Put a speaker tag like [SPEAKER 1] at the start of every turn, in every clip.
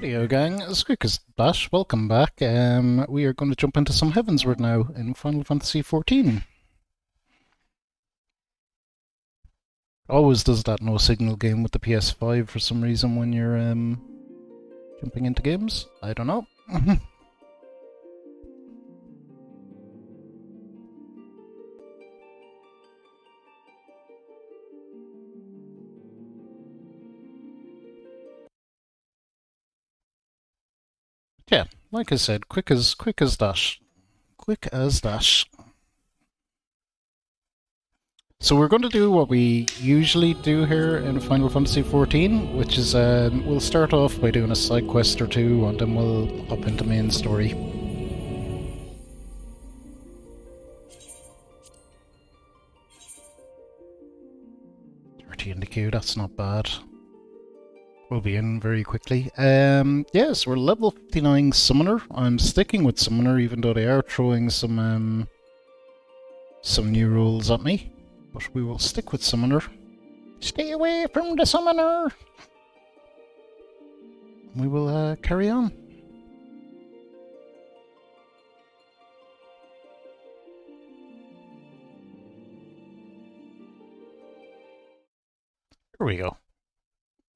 [SPEAKER 1] Video gang, as quick as that, welcome back. We are going to jump into some Heavensward now in Final Fantasy XIV. Always does that no signal game with the PS5 for some reason when you're jumping into games. I don't know. Yeah, like I said, quick as that. Quick as that. So we're going to do what we usually do here in Final Fantasy XIV, which is we'll start off by doing a side quest or two, and then we'll hop into main story. 30 in the queue, that's not bad. We'll be in very quickly. Yes, we're level 59 Summoner. I'm sticking with Summoner even though they are throwing some new rules at me. But we will stick with Summoner. Stay away from the Summoner! We will carry on. Here we go.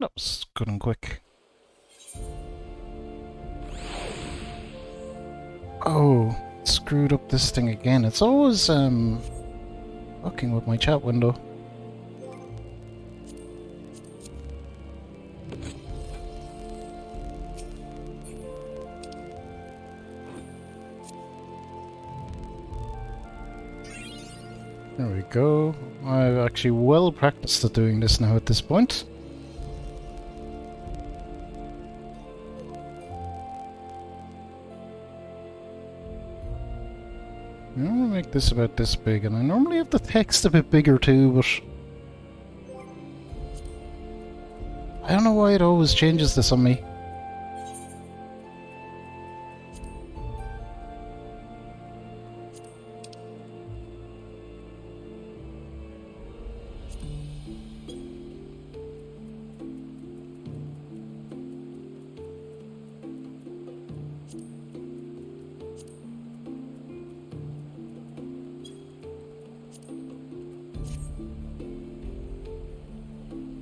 [SPEAKER 1] That was good and quick. Oh, screwed up this thing again. It's always fucking with my chat window. There we go. I've actually well practiced at doing this now at this point. I'm gonna make this about this big, and I normally have the text a bit bigger too, but I don't know why it always changes this on me.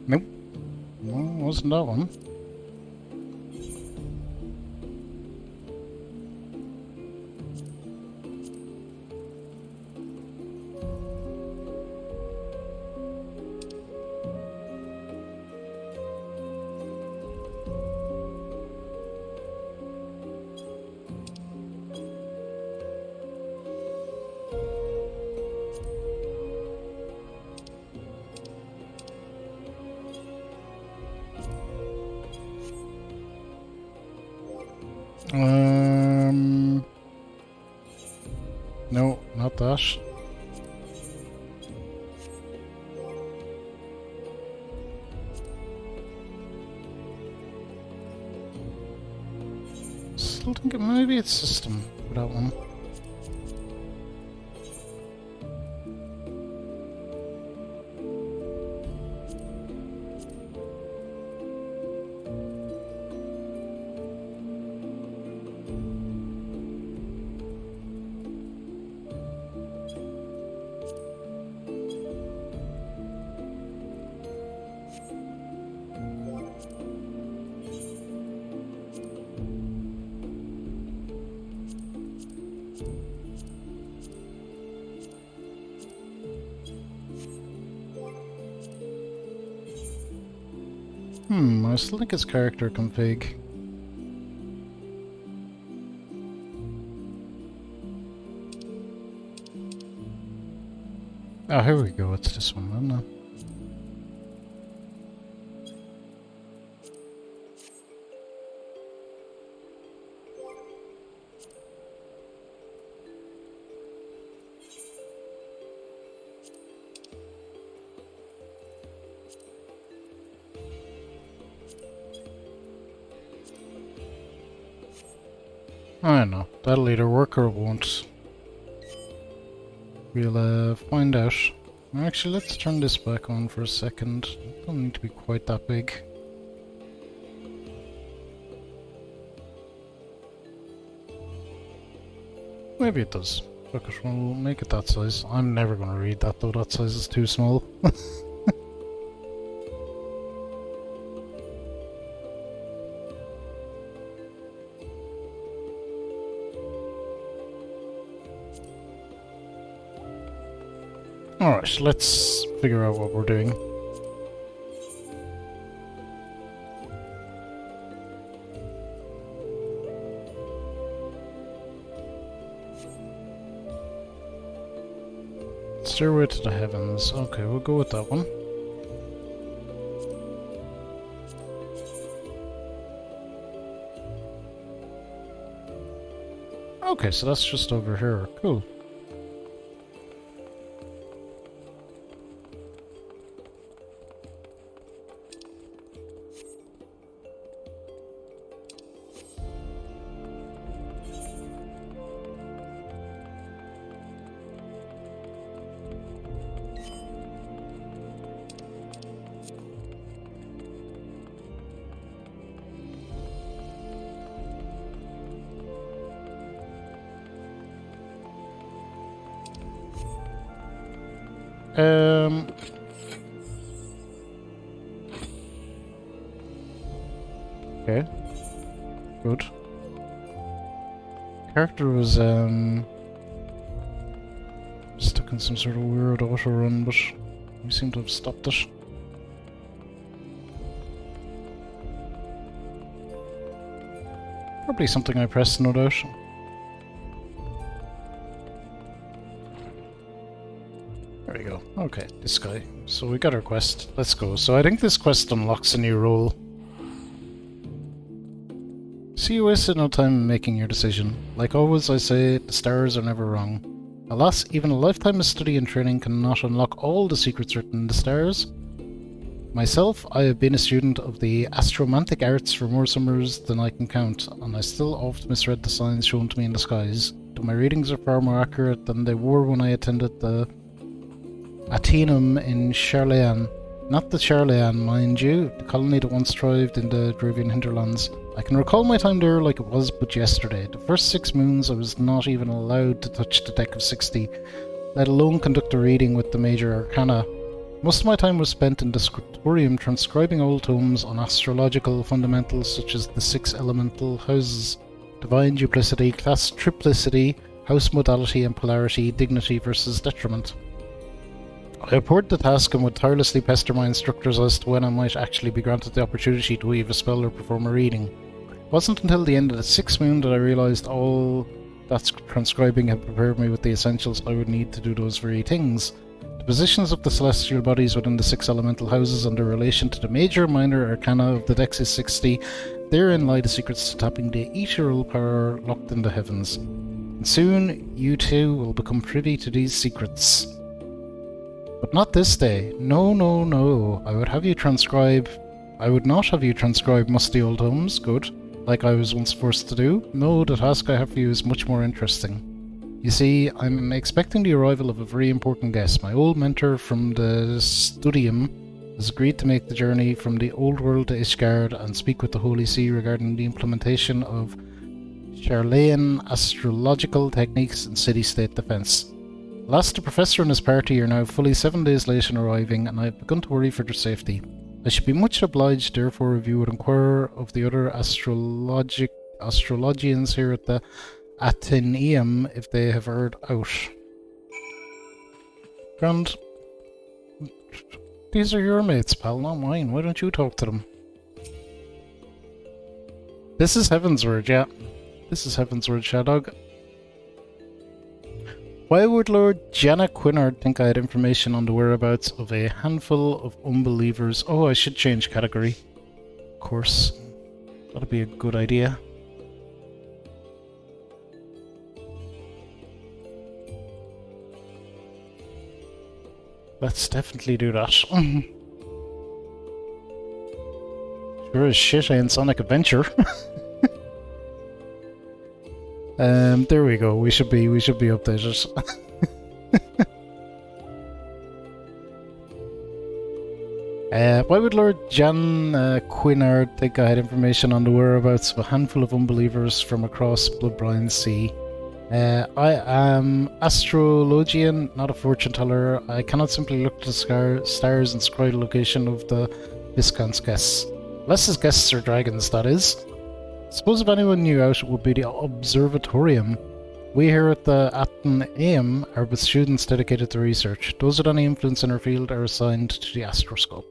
[SPEAKER 1] Nope. No, wasn't that one. No, not that. Still thinking maybe it's system for that one. I still think it's character config. Oh, here we go, it's this one, isn't it? I don't know. That'll either work or it won't. We'll find out. Actually, let's turn this back on for a second. It doesn't need to be quite that big. maybe it does. Fuck it, we'll make it that size. I'm never going to read that though, that size is too small. Alright, let's figure out what we're doing. Stairway to the Heavens. Okay, we'll go with that one. Okay, so that's just over here. Cool. Okay. Good. Character was, stuck in some sort of weird auto run, but we seem to have stopped it. Probably something I pressed, no doubt. There we go. Okay, this guy. So we got our quest. Let's go. So I think this quest unlocks a new role. So you wasted no time in making your decision. Like always I say, the stars are never wrong. Alas, even a lifetime of study and training cannot unlock all the secrets written in the stars. Myself, I have been a student of the astromantic arts for more summers than I can count, and I still oft misread the signs shown to me in the skies, though my readings are far more accurate than they were when I attended the Atenum in Charlayan. Not the Charlayan, mind you, the colony that once thrived in the Dravian hinterlands. I can recall my time there like it was but yesterday. The first 6 moons I was not even allowed to touch the deck of 60, let alone conduct a reading with the major arcana. Most of my time was spent in the scriptorium transcribing old tomes on astrological fundamentals such as the 6 elemental houses, divine duplicity, class triplicity, house modality and polarity, dignity versus detriment. I abhorred the task and would tirelessly pester my instructors as to when I might actually be granted the opportunity to weave a spell or perform a reading. It wasn't until the end of the 6th moon that I realised all that transcribing had prepared me with the essentials I would need to do those very things. The positions of the celestial bodies within the 6 elemental houses and their relation to the major and minor arcana of the Dex is 60, therein lie the secrets to tapping the ethereal power locked in the heavens. And soon you too will become privy to these secrets. But not this day. No, no, no. I would not have you transcribe musty old tomes, good, like I was once forced to do. No, the task I have for you is much more interesting. You see, I'm expecting the arrival of a very important guest. My old mentor from the Studium has agreed to make the journey from the old world to Ishgard and speak with the Holy See regarding the implementation of Charlayan astrological techniques in city-state defense. Alas, the professor and his party are now fully 7 days late in arriving, and I have begun to worry for their safety. I should be much obliged, therefore, if you would inquire of the other astrologians here at the Athenaeum if they have heard out. Grand. These are your mates, pal, not mine. Why don't you talk to them? This is Heavensward, yeah. This is Heavensward, Shadowg. Why would Lord Janna Quinnard think I had information on the whereabouts of a handful of unbelievers? Oh, I should change category. Of course. That'd be a good idea. Let's definitely do that. Sure as shit ain't Sonic Adventure. There we go. We should be updated. Why would Lord Jan Quinnard think I had information on the whereabouts of a handful of unbelievers from across Bloodbrine Sea? I am astrologian, not a fortune teller. I cannot simply look to the stars and scry the location of the Viscount's guests. Unless his guests are dragons, that is. Suppose if anyone knew out, it would be the observatorium. We here at the Athenaeum are with students dedicated to research. Those with any influence in our field are assigned to the astroscope.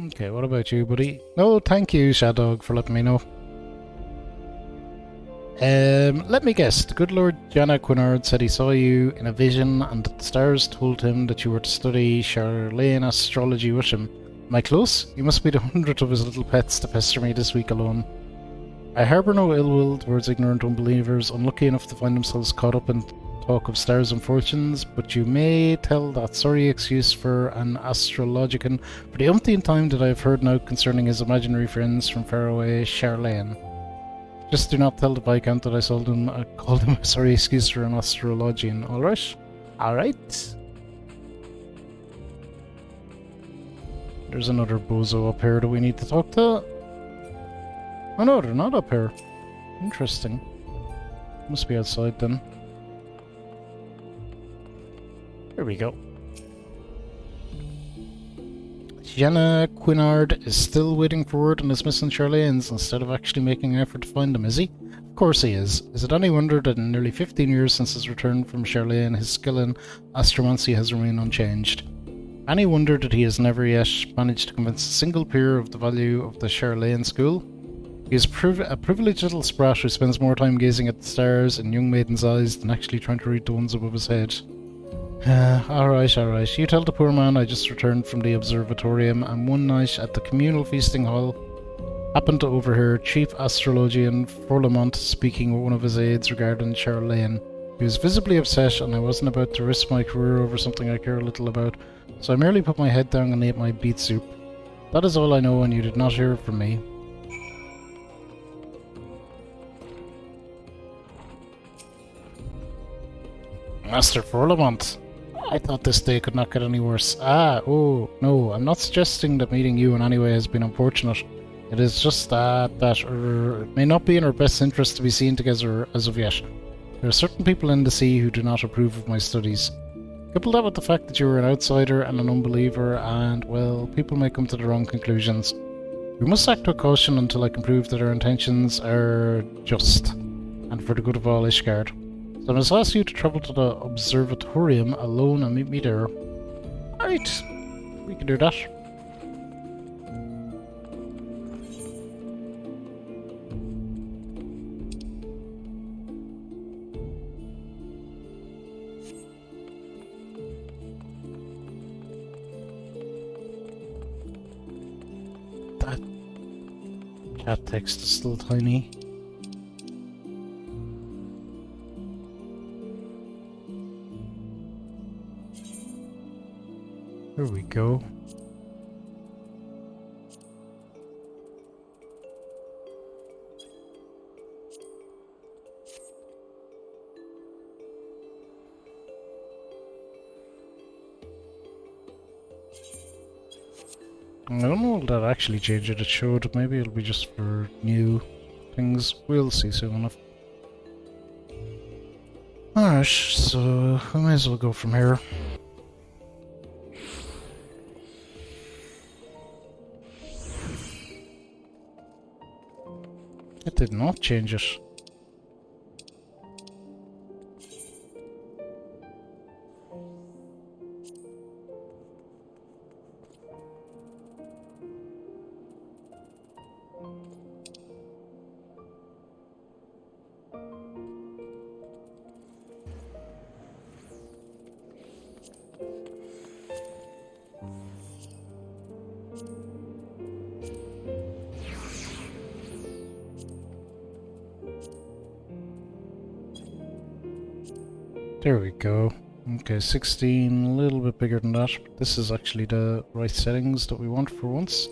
[SPEAKER 1] Okay, what about you, buddy? No, thank you, Shadowg, for letting me know. Let me guess. The good Lord Jana Quinard said he saw you in a vision and that the stars told him that you were to study Charlene astrology with him. Am I close? You must be the 100th of his little pets to pester me this week alone. I harbour no ill will towards ignorant unbelievers, unlucky enough to find themselves caught up in talk of stars and fortunes, but you may tell that sorry excuse for an astrologican for the umpteenth time that I have heard now concerning his imaginary friends from faraway Charlene. Just do not tell the Viscount that I called him a sorry excuse for an astrologian, alright? Alright. There's another bozo up here that we need to talk to. Oh no, they're not up here. Interesting. Must be outside then. Here we go. Jenna Quinard is still waiting for word on his missing Charlanes instead of actually making an effort to find them, is he? Of course he is. Is it any wonder that in nearly 15 years since his return from Charlene, his skill in astromancy has remained unchanged? Any wonder that he has never yet managed to convince a single peer of the value of the Charlene school? He is a privileged little sprat who spends more time gazing at the stars in young maidens' eyes than actually trying to read the ones above his head. Alright. You tell the poor man I just returned from the observatorium and one night at the communal feasting hall happened to overhear Chief Astrologian Forlamont speaking with one of his aides regarding Charlene. He was visibly upset and I wasn't about to risk my career over something I care little about, so I merely put my head down and ate my beet soup. That is all I know and you did not hear from me. Master Forlamont. I thought this day could not get any worse. Oh, no, I'm not suggesting that meeting you in any way has been unfortunate. It is just that it may not be in our best interest to be seen together as of yet. There are certain people in the sea who do not approve of my studies. Couple that with the fact that you are an outsider and an unbeliever, and, well, people may come to the wrong conclusions. We must act with caution until I can prove that our intentions are just, and for the good of all Ishgard. So I must ask you to travel to the observatorium alone and meet me there. Right, we can do that. That chat text is still tiny. There we go. I don't know if that actually changed it. It showed. Maybe it'll be just for new things. We'll see soon enough. Alright, so we may as well go from here. It did not change it. There we go. Okay, 16, a little bit bigger than that. But this is actually the right settings that we want for once.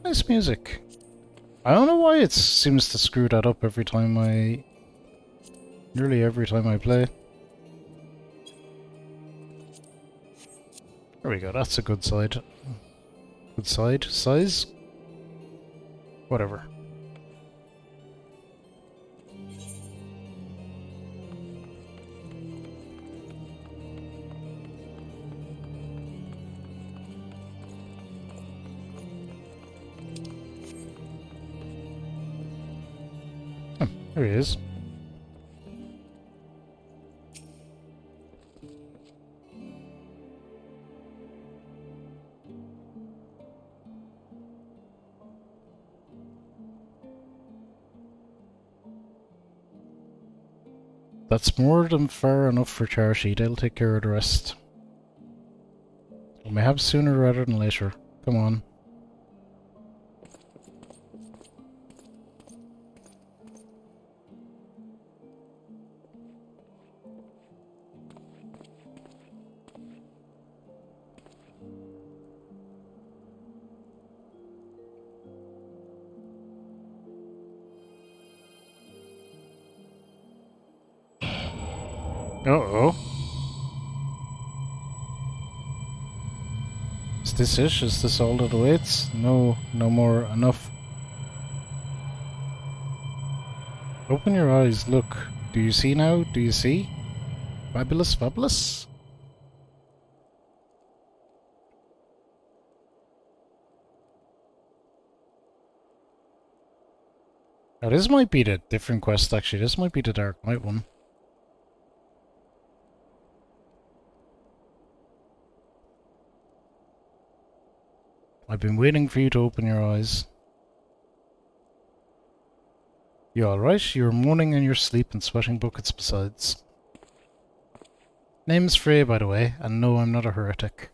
[SPEAKER 1] Nice music. I don't know why it seems to screw that up every time nearly every time I play. There we go, that's a good side. Good side. Size? Whatever. Oh, there he is. That's more than fair enough for charity. They'll take care of the rest. We may have sooner rather than later. Come on. Uh-oh. Is this it? Is this all that awaits? No, no more. Enough. Open your eyes, look. Do you see now? Do you see? Fabulous, fabulous? Now this might be the different quest actually. This might be the Dark Knight one. I've been waiting for you to open your eyes. You alright? You're moaning in your sleep and sweating buckets besides. Name's Frey, by the way, and no, I'm not a heretic.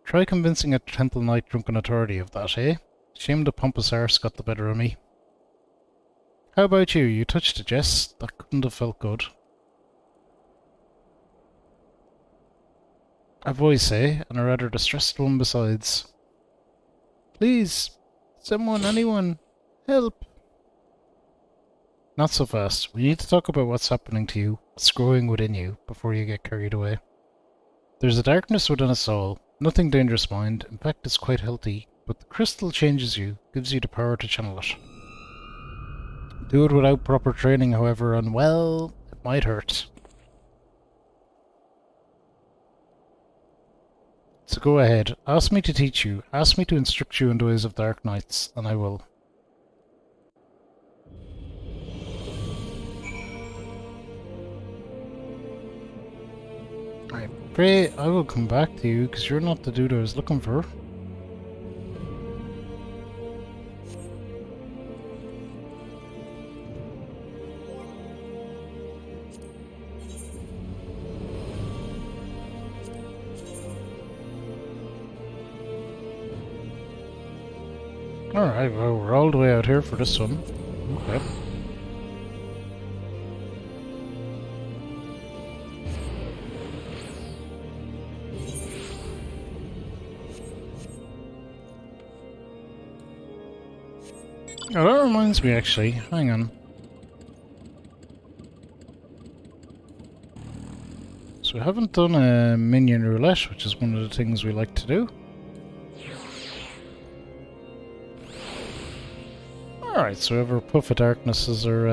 [SPEAKER 1] Try convincing a Temple Knight drunken authority of that, eh? Shame the pompous arse got the better of me. How about you? You touched a Jess? That couldn't have felt good. A voice, eh? And a rather distressed one besides. Please! Someone, anyone! Help! Not so fast. We need to talk about what's happening to you, what's growing within you, before you get carried away. There's a darkness within us all. Nothing dangerous, mind. In fact, it's quite healthy. But the crystal changes you, gives you the power to channel it. Do it without proper training, however, and well, it might hurt. So go ahead. Ask me to teach you. Ask me to instruct you in the ways of Dark Knights, and I will. I pray I will come back to you, because you're not the dude I was looking for. Alright, well, we're all the way out here for this one. Okay. Oh, that reminds me actually. Hang on. So we haven't done a minion roulette, which is one of the things we like to do. Alright, so whoever Puff of Darknesses are,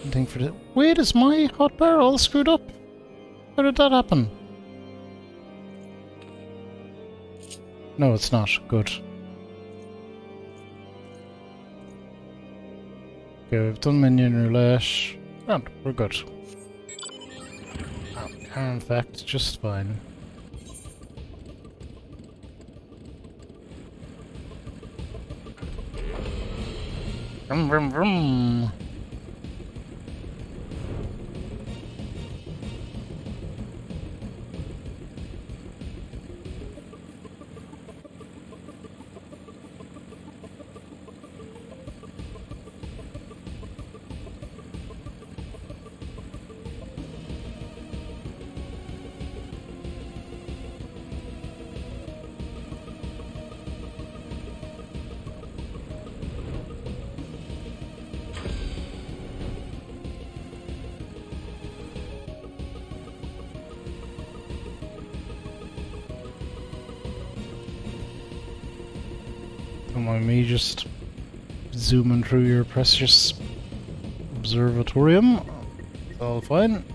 [SPEAKER 1] anything for the... Wait, is my hotbar all screwed up? How did that happen? No, it's not. Good. Okay, we've done minion roulette. Oh, we're good. Oh, in fact, just fine. Vroom, vroom, vroom. Don't mind me just zooming through your precious observatorium. It's all fine.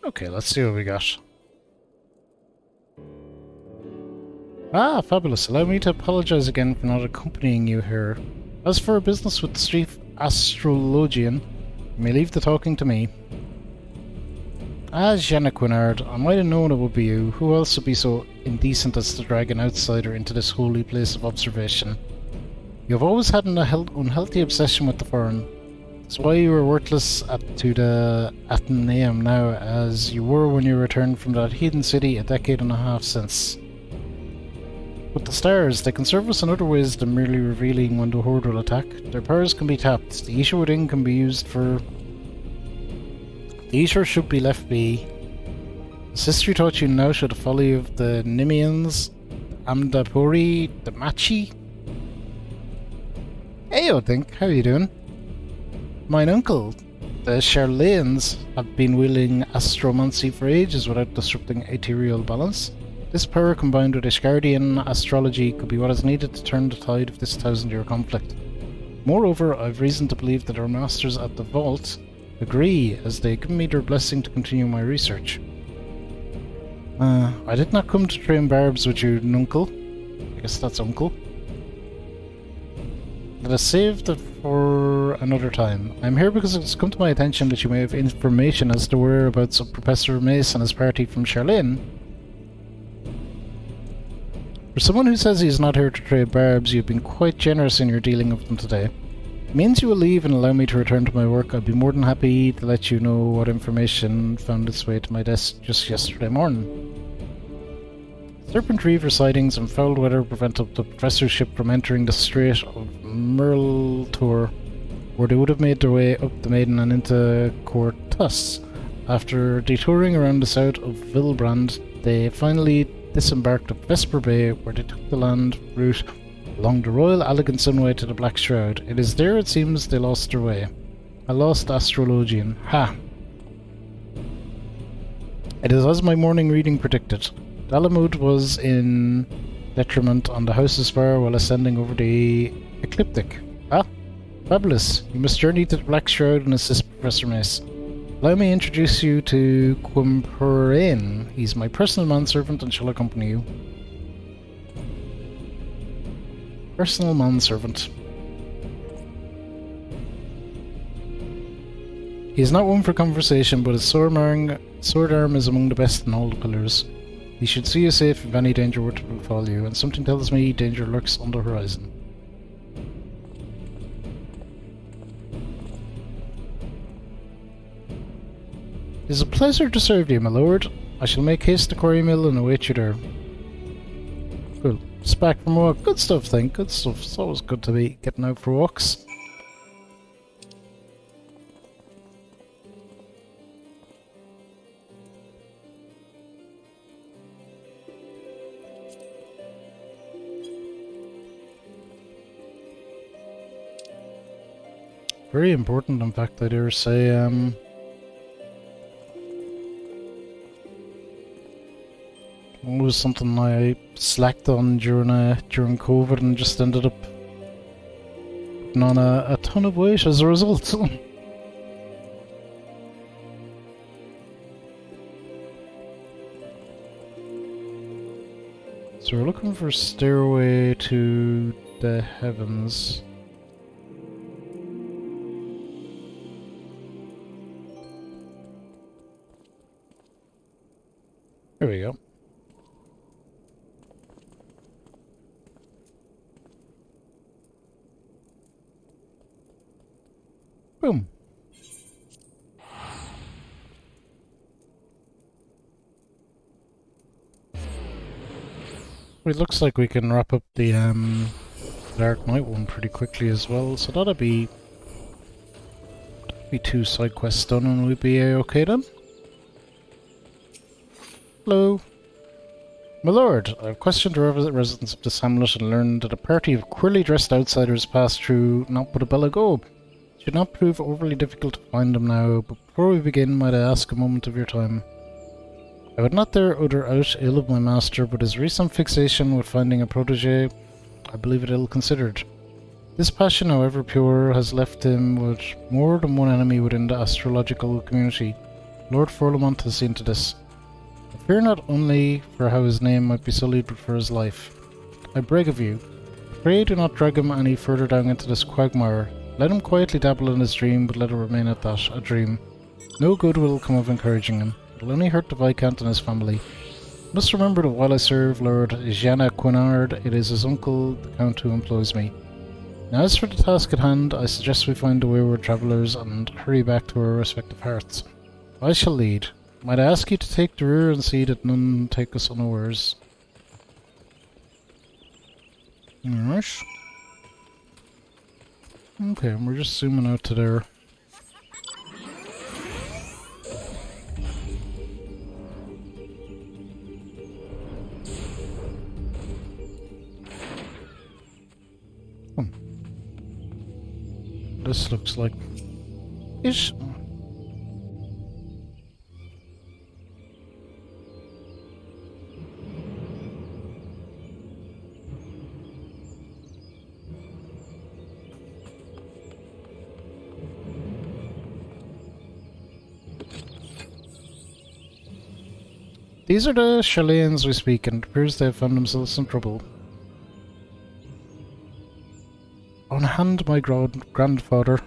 [SPEAKER 1] Okay, let's see what we got. Ah, fabulous. Allow me to apologize again for not accompanying you here. As for business with the chief astrologian, you may leave the talking to me. Ah, Jenna Quinard, I might have known it would be you. Who else would be so indecent as to drag an outsider into this holy place of observation? You have always had an unhealthy obsession with the foreign. That's why you are worthless to the Athenaeum now, as you were when you returned from that heathen city a decade and a half since. With the stars, they can serve us in other ways than merely revealing when the Horde will attack. Their powers can be tapped. The Isha within can be used for... The Isha should be left be. As history taught you now should the folly of the Nimians, Amdapuri, the Machi. Hey, Odink, how are you doing? Mine uncle, the Charlanes, have been wielding astromancy for ages without disrupting ethereal balance. This power combined with Ishgardian astrology could be what is needed to turn the tide of this 1000-year conflict. Moreover, I've reason to believe that our masters at the Vault agree, as they give me their blessing to continue my research. I did not come to train barbs with you, Nuncle. I guess that's uncle. Let us save that for another time. I'm here because it's come to my attention that you may have information as to whereabouts of Professor Mace and his party from Charlene. For someone who says he is not here to trade barbs, you've been quite generous in your dealing with them today. It means you will leave and allow me to return to my work. I'd be more than happy to let you know what information found its way to my desk just yesterday morning. Serpent Reaver sightings and foul weather prevented the professorship from entering the Strait of Merltor, where they would have made their way up the Maiden and into Cortus. After detouring around the south of Vilbrand, they finally disembarked at Vesper Bay, where they took the land route along the Royal Elegant Sunway to the Black Shroud. It is there, it seems, they lost their way. A lost astrologian. Ha! It is as my morning reading predicted. Dalamud was in detriment on the house's fire while ascending over the ecliptic. Ah, fabulous. You must journey to the Black Shroud and assist Professor Mace. Allow me to introduce you to Quimperain. He's my personal manservant and shall accompany you. Personal manservant. He is not one for conversation, but his sword arm is among the best in all the pillars. He should see you safe if any danger were to befall you, and something tells me danger lurks on the horizon. It is a pleasure to serve you, my lord. I shall make haste to Quarry Mill and await you there. Cool. Just back from walk. Good stuff, then. Good stuff. It's always good to be getting out for walks. Very important, in fact, I dare say. It was something I slacked on during COVID and just ended up putting on a ton of weight as a result. So we're looking for Stairway to the Heavens. There we go. Boom. It looks like we can wrap up the Dark Knight one pretty quickly as well, so that'll be 2 side quests done and we'll be okay then. Hello. My lord, I've questioned the residents of this hamlet and learned that a party of queerly dressed outsiders passed through not but a bell ago. Should not prove overly difficult to find him now, but before we begin, might I ask a moment of your time? I would not dare utter out ill of my master, but his recent fixation with finding a protege, I believe it ill-considered. This passion, however pure, has left him with more than one enemy within the astrological community. Lord Forlamont has seen to this. I fear not only for how his name might be sullied, but for his life. I beg of you, pray do not drag him any further down into this quagmire. Let him quietly dabble in his dream, but let it remain at that, a dream. No good will come of encouraging him. It will only hurt the Viscount and his family. You must remember that while I serve Lord Jeanna Quinard, it is his uncle, the Count, who employs me. Now as for the task at hand, I suggest we find the wayward travellers and hurry back to our respective hearths. I shall lead. Might I ask you to take the rear and see that none take us unawares? Alright. Okay, we're just zooming out to there. This looks like it. These are the Chileans we speak, and it appears they have found themselves in trouble. On hand, my grandfather.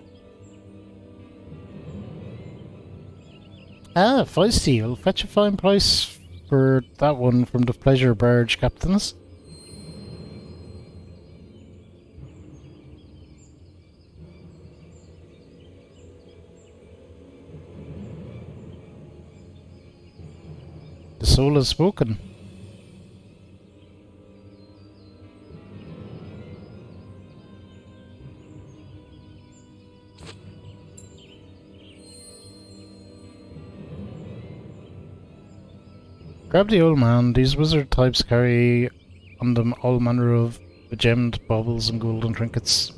[SPEAKER 1] Ah, feisty. You'll fetch a fine price for that one from the pleasure barge captains. The soul has spoken. Grab the old man. These wizard types carry on them all manner of gemmed baubles and golden trinkets.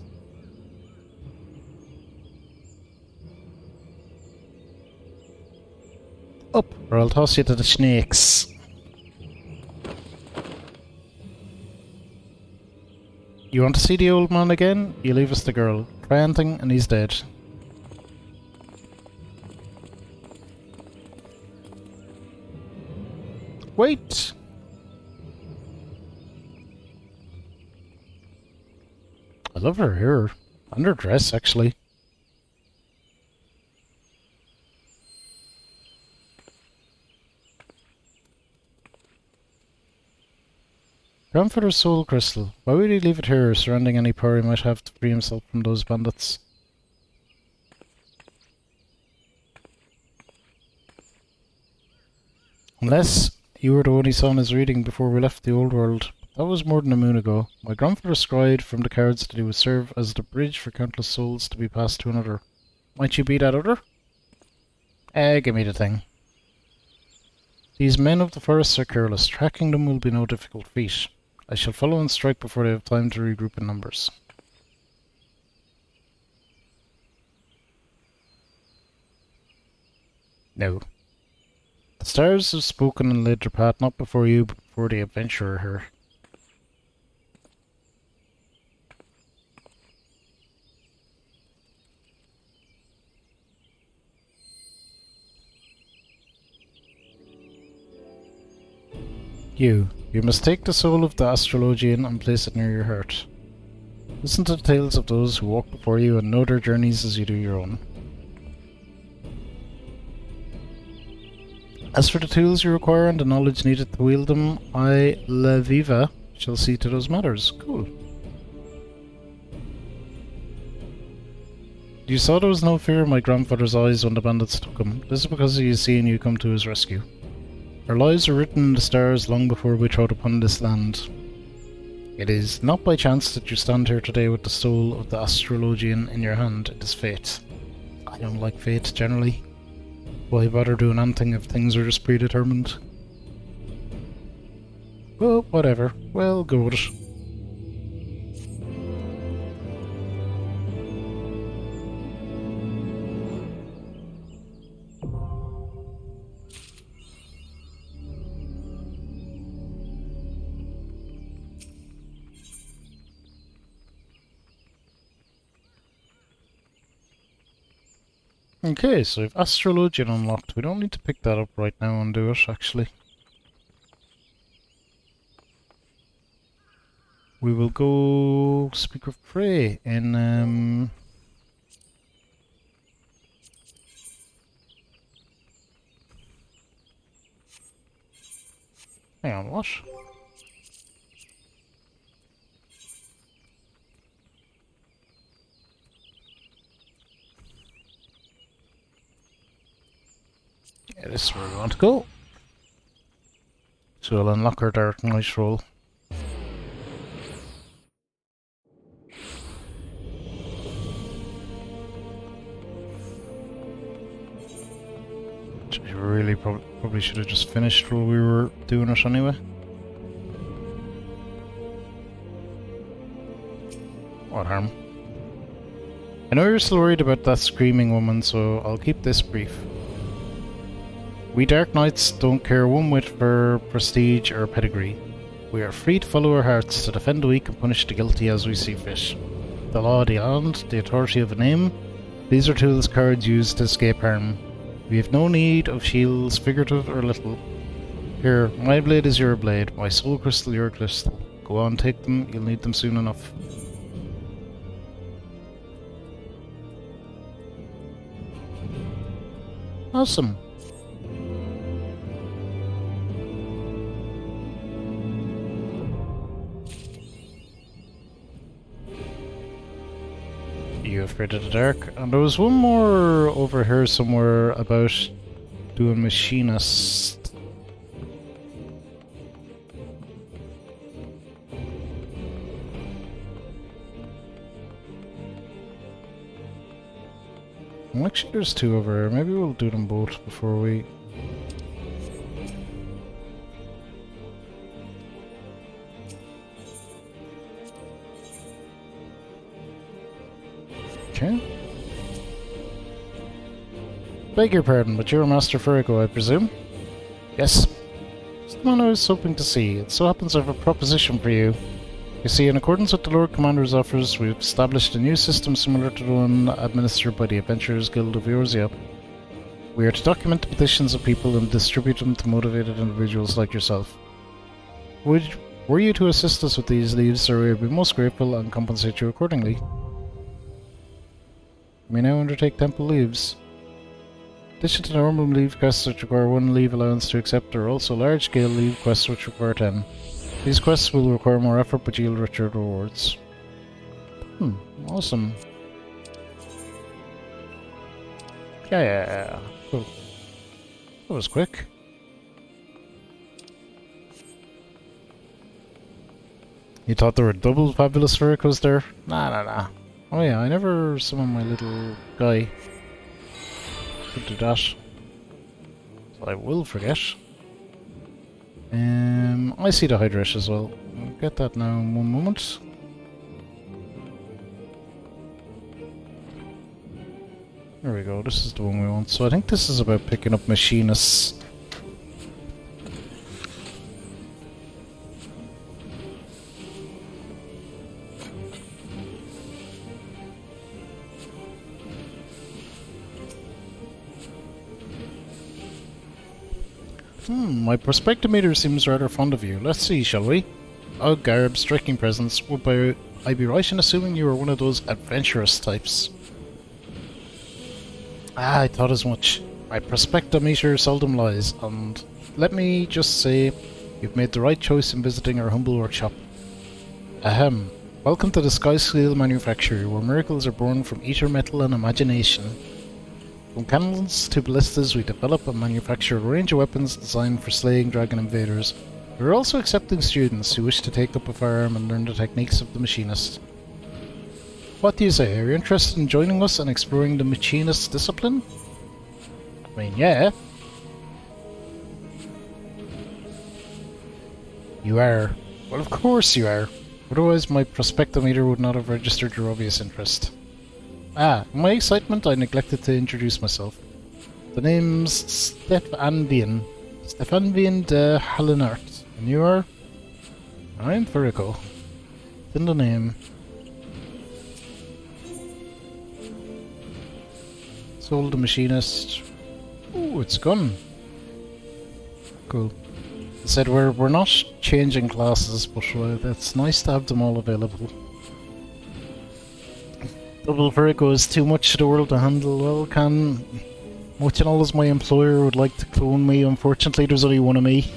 [SPEAKER 1] Up, or I'll toss you to the snakes. You want to see the old man again? You leave us the girl. Try anything and he's dead. Wait! I love her hair. And her dress, actually. Grandfather's soul crystal. Why would he leave it here, surrounding any power he might have to free himself from those bandits? Unless you were the one he saw in his reading before we left the old world. That was more than a moon ago. My grandfather scried from the cards that he would serve as the bridge for countless souls to be passed to another. Might you be that other? Give me the thing. These men of the forests are careless. Tracking them will be no difficult feat. I shall follow and strike before they have time to regroup in numbers. No. The stars have spoken and laid their path, not before you, but before the adventurer here. You must take the soul of the astrologian and place it near your heart. Listen to the tales of those who walk before you and know their journeys as you do your own. As for the tools you require and the knowledge needed to wield them, I, La Viva, shall see to those matters. Cool. You saw there was no fear in my grandfather's eyes when the bandits took him. This is because he has seen you come to his rescue. Our lives are written in the stars long before we trod upon this land. It is not by chance that you stand here today with the soul of the astrologian in your hand. It is fate. I don't like fate, generally. Why bother doing anything if things are just predetermined? Well, whatever. Well, go with it. Okay, so we've Astrologian unlocked. We don't need to pick that up right now and do it, actually. We will go Speaker of Prey in, hang on, what? Yeah, this is where we want to go. So we'll unlock our Dark Knight roll. We really probably should have just finished while we were doing it anyway. What harm? I know you're still worried about that screaming woman, so I'll keep this brief. We Dark Knights don't care one whit for prestige or pedigree. We are free to follow our hearts, to defend the weak and punish the guilty as we see fit. The law of the land, the authority of a name, these are tools cards used to escape harm. We have no need of shields, figurative or little. Here, my blade is your blade, my soul crystal your crystal. Go on, take them, you'll need them soon enough. Awesome. You afraid of the dark? And there was one more over here somewhere about doing machinist. Well, actually, there's two over here. Maybe we'll do them both before we... Okay. Beg your pardon, but you're Master Furico, I presume? Yes. It's the man I was hoping to see. It so happens I have a proposition for you. You see, in accordance with the Lord Commander's offers, we've established a new system similar to the one administered by the Adventurers Guild of Eorzea. We are to document the petitions of people and distribute them to motivated individuals like yourself. Were you to assist us with these leaves, sir, we would be most grateful and compensate you accordingly. You may now undertake temple leaves. In addition to normal leave quests which require 1 leave allowance to accept, there are also large-scale leave quests which require 10. These quests will require more effort but yield richer rewards. Awesome. Yeah. Cool. That was quick. You thought there were double fabulous Furicos there? Nah. Oh yeah, I never summoned my little guy. Could do that. So I will forget. I see the Hydresh as well. I'll get that now in one moment. There we go, this is the one we want. So I think this is about picking up machinists. My prospectometer seems rather fond of you. Let's see, shall we? Odd garb, striking presence. Would I be right in assuming you are one of those adventurous types? I thought as much. My prospectometer seldom lies, and let me just say, you've made the right choice in visiting our humble workshop. Ahem. Welcome to the Sky Steel Manufactory, where miracles are born from ether metal and imagination. From cannons to ballistas, we develop and manufacture a range of weapons designed for slaying dragon invaders. We are also accepting students who wish to take up a firearm and learn the techniques of the machinist. What do you say? Are you interested in joining us and exploring the machinist discipline? I mean, yeah. You are. Well, of course you are. Otherwise, my prospectometer would not have registered your obvious interest. In my excitement, I neglected to introduce myself. The name's Stefan Vien de Hallenart. And you are? I'm Furico. It's in the name. Sold the machinist. Ooh, it's gone. Cool. I said we're not changing classes, but it's nice to have them all available. Double Virgo is too much of the world to handle. Well, can much and all as my employer would like to clone me, unfortunately there's only one of me.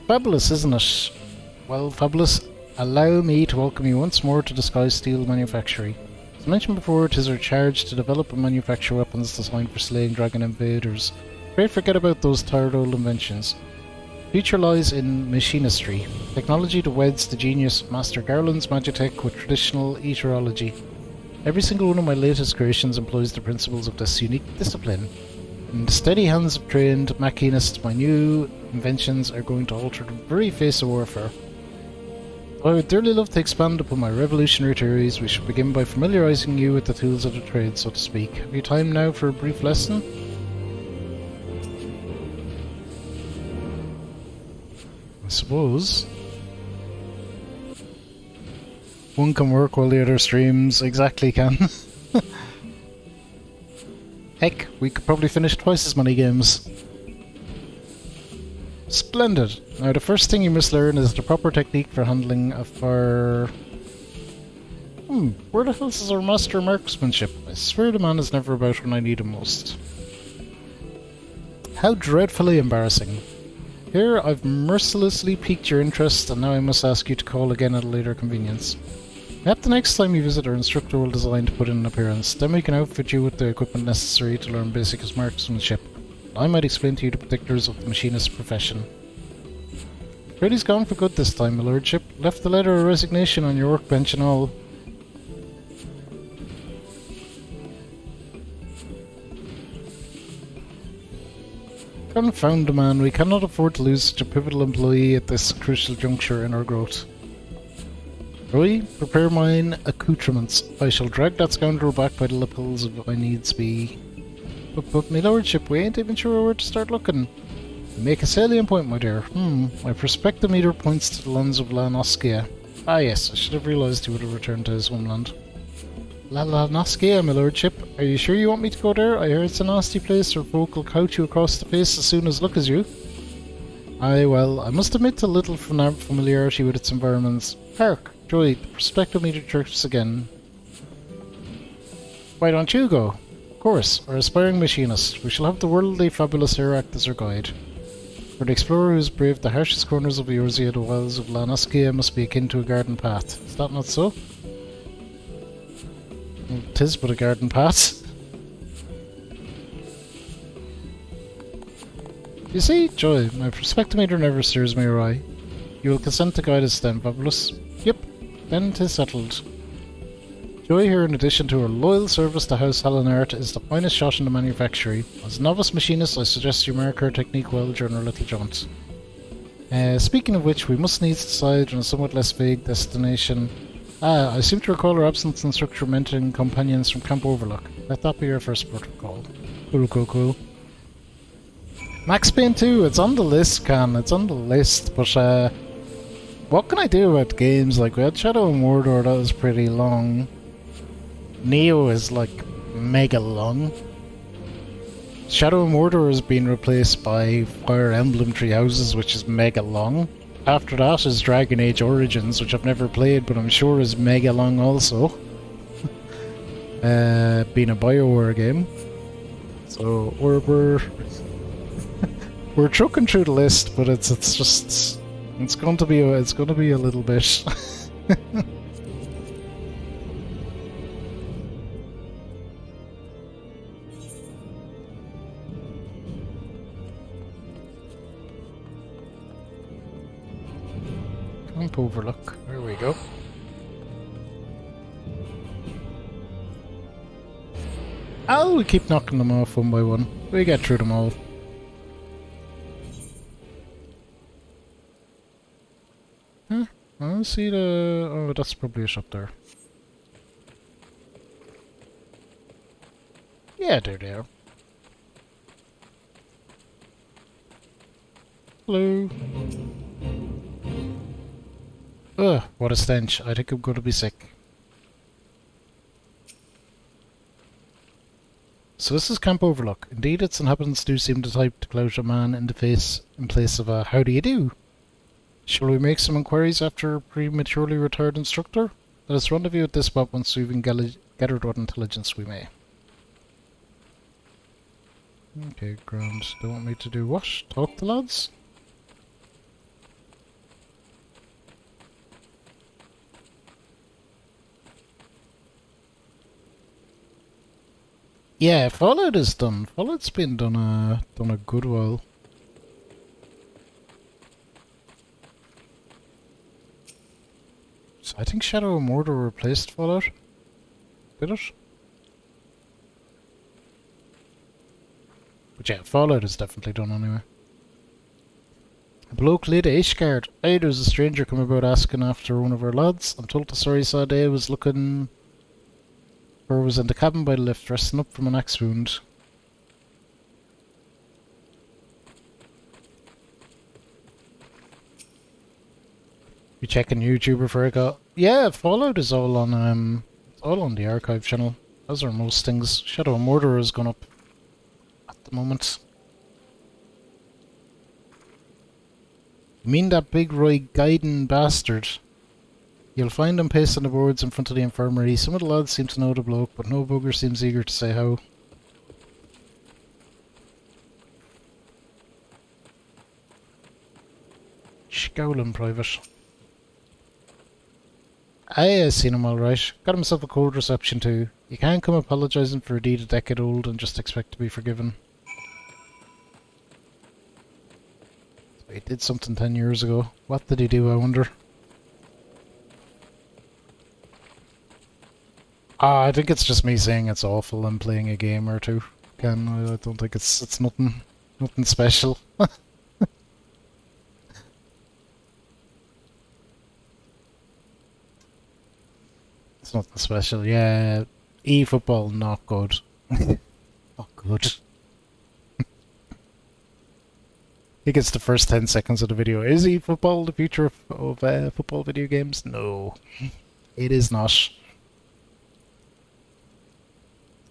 [SPEAKER 1] Fabulous, isn't it? Well, Fabulous, allow me to welcome you once more to Disguised Steel Manufactory. As mentioned before, it is our charge to develop and manufacture weapons designed for slaying dragon invaders. Pray forget about those tired old inventions. Future lies in machinistry, technology that weds the genius Master Garland's magitech with traditional eterology. Every single one of my latest creations employs the principles of this unique discipline. In the steady hands of trained machinists, my new inventions are going to alter the very face of warfare. I would dearly love to expand upon my revolutionary theories. We should begin by familiarising you with the tools of the trade, so to speak. Have you time now for a brief lesson? I suppose. One can work while the other streams. Exactly, can. Heck, we could probably finish twice as many games. Splendid! Now the first thing you must learn is the proper technique for handling a fire... where the hell is our master marksmanship? I swear the man is never about when I need him most. How dreadfully embarrassing. Here I've mercilessly piqued your interest and now I must ask you to call again at a later convenience. Perhaps the next time you visit, our instructor will design to put in an appearance. Then we can outfit you with the equipment necessary to learn basic marksmanship. I might explain to you the particulars of the machinist profession. Brady's gone for good this time, my lordship. Left the letter of resignation on your workbench and all. Confound the man, we cannot afford to lose such a pivotal employee at this crucial juncture in our growth. Roy, prepare mine accoutrements. I shall drag that scoundrel back by the lapels if I needs be. But my lordship, we ain't even sure where to start looking. You make a salient point, my dear. My perspectometer points to the lands of La Noscia. Ah yes, I should have realised he would have returned to his homeland. La Noscia, my lordship. Are you sure you want me to go there? I hear it's a nasty place where folk will couch you across the face as soon as look as you. Aye, well, I must admit a little familiarity with its environments. Hark, Joy, the perspectometer chirps again. Why don't you go? Of course, our aspiring machinist. We shall have the worldly Fabulous here act as our guide. For the explorer who has braved the harshest corners of Eorzea, the wilds of La Noscia must be akin to a garden path. Is that not so? Well, 'tis but a garden path. You see, Joy, my perspectometer never steers me awry. You will consent to guide us then, Fabulous? Yep, then 'tis settled. Joy here, in addition to her loyal service to House Hallinart, is the finest shot in the manufactory. As a novice machinist, I suggest you mark her technique well during our little jaunt. Speaking of which, we must needs decide on a somewhat less vague destination. I seem to recall her absence in structure mentoring companions from Camp Overlook. Let that be your first port of call. Cool. Max Payne 2, it's on the list, it's on the list, but what can I do about games like we had Shadow and Mordor, that was pretty long. Neo is like mega long. Shadow and Mordor has been replaced by Fire Emblem Three Houses, which is mega long. After that is Dragon Age Origins, which I've never played, but I'm sure is mega long also. Being a BioWare game. So we're we're trucking through the list, but it's going to be a little bit. Camp Overlook. There we go. Oh, we keep knocking them off one by one. We get through them all. Huh? I don't see the... Oh, that's probably a shop there. Yeah, they're there. Hello. Ugh, what a stench. I think I'm going to be sick. So this is Camp Overlook. Indeed, its inhabitants do seem the type to gloat a man in the face in place of a "how do you do?" Shall we make some inquiries after a prematurely retired instructor? Let us rendezvous at this spot once we've gathered what intelligence we may. Okay, grand. They want me to do what? Talk to lads? Yeah, Fallout is done. Fallout's been done a good while. So I think Shadow of Mordor replaced Fallout. Did it? But yeah, Fallout is definitely done anyway. A bloke laid a Ishgard. Hey, there's a stranger come about asking after one of our lads. I'm told the story he saw day was looking... or was in the cabin by the lift, resting up from an axe wound. You checking YouTube before I got... Yeah, Fallout is all on the archive channel. As are most things. Shadow of Mordor has gone up at the moment. You mean that big Roy Gaiden bastard? You'll find him pasting the boards in front of the infirmary. Some of the lads seem to know the bloke, but no bugger seems eager to say how. Scowling private. I seen him alright. Got himself a cold reception too. You can't come apologising for a deed a decade old and just expect to be forgiven. So he did something 10 years ago. What did he do, I wonder? I think it's just me saying it's awful and playing a game or two. Again, I don't think it's nothing special. It's nothing special. Yeah, e-football not good. Not good. He gets the first 10 seconds of the video. Is e-football the future of football video games? No, it is not.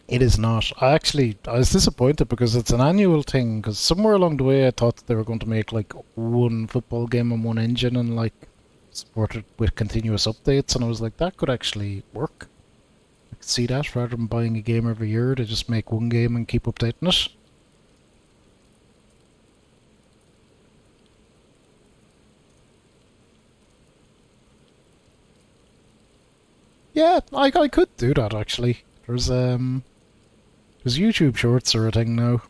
[SPEAKER 1] It is not. I was disappointed because it's an annual thing, because somewhere along the way I thought that they were going to make like one football game on one engine and like support it with continuous updates, and I was like, that could actually work. I could see that rather than buying a game every year, they just make one game and keep updating it. Yeah, I could do that actually. There's YouTube Shorts are a thing now.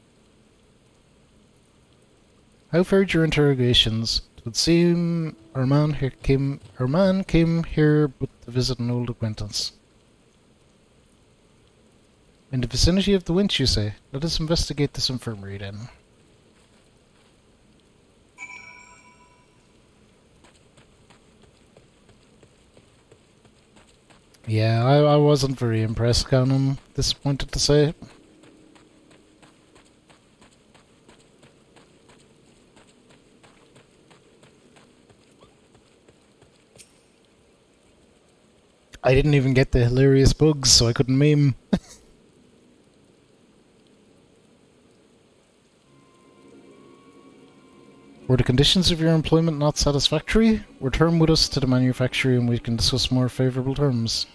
[SPEAKER 1] How fared your interrogations? It would seem our man came here but to visit an old acquaintance. In the vicinity of the winch, you say? Let us investigate this infirmary then. Yeah, I wasn't very impressed, Count. I'm disappointed to say. I didn't even get the hilarious bugs, so I couldn't meme. Were the conditions of your employment not satisfactory? Return with us to the manufactory and we can discuss more favourable terms.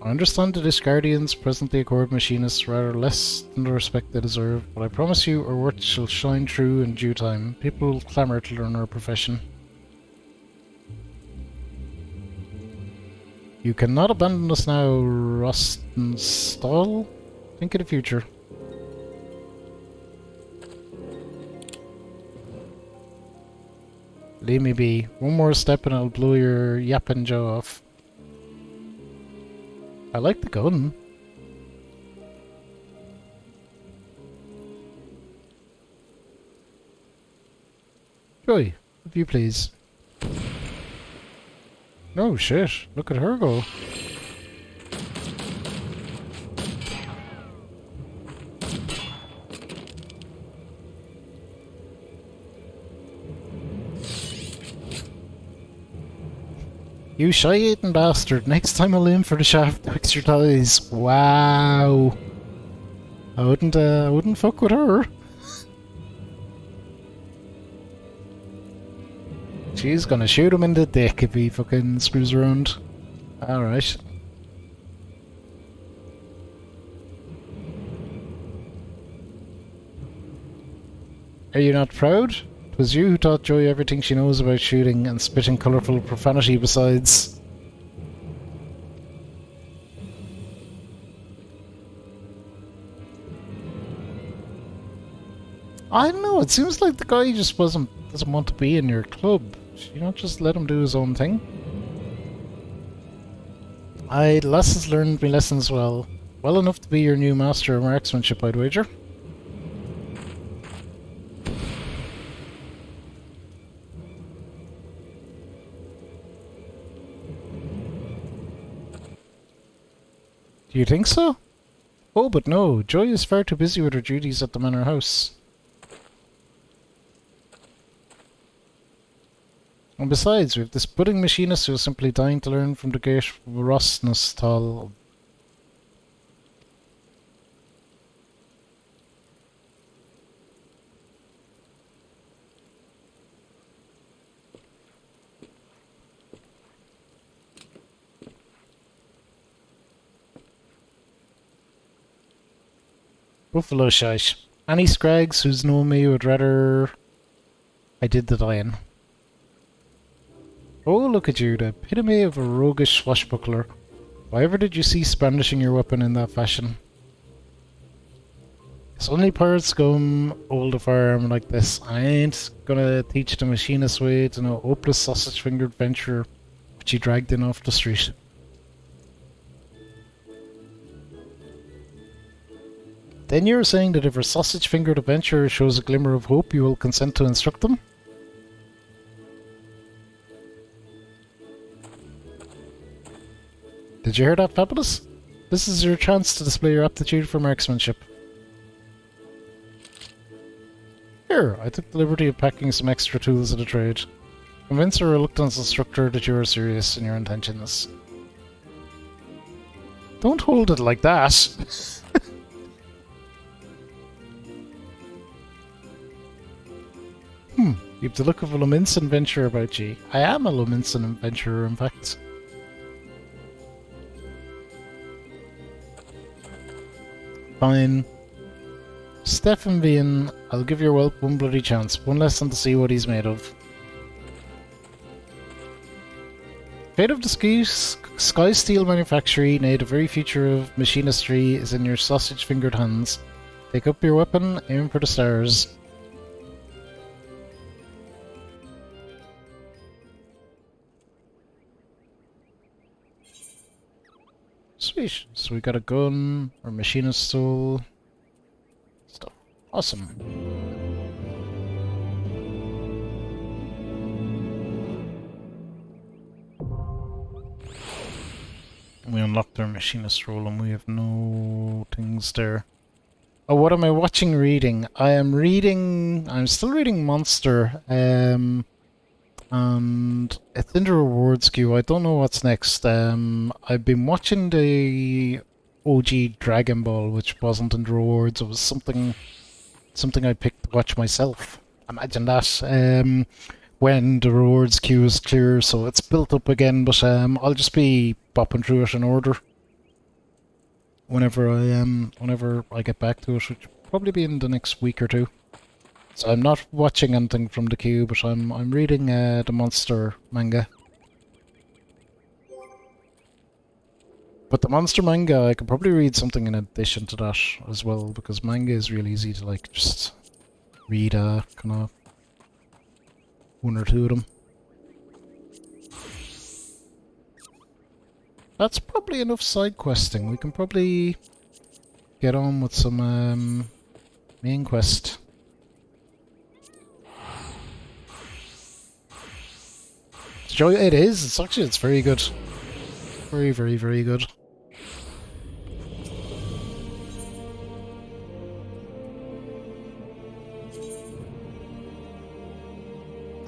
[SPEAKER 1] I understand that this guardians presently accord machinists rather less than the respect they deserve, but I promise you our work shall shine through in due time. People will clamour to learn our profession. You cannot abandon us now, Rostenstall. Think of the future. Leave me be. One more step and I'll blow your yapping jaw off. I like the gun. Joy, if you please. No shit, look at her go. You shy-eating bastard. Next time I'll aim for the shaft to fix your thighs. Wow. I wouldn't fuck with her. She's gonna shoot him in the dick if he fucking screws around. Alright. Are you not proud? It was you who taught Joy everything she knows about shooting and spitting colourful profanity besides. I don't know, it seems like the guy just doesn't want to be in your club. You don't just let him do his own thing. Lessons learned me lessons well. Well enough to be your new master of marksmanship, I'd wager. Do you think so? Oh, but no, Joy is far too busy with her duties at the manor house. And besides, we have this budding machinist who is simply dying to learn from the great Rosnastal. Buffalo shite. Any scrags who's known me would rather I did the dying. Oh, look at you, the epitome of a roguish swashbuckler. Why ever did you cease brandishing your weapon in that fashion? It's only pirates hold a firearm like this. I ain't gonna teach the machinist way to no hopeless sausage-fingered venture which he dragged in off the street. Then you're saying that if a sausage-fingered adventurer shows a glimmer of hope, you will consent to instruct them? Did you hear that, Fabulous? This is your chance to display your aptitude for marksmanship. Here, I took the liberty of packing some extra tools of the trade. Convince a reluctant instructor that you are serious in your intentions. Don't hold it like that! You've the look of a Luminson adventurer about you. I am a Luminson adventurer, in fact. Fine. Stefan Vian, I'll give your whelp one bloody chance. One lesson to see what he's made of. Fate of the Sky Steel Manufactory, nay, the very future of machinistry, is in your sausage-fingered hands. Take up your weapon, aim for the stars. Sweet. So we got a gun, or machinist tool. Stuff. Awesome. We unlocked our machinist role and we have no things there. Oh, what am I watching reading? I'm still reading Monster, and it's in the rewards queue. I don't know what's next. I've been watching the OG Dragon Ball, which wasn't in the rewards. It was something I picked to watch myself. Imagine that. When the rewards queue is clear, so it's built up again, but I'll just be bopping through it in order whenever I get back to it, which will probably be in the next week or two. So I'm not watching anything from the queue, but I'm reading the Monster manga. But the Monster manga, I could probably read something in addition to that as well, because manga is really easy to like just read kind of one or two of them. That's probably enough side questing. We can probably get on with some main quest. It is. It's very good. Very, very, very good.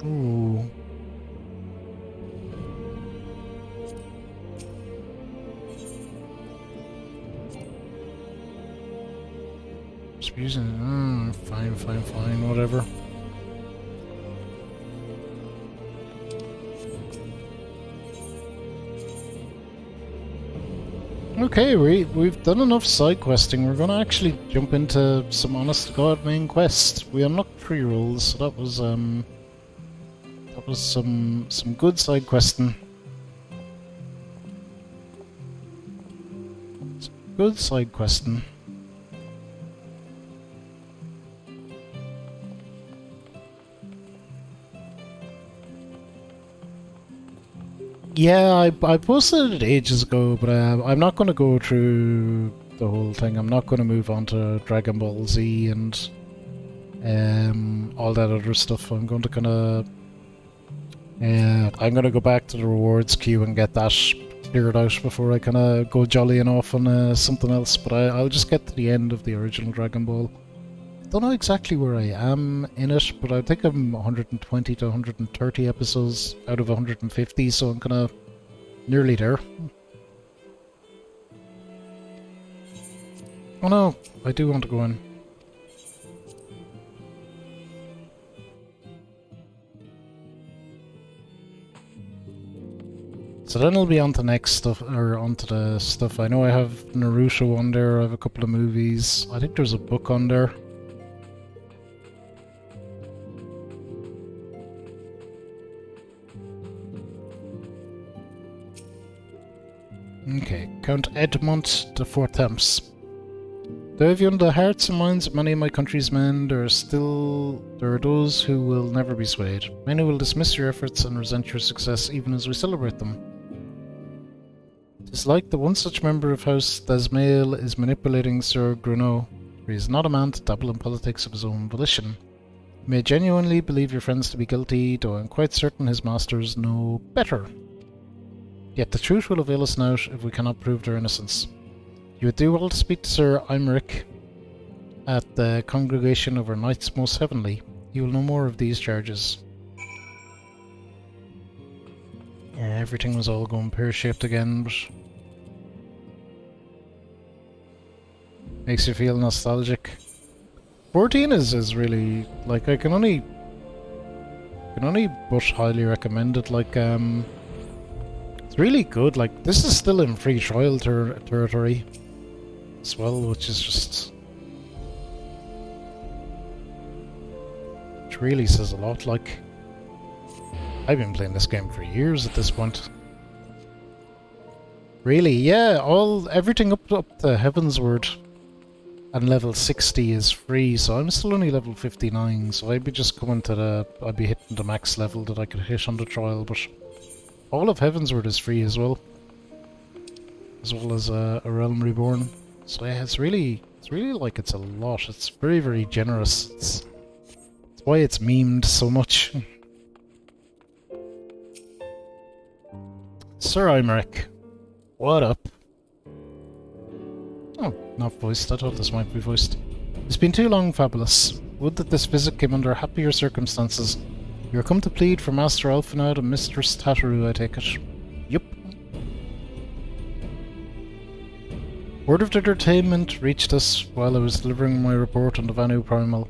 [SPEAKER 1] Ooh. Using fine, whatever. Okay, we've done enough side questing. We're gonna actually jump into some honest to God main quest. We unlocked 3 roles, so that was some good side questing. Good side questing. Yeah, I posted it ages ago, but I'm not going to go through the whole thing. I'm not going to move on to Dragon Ball Z and all that other stuff. I'm going to kind of I'm going to go back to the rewards queue and get that cleared out before I kind of go jollying off on something else. But I'll just get to the end of the original Dragon Ball. Don't know exactly where I am in it, but I think I'm 120 to 130 episodes out of 150, so I'm kind of nearly there. Oh no, I do want to go in. So then I'll be on to next stuff, or onto the stuff. I know I have Naruto on there, I have a couple of movies. I think there's a book on there. Okay, Count Edmond de Fortemps. Though I've won the hearts and minds of many of my country's men, there are those who will never be swayed. Many will dismiss your efforts and resent your success even as we celebrate them. It is like the one such member of House Desmail is manipulating Sir Gruneau, for he is not a man to dabble in politics of his own volition. You may genuinely believe your friends to be guilty, though I am quite certain his masters know better. Yet the truth will avail us naught if we cannot prove their innocence. You would do well to speak to Sir Imeric at the Congregation of our Knights Most Heavenly. He will know more of these charges. Yeah, everything was all going pear-shaped again, but makes you feel nostalgic. 14 is really, like, I can only but highly recommend it. Like, it's really good. Like, this is still in free trial territory as well, which is just, which really says a lot. Like, I've been playing this game for years at this point. Really, yeah, everything up to Heavensward and level 60 is free, so I'm still only level 59, so I'd be just coming to I'd be hitting the max level that I could hit on the trial, but all of Heavensward is free as well as a Realm Reborn. So yeah, it's really like, it's a lot. It's very, very generous. It's why it's memed so much. Sir Imeric, what up? Oh, not voiced. I thought this might be voiced. It's been too long, Fabulous. Would that this visit came under happier circumstances. You are come to plead for Master Alphinaud and Mistress Tataru, I take it. Yup. Word of the entertainment reached us while I was delivering my report on the Vanu Primal.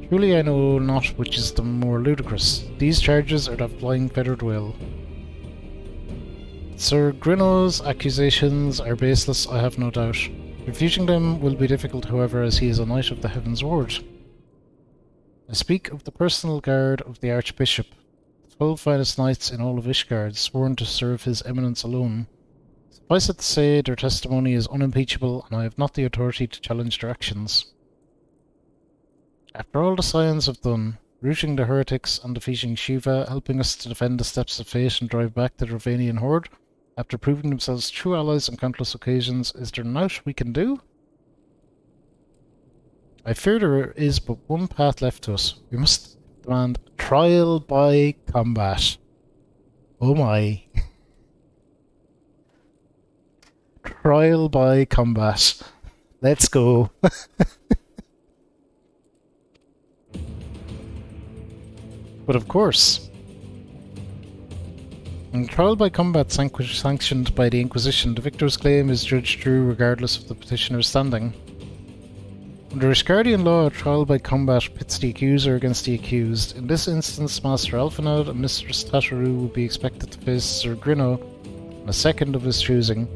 [SPEAKER 1] Truly I know not which is the more ludicrous. These charges or that flying feathered whale. Sir Gruneau's accusations are baseless, I have no doubt. Refuting them will be difficult, however, as he is a knight of the Heavensward. I speak of the personal guard of the Archbishop, the 12 finest knights in all of Ishgard, sworn to serve his eminence alone. Suffice it to say, their testimony is unimpeachable, and I have not the authority to challenge their actions. After all the Scions have done, routing the heretics and defeating Shiva, helping us to defend the steps of fate and drive back the Dravanian horde, after proving themselves true allies on countless occasions, is there naught we can do? I fear there is but one path left to us. We must demand trial by combat. Oh my. Trial by combat. Let's go. But of course, in trial by combat sanctioned by the Inquisition, the victor's claim is judged true regardless of the petitioner's standing. Under Iscardian law, a trial by combat pits the accuser against the accused. In this instance, Master Alphinaud and Mistress Tataru will be expected to face Sir Grinno and a second of his choosing,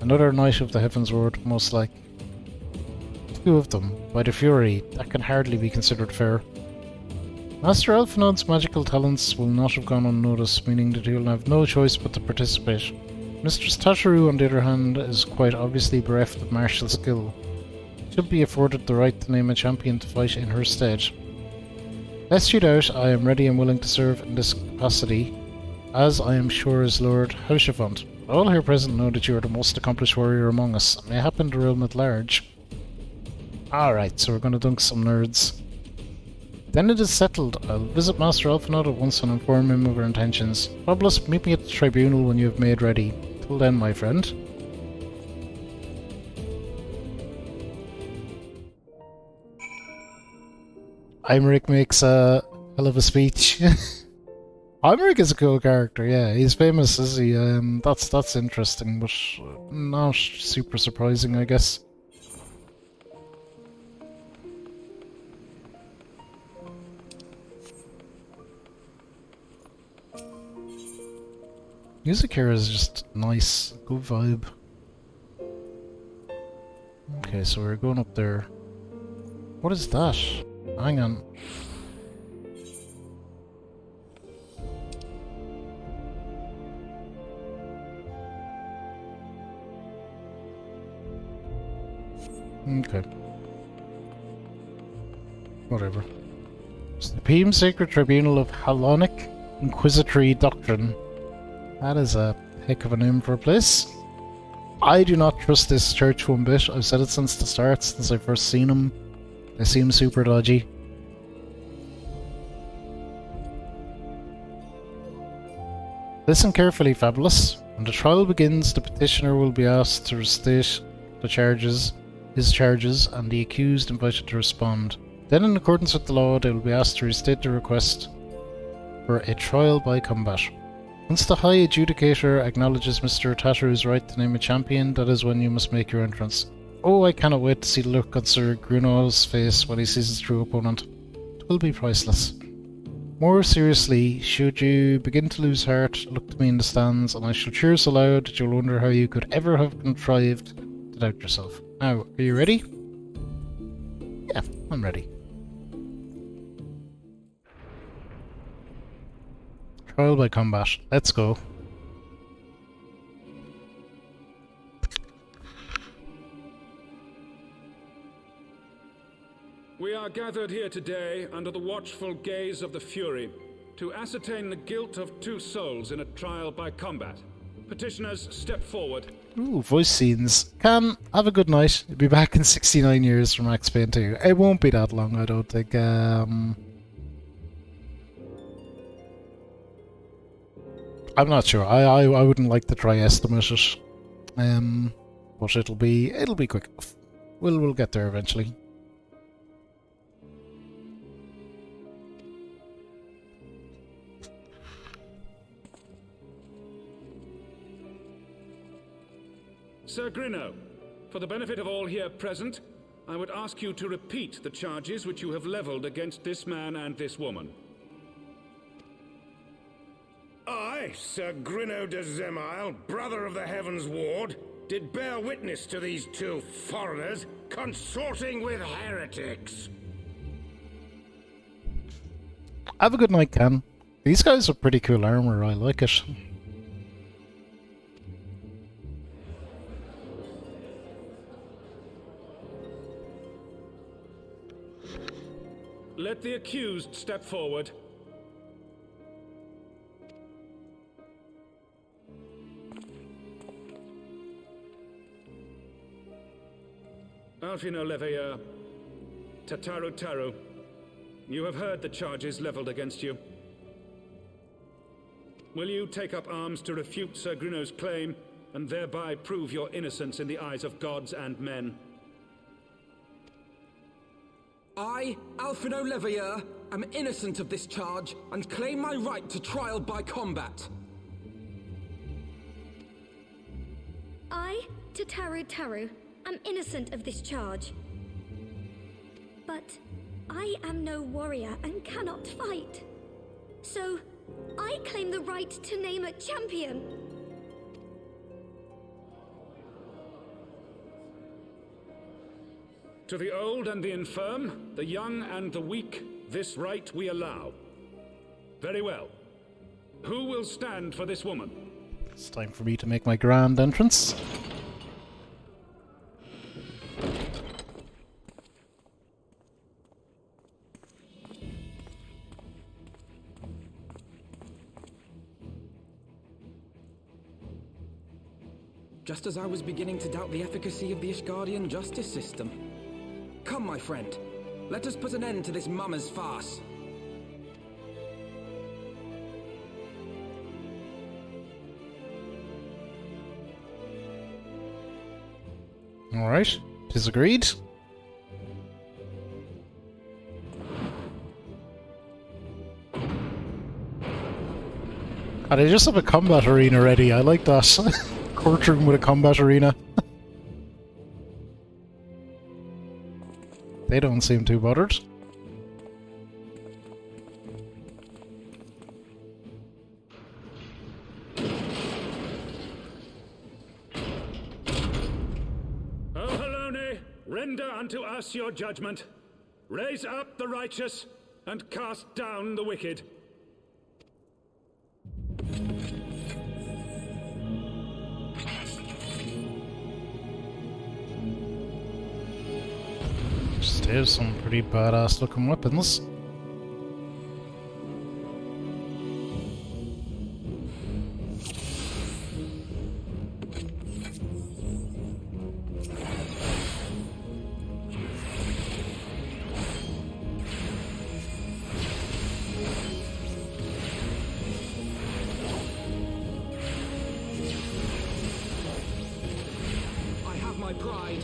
[SPEAKER 1] another Knight of the Heavensward, most like. Two of them, by the Fury, that can hardly be considered fair. Master Alphinaud's magical talents will not have gone unnoticed, meaning that he will have no choice but to participate. Mistress Tataru, on the other hand, is quite obviously bereft of martial skill. Should be afforded the right to name a champion to fight in her stead. Lest you doubt, I am ready and willing to serve in this capacity, as I am sure is Lord Haushavant. All here present know that you are the most accomplished warrior among us, and may happen the realm at large. Alright, so we're going to dunk some nerds. Then it is settled. I'll visit Master Alphinaud at once and inform him of our intentions. Fabulous, meet me at the tribunal when you have made ready. Till then, my friend. Imeric makes a hell of a speech. Imeric is a cool character, yeah. He's famous, is he? That's interesting, but not super surprising, I guess. Music here is just nice, good vibe. Okay, so we're going up there. What is that? Hang on. Okay. Whatever. Supreme Sacred Tribunal of Halonic Inquisitory Doctrine. That is a heck of a name for a place. I do not trust this church one bit. I've said it since the start, since I first seen them. They seem super dodgy. Listen carefully, Fabulous. When the trial begins, the petitioner will be asked to restate the charges, his charges, and the accused invited to respond. Then, in accordance with the law, they will be asked to restate the request for a trial by combat. Once the High Adjudicator acknowledges Mr. Tataru's right to name a champion, that is when you must make your entrance. Oh, I cannot wait to see the look on Sir Grinno's face when he sees his true opponent. It will be priceless. More seriously, should you begin to lose heart, look to me in the stands, and I shall cheer so loud that you'll wonder how you could ever have contrived to doubt yourself. Now, are you ready? Yeah, I'm ready. Trial by combat. Let's go.
[SPEAKER 2] We are gathered here today under the watchful gaze of the Fury to ascertain the guilt of two souls in a trial by combat. Petitioners, step forward.
[SPEAKER 1] Ooh, voice scenes. Can have a good night. You'll be back in 69 years from Max Payne 2. It won't be that long, I don't think. I'm not sure. I wouldn't like to try estimate it. But it'll be quick enough. We'll get there eventually.
[SPEAKER 2] Sir Grinno, for the benefit of all here present, I would ask you to repeat the charges which you have leveled against this man and this woman.
[SPEAKER 3] I, Sir Grinno de Zemile, brother of the Heavensward, did bear witness to these two foreigners consorting with heretics.
[SPEAKER 1] Have a good night, Ken. These guys have pretty cool armor, I like it.
[SPEAKER 2] Let the accused step forward. Alphinaud Leveilleur, Tataru, you have heard the charges leveled against you. Will you take up arms to refute Sir Grinno's claim, and thereby prove your innocence in the eyes of gods and men?
[SPEAKER 4] I, Alphinaud Leveilleur, am innocent of this charge and claim my right to trial by combat.
[SPEAKER 5] I, Tataru, am innocent of this charge. but I am no warrior and cannot fight. So, I claim the right to name a champion.
[SPEAKER 2] To the old and the infirm, the young and the weak, this right we allow. Very well. Who will stand for this woman?
[SPEAKER 1] It's time for me to make my grand entrance.
[SPEAKER 4] Just as I was beginning to doubt the efficacy of the Ishgardian justice system. Come, my friend. Let us put an end to this mummer's farce.
[SPEAKER 1] Alright, 'tis agreed. And they just have a combat arena ready, I like that. Courtroom with a combat arena. They don't seem too bothered.
[SPEAKER 2] O Halone, render unto us your judgment. Raise up the righteous, and cast down the wicked.
[SPEAKER 1] There's some pretty badass looking weapons.
[SPEAKER 4] I have my pride.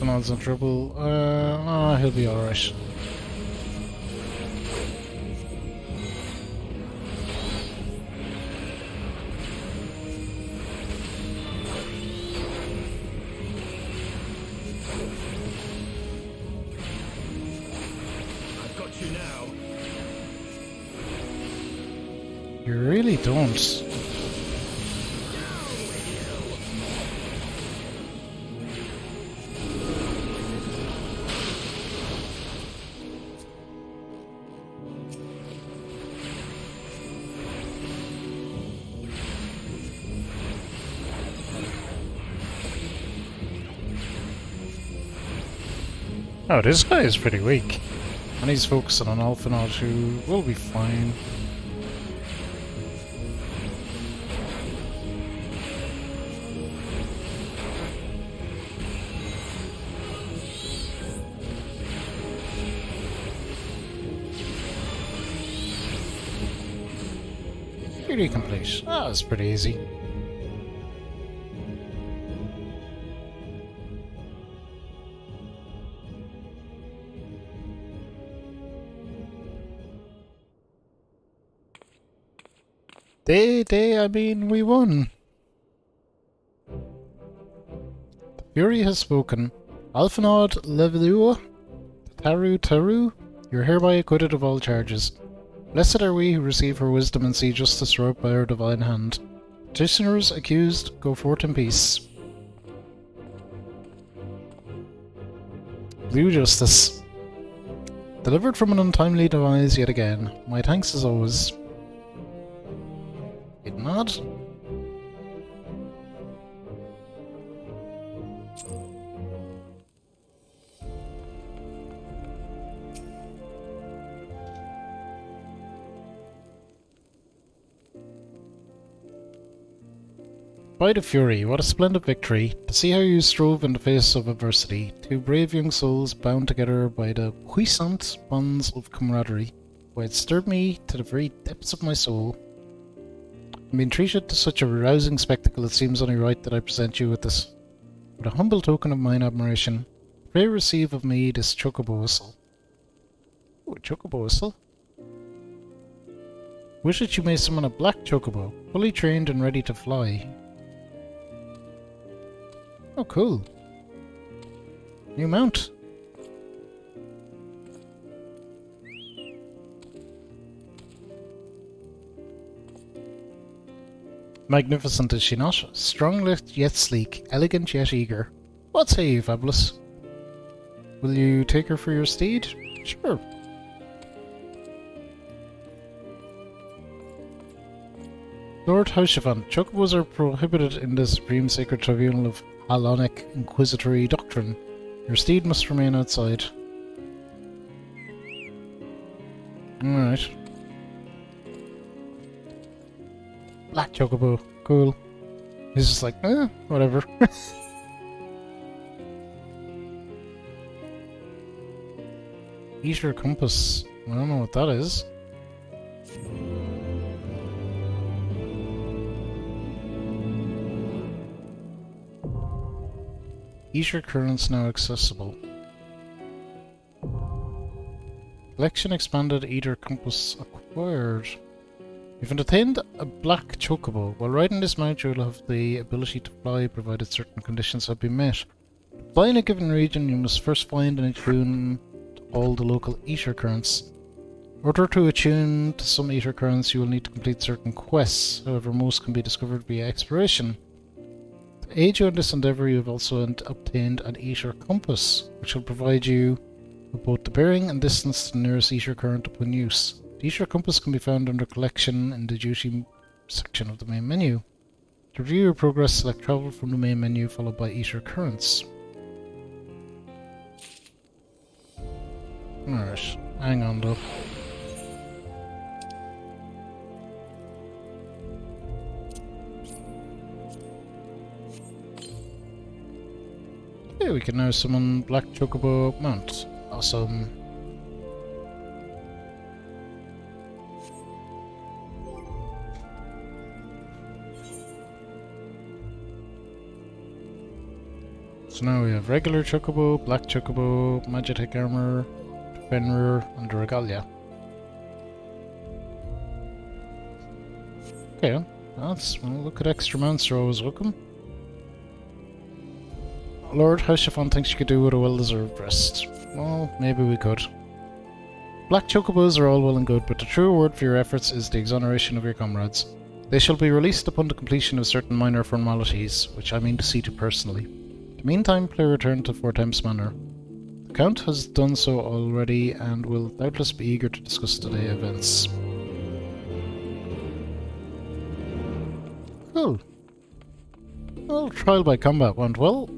[SPEAKER 1] Nothing in trouble. He'll be alright.
[SPEAKER 3] I've got you now.
[SPEAKER 1] You really don't. Oh, this guy is pretty weak. And he's focusing on Alphinaud, who will be fine. Pretty complete. Ah, that's pretty easy. I mean, we won. The Fury has spoken. Alphinaud Levelua, Taru, you're hereby acquitted of all charges. Blessed are we who receive her wisdom and see justice wrought by her divine hand. Petitioners accused, go forth in peace. Blue justice. Delivered from an untimely demise yet again. My thanks as always. Did not. By the Fury, what a splendid victory. To see how you strove in the face of adversity. Two brave young souls bound together by the puissant bonds of camaraderie. Why it stirred me to the very depths of my soul. Being treated to such a rousing spectacle, it seems only right that I present you with this. With a humble token of mine admiration, pray receive of me this chocobo whistle. Oh, a chocobo whistle? Wish that you may summon a black chocobo, fully trained and ready to fly. Oh, cool. New mount. Magnificent, is she not? Strong-lipped yet sleek, elegant yet eager. What say you, Fabulous? Will you take her for your steed? Sure. Lord Haushavant, chocobos are prohibited in the Supreme Sacred Tribunal of Halonic Inquisitory Doctrine. Your steed must remain outside. Alright. Black chocobo. Cool. He's just like, whatever. Eater compass. I don't know what that is. Eater currents now accessible. Collection expanded. Eater compass acquired. You've attained a black chocobo. While riding this mount, you'll have the ability to fly, provided certain conditions have been met. To fly in a given region, you must first find and attune to all the local ether currents. In order to attune to some ether currents, you will need to complete certain quests. However, most can be discovered via exploration. To aid you in this endeavour, you have also obtained an ether compass, which will provide you with both the bearing and distance to the nearest ether current upon use. The ether compass can be found under Collection in the Duty section of the main menu. To review your progress, select Travel from the main menu, followed by Ether Currents. Alright, hang on though. Okay, we can now summon Black Chocobo Mount. Awesome. So now we have regular Chocobo, Black Chocobo, Magitek Armor, Fenrir, and Regalia. Okay, well, look at extra mounts are always welcome. Lord Haushavant thinks you could do with a well-deserved rest. Well, maybe we could. Black Chocobos are all well and good, but the true reward for your efforts is the exoneration of your comrades. They shall be released upon the completion of certain minor formalities, which I mean to see to personally. Meantime, play return to Fort Temps Manor. The Count has done so already and will doubtless be eager to discuss today's events. Cool. Well, trial by combat went well.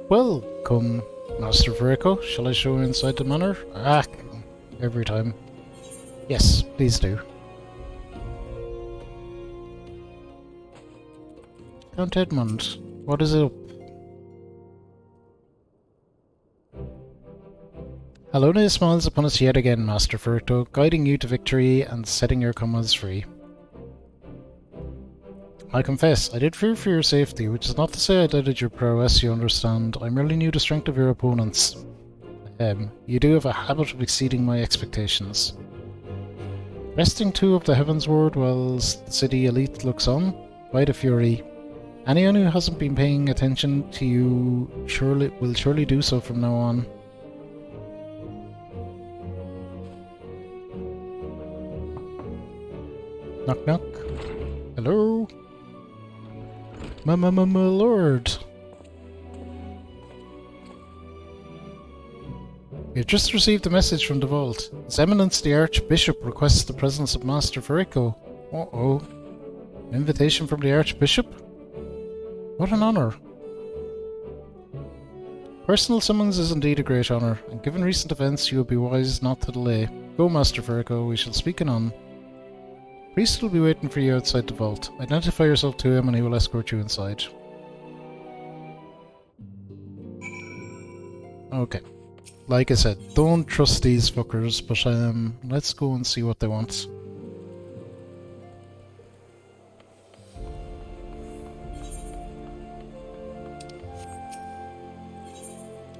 [SPEAKER 1] Welcome, Master Verrico. Shall I show you inside the manor? Ah, every time. Yes, please do. Count Edmund, what is up? Alonia smiles upon us yet again, Master Verrico, guiding you to victory and setting your comrades free. I confess, I did fear for your safety, which is not to say I doubted your prowess, you understand. I merely knew the strength of your opponents. You do have a habit of exceeding my expectations. Resting 2 of the Heavensward while the city elite looks on? By the Fury. Anyone who hasn't been paying attention to you will surely do so from now on. Knock knock. Hello? My lord. We've just received a message from the vault. His Eminence the Archbishop requests the presence of Master Verrico. Uh-oh. An invitation from the Archbishop? What an honour. Personal summons is indeed a great honour, and given recent events, you would be wise not to delay. Go, Master Virgo, we shall speak anon. Priest will be waiting for you outside the vault. Identify yourself to him and he will escort you inside. Okay. Like I said, don't trust these fuckers, but let's go and see what they want.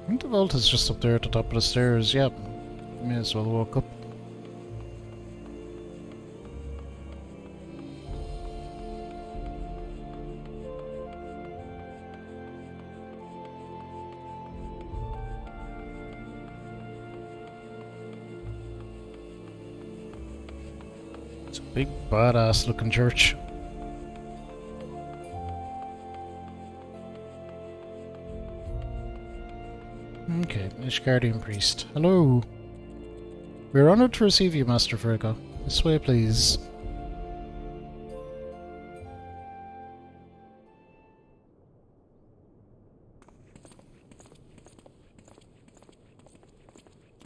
[SPEAKER 1] I think the vault is just up there at the top of the stairs. Yep. May as well walk up. It's a big badass looking church. Okay, Ishgardian Priest. Hello. We are honoured to receive you, Master Virgo. This way, please.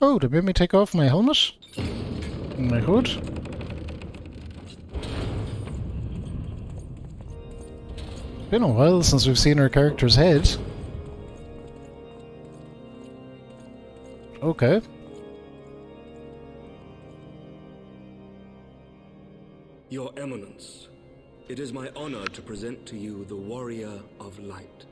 [SPEAKER 1] Oh, they made me take off my helmet? And my hood? Been a while since we've seen our character's head. Okay.
[SPEAKER 6] Your Eminence, it is my honor to present to you the Warrior of Light.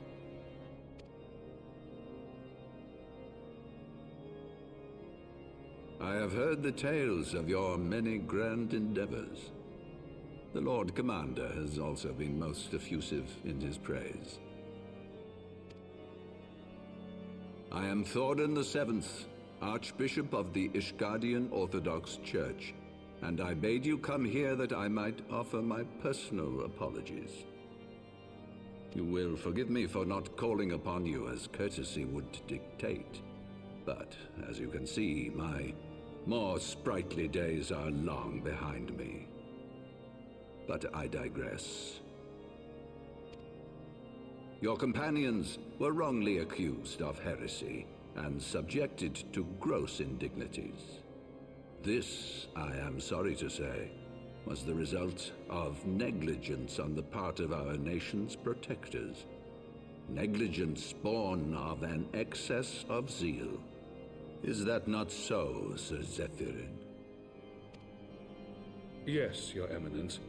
[SPEAKER 2] I have heard the tales of your many grand endeavors. The Lord Commander has also been most effusive in his praise. I am Thordan VII, Archbishop of the Ishgardian Orthodox Church, and I bade you come here that I might offer my personal apologies. You will forgive me for not calling upon you as courtesy would dictate, but as you can see, my more sprightly days are long behind me. But I digress. Your companions were wrongly accused of heresy and subjected to gross indignities. This, I am sorry to say, was the result of negligence on the part of our nation's protectors. Negligence born of an excess of zeal. Is that not so, Sir Zephyrin? Yes, Your Eminence.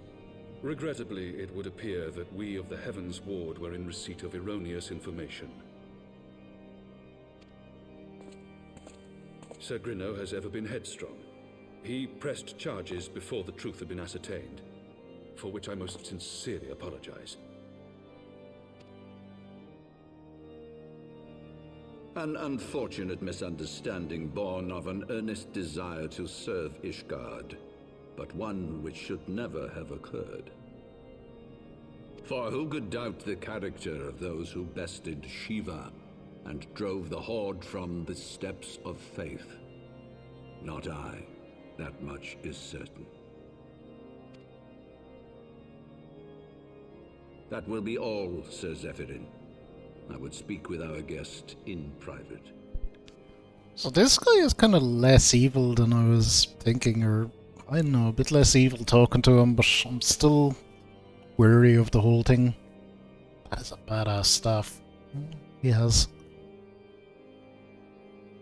[SPEAKER 2] Regrettably, it would appear that we of the Heavensward were in receipt of erroneous information. Sir Grinno has ever been headstrong. He pressed charges before the truth had been ascertained, for which I most sincerely apologize. An unfortunate misunderstanding born of an earnest desire to serve Ishgard, but one which should never have occurred. For who could doubt the character of those who bested Shiva and drove the Horde from the steps of faith? Not I. That much is certain. That will be all, Sir Zephyrin. I would speak with our guest in private.
[SPEAKER 1] So this guy is kind of less evil than I was thinking, or I don't know, a bit less evil talking to him, but I'm still wary of the whole thing. That's a badass staff he has.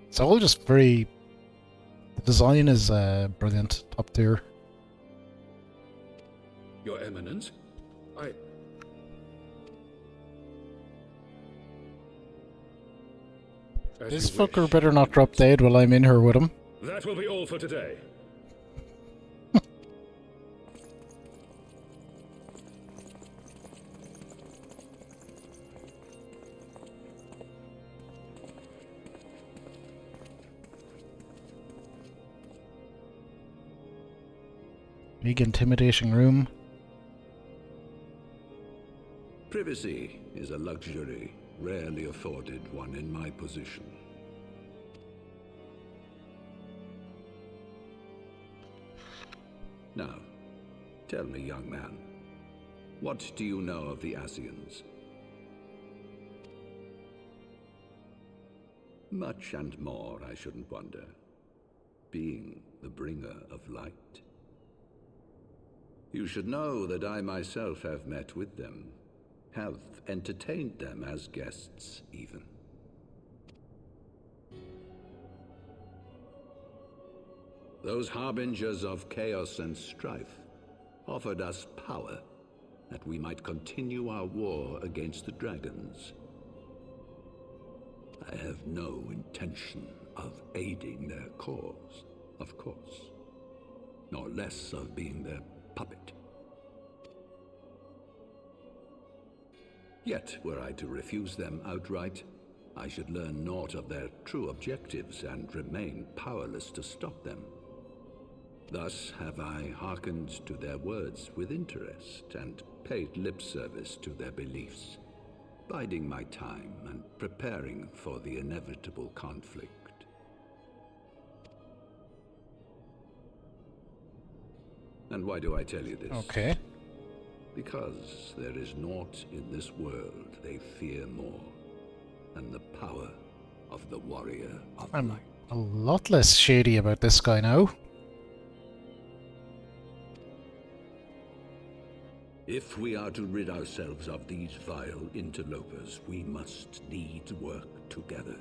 [SPEAKER 1] It's all just very... The design is brilliant, top tier.
[SPEAKER 2] Your Eminence,
[SPEAKER 1] This fucker better not drop dead while I'm in here with him.
[SPEAKER 2] That will be all for today.
[SPEAKER 1] Big intimidating room.
[SPEAKER 2] Privacy is a luxury rarely afforded one in my position. Now, tell me, young man, what do you know of the Asians? Much and more, I shouldn't wonder. Being the bringer of light. You should know that I myself have met with them, have entertained them as guests, even. Those harbingers of chaos and strife offered us power, that we might continue our war against the dragons. I have no intention of aiding their cause, of course, nor less of being their puppet. Yet, were I to refuse them outright, I should learn naught of their true objectives and remain powerless to stop them. Thus have I hearkened to their words with interest and paid lip service to their beliefs, biding my time and preparing for the inevitable conflict. And why do I tell you this?
[SPEAKER 1] Okay.
[SPEAKER 2] Because there is naught in this world they fear more than the power of the warrior of
[SPEAKER 1] I'm
[SPEAKER 2] light.
[SPEAKER 1] a lot less shady about this guy now.
[SPEAKER 2] If we are to rid ourselves of these vile interlopers, we must needs work together.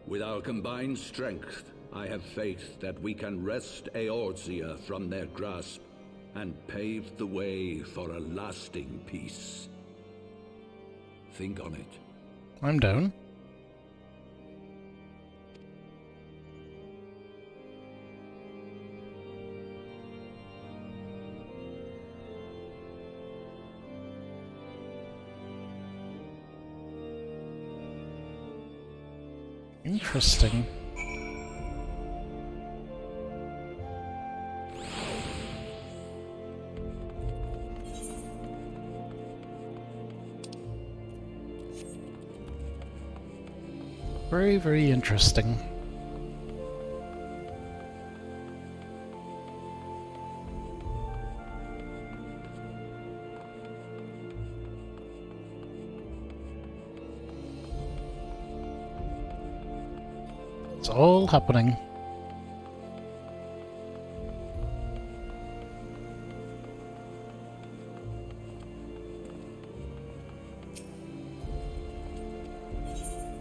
[SPEAKER 2] With our combined strength, I have faith that we can wrest Eorzea from their grasp and pave the way for a lasting peace. Think on it.
[SPEAKER 1] I'm down. Interesting. Very, very interesting. It's all happening.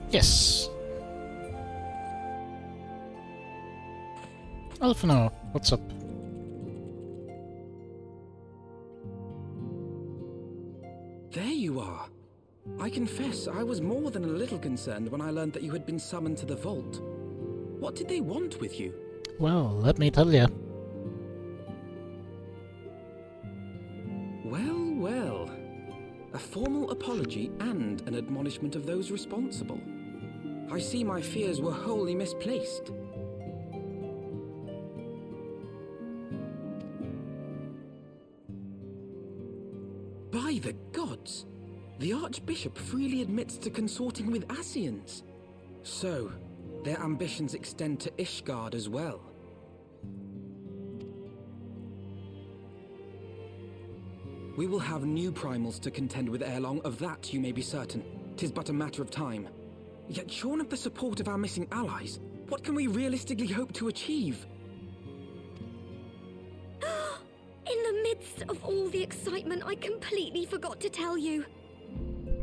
[SPEAKER 1] Yes. Alphino, what's up?
[SPEAKER 4] There you are. I confess, I was more than a little concerned when I learned that you had been summoned to the vault. What did they want with you?
[SPEAKER 1] Well, let me tell you.
[SPEAKER 4] Well, well. A formal apology and an admonishment of those responsible. I see my fears were wholly misplaced. By the gods! The Archbishop freely admits to consorting with Ascians. So, their ambitions extend to Ishgard as well. We will have new primals to contend with ere long, of that you may be certain. 'Tis but a matter of time. Yet shorn of the support of our missing allies, what can we realistically hope to achieve?
[SPEAKER 5] In the midst of all the excitement, I completely forgot to tell you.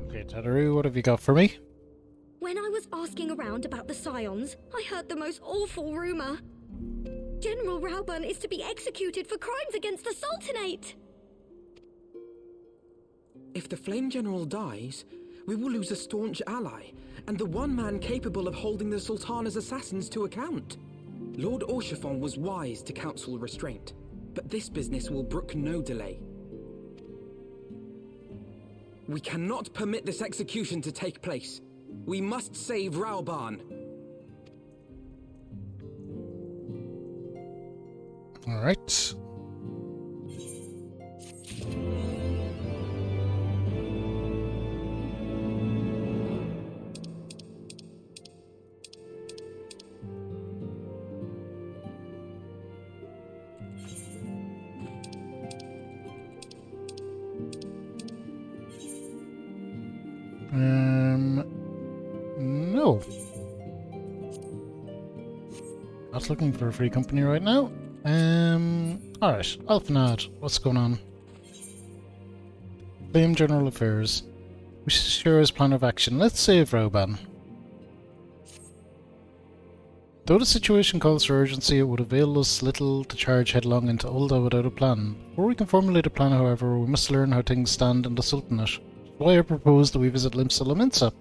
[SPEAKER 1] Okay, Tadaru, what have you got for me?
[SPEAKER 5] When I was asking around about the Scions, I heard the most awful rumor. General Rauburn is to be executed for crimes against the Sultanate!
[SPEAKER 4] If the Flame General dies, we will lose a staunch ally, and the one man capable of holding the Sultana's assassins to account. Lord Orshafon was wise to counsel restraint, but this business will brook no delay. We cannot permit this execution to take place. We must save Rauburn.
[SPEAKER 1] All right. No. just looking for a free company right now. Alright, Alphanad, what's going on? Claim General Affairs. We should share his plan of action. Let's save Rauban. Though the situation calls for urgency, it would avail us little to charge headlong into Ul'dah without a plan. Before we can formulate a plan, however, we must learn how things stand in the Sultanate. Why I propose that we visit Limsa Lominsa.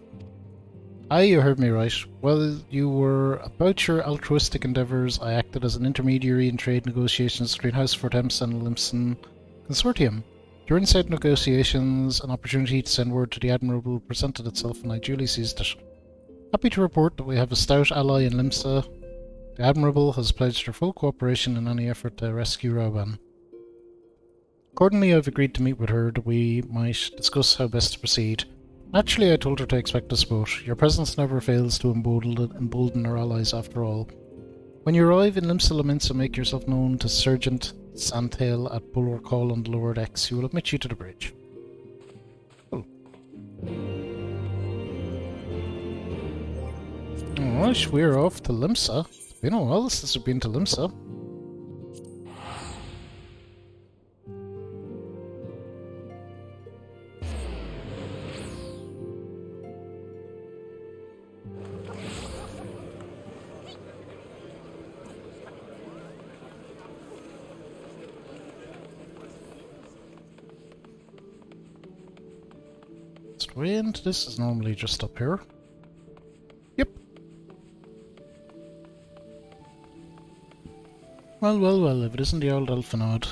[SPEAKER 1] Aye, you heard me right. While you were about your altruistic endeavours, I acted as an intermediary in trade negotiations between House Fortemps and the Limsan Consortium. During said negotiations, an opportunity to send word to the Admirable presented itself, and I duly seized it. Happy to report that we have a stout ally in Limsa. The Admirable has pledged her full cooperation in any effort to rescue Rauban. Accordingly, I have agreed to meet with her that we might discuss how best to proceed. Naturally, I told her to expect us both. Your presence never fails to embolden our allies after all. When you arrive in Limsa Lominsa, make yourself known to Sergeant Santail at Bulwark Hall on the lower decks. He will admit you to the bridge. Cool. Alright, we're off to Limsa. It's been a while since we've been to Limsa. The way into this is normally just up here. Yep. Well, if it isn't the old Alphanad.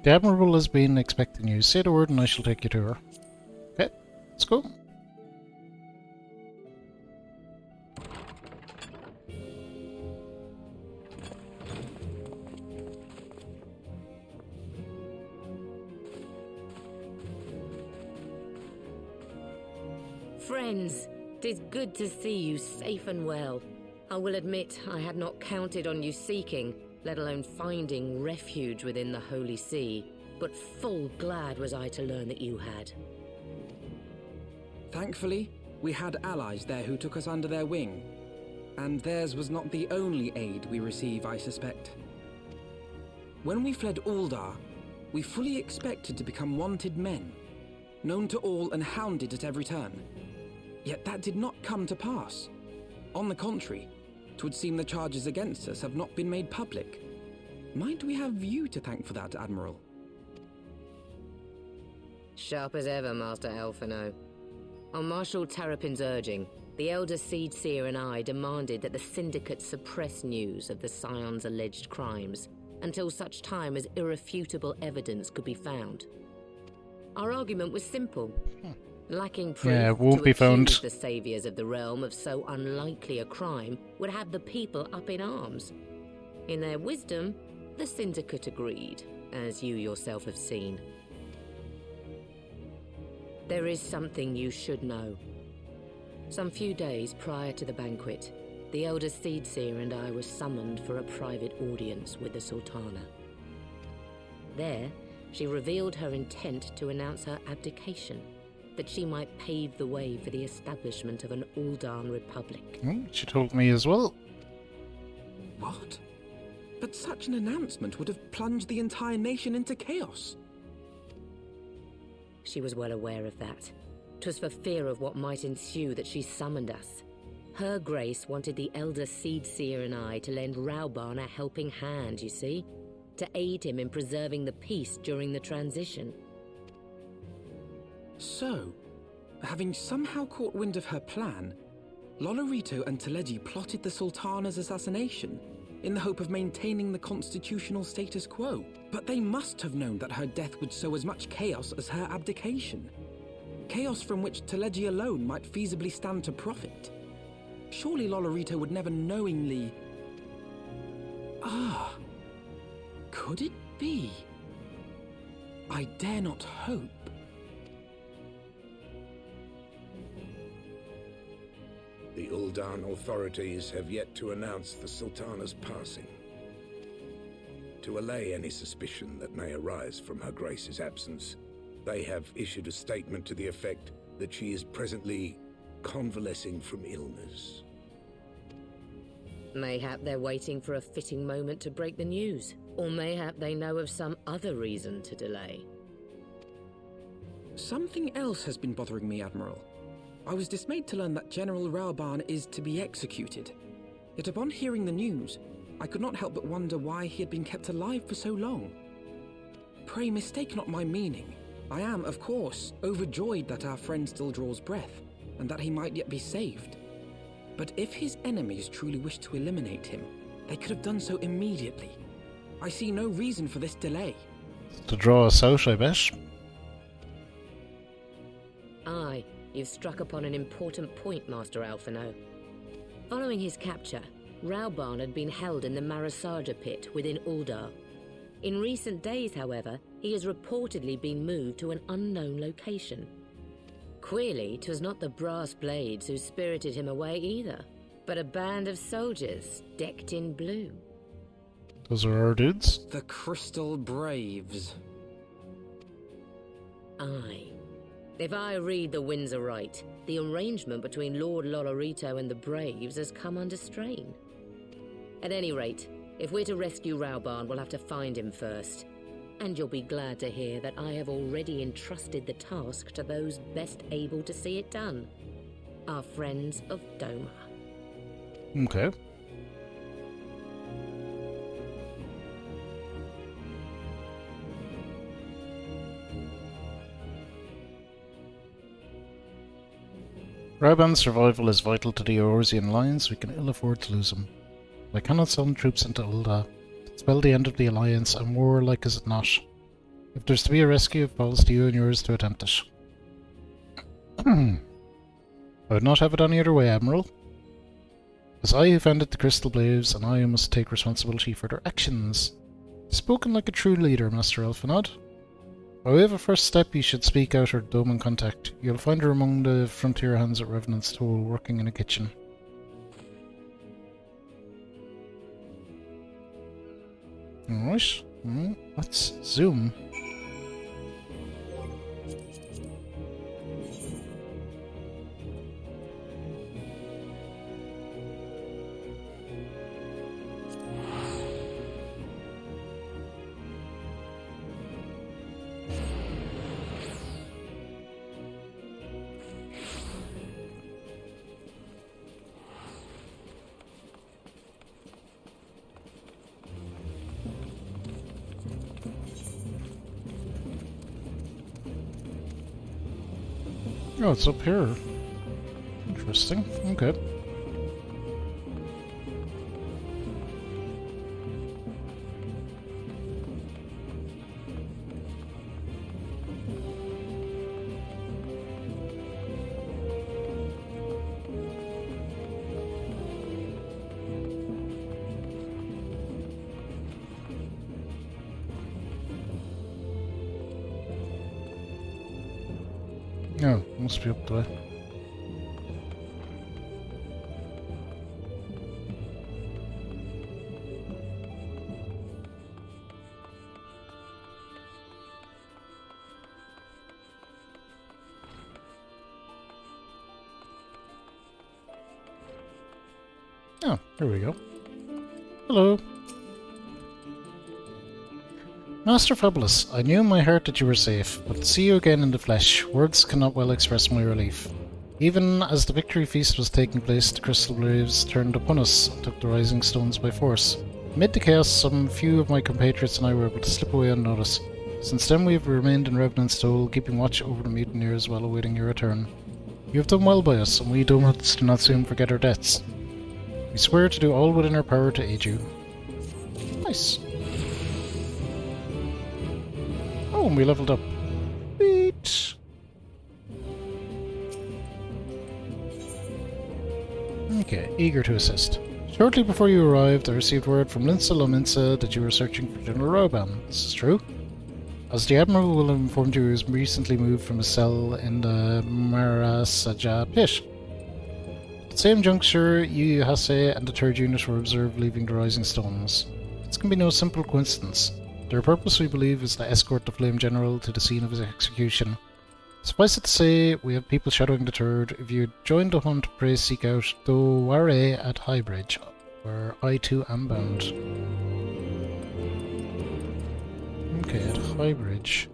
[SPEAKER 1] The Admirable has been expecting you. Say the word and I shall take you to her. Okay, let's go.
[SPEAKER 7] Friends, 'tis good to see you safe and well. I will admit I had not counted on you seeking, let alone finding refuge within the Holy See, but full glad was I to learn that you had.
[SPEAKER 4] Thankfully, we had allies there who took us under their wing. And theirs was not the only aid we receive, I suspect. When we fled Ul'dah, we fully expected to become wanted men, known to all and hounded at every turn. Yet that did not come to pass. On the contrary, 'twould seem the charges against us have not been made public. Might we have you to thank for that, Admiral?
[SPEAKER 7] Sharp as ever, Master Elfino. On Marshal Terrapin's urging, the Elder Seed Seer and I demanded that the Syndicate suppress news of the Scion's alleged crimes until such time as irrefutable evidence could be found. Our argument was simple. Lacking proof
[SPEAKER 1] it won't
[SPEAKER 7] to
[SPEAKER 1] be found.
[SPEAKER 7] accuse the saviors of the realm of so unlikely a crime would have the people up in arms. In their wisdom, the Syndicate agreed, as you yourself have seen. There is something you should know. Some few days prior to the banquet, the Elder Seedseer and I were summoned for a private audience with the Sultana. There, she revealed her intent to announce her abdication, that she might pave the way for the establishment of an Ul'dah Republic.
[SPEAKER 1] She told me as well.
[SPEAKER 4] What? But such an announcement would have plunged the entire nation into chaos.
[SPEAKER 7] She was well aware of that. 'Twas for fear of what might ensue that she summoned us. Her Grace wanted the Elder Seedseer and I to lend Rauban a helping hand, you see, to aid him in preserving the peace during the transition.
[SPEAKER 4] So, having somehow caught wind of her plan, Lolorito and Teleji plotted the Sultana's assassination in the hope of maintaining the constitutional status quo. But they must have known that her death would sow as much chaos as her abdication. Chaos from which Teleji alone might feasibly stand to profit. Surely Lolorito would never knowingly... Could it be? I dare not hope.
[SPEAKER 3] The Ul'dah authorities have yet to announce the Sultana's passing. To allay any suspicion that may arise from Her Grace's absence, they have issued a statement to the effect that she is presently
[SPEAKER 6] convalescing from illness.
[SPEAKER 7] Mayhap they're waiting for a fitting moment to break the news. Or mayhap they know of some other reason to delay.
[SPEAKER 4] Something else has been bothering me, Admiral. I was dismayed to learn that General Raoban is to be executed. Yet upon hearing the news, I could not help but wonder why he had been kept alive for so long. Pray mistake not my meaning. I am, of course, overjoyed that our friend still draws breath, and that he might yet be saved. But if his enemies truly wished to eliminate him, they could have done so immediately. I see no reason for this delay.
[SPEAKER 1] To draw us out, I bet.
[SPEAKER 7] Aye, you've struck upon an important point, Master Alphino. Following his capture, Raoban had been held in the Marasaja pit within Uldar. In recent days, however, he has reportedly been moved to an unknown location. Queerly, 'twas not the brass blades who spirited him away either, but a band of soldiers decked in blue.
[SPEAKER 1] Those are our dudes.
[SPEAKER 4] The Crystal Braves.
[SPEAKER 7] Aye. If I read the winds aright, the arrangement between Lord Lolorito and the Braves has come under strain. At any rate, if we're to rescue Raoban, we'll have to find him first. And you'll be glad to hear that I have already entrusted the task to those best able to see it done. Our friends of Doma.
[SPEAKER 1] Okay. Raoban's survival is vital to the Eorzean lines. We can ill afford to lose him. I cannot send troops into Ulda. Spell the end of the Alliance, and war like is it not. If there's to be a rescue, it falls to you and yours to attempt it. I would not have it any other way, Admiral. It was I who founded the Crystal Braves, and I must take responsibility for their actions. Spoken like a true leader, Master Elfinod. By way of a first step, you should speak out or Doman contact. You'll find her among the frontier hands at Revenant's Toll, working in a kitchen. Alright, let's zoom. Oh, it's up here. Interesting. Okay. Oh, must be up there. Oh, here we go. Hello. Master Fabulous, I knew in my heart that you were safe, but to see you again in the flesh, words cannot well express my relief. Even as the victory feast was taking place, the Crystal Braves turned upon us and took the Rising Stones by force. Amid the chaos, some few of my compatriots and I were able to slip away unnoticed. Since then we have remained in Revenant's Toll, keeping watch over the mutineers while awaiting your return. You have done well by us, and we Domans do not soon forget our debts. We swear to do all within our power to aid you. Nice. Oh, and we leveled up. Sweet. Okay, eager to assist. Shortly before you arrived, I received word from Linsa Lominsa that you were searching for General Raoban. This is true. As the Admiral will have informed you, he was recently moved from a cell in the Marasaja pit. At the same juncture, you, Hase, and the 3rd unit were observed leaving the Rising Stones. This can be no simple coincidence. Their purpose, we believe, is to escort the Flame General to the scene of his execution. Suffice it to say, we have people shadowing the third. If you join the hunt, pray seek out the Ware at Highbridge, where I too am bound. Okay, at Highbridge.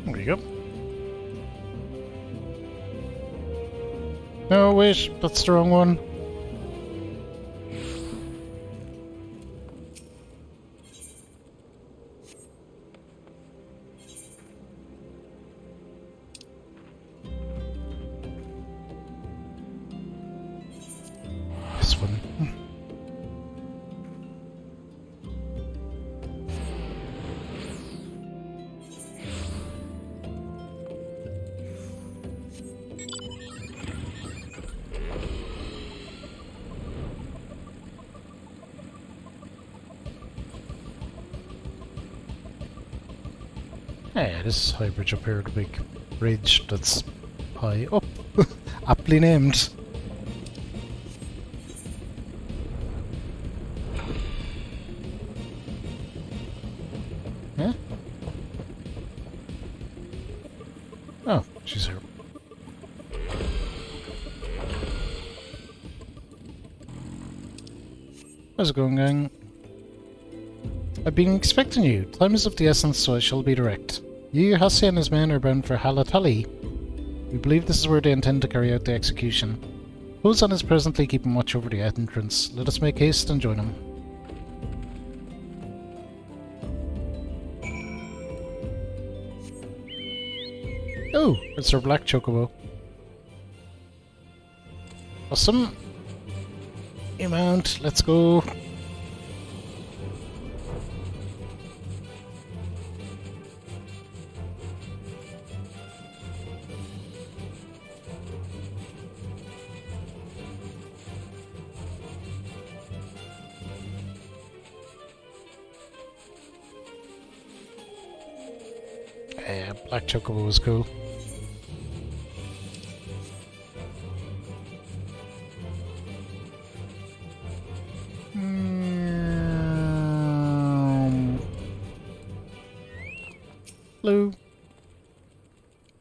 [SPEAKER 1] There you go. No, wait, that's the wrong one. This one. Hey, this is High Bridge up here, the big bridge that's high up. Aptly named. Yeah? Oh, she's here. How's it going, gang? I've been expecting you. Time is of the essence, so I shall be direct. Hassi and his men are bound for Halatali. We believe this is where they intend to carry out the execution. Hozan is presently keeping watch over the entrance. Let us make haste and join him. Oh, it's our black chocobo. Awesome. You mount, let's go. Yeah, black chocobo was cool. Hello.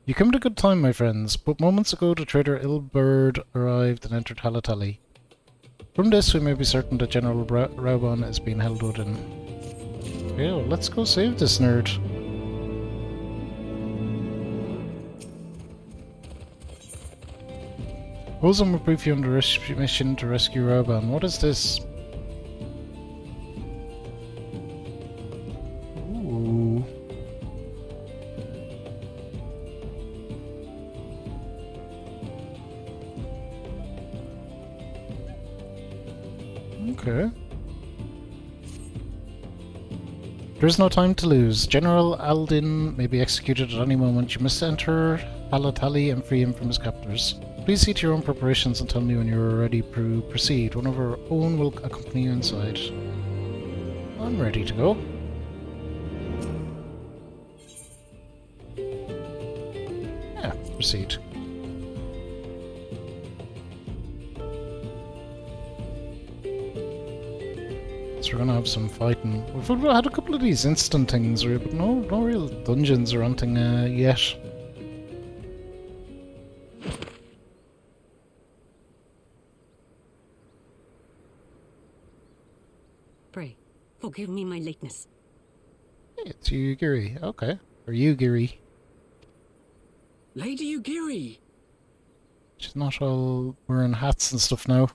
[SPEAKER 1] You come at a good time, my friends, but moments ago the trader Ilbird arrived and entered Halatali. From this we may be certain that General Rauban is being held within. Yeah, well, let's go save this nerd. Hozan will brief you on the mission to rescue Rauban. What is this? Ooh. Okay. There's no time to lose. General Aldin may be executed at any moment. You must enter Halatali and free him from his captors. Please see to your own preparations and tell me when you're ready to proceed. One of our own will accompany you inside. I'm ready to go. Yeah, proceed. So we're gonna have some fighting. We've had a couple of these instant things, but no real dungeons or anything yet.
[SPEAKER 8] Pray, forgive me my lateness.
[SPEAKER 1] Hey, it's Yugiri. Okay. Or Yugiri.
[SPEAKER 4] Lady Ugiri!
[SPEAKER 1] She's not all wearing hats and stuff now.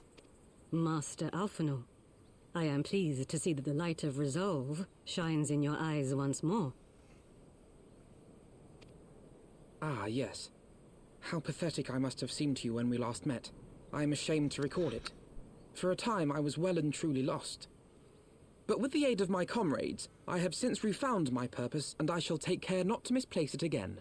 [SPEAKER 8] Master Alphino, I am pleased to see that the light of resolve shines in your eyes once more.
[SPEAKER 4] Ah, yes. How pathetic I must have seemed to you when we last met. I am ashamed to record it. For a time I was well and truly lost. But with the aid of my comrades, I have since refound my purpose, and I shall take care not to misplace it again.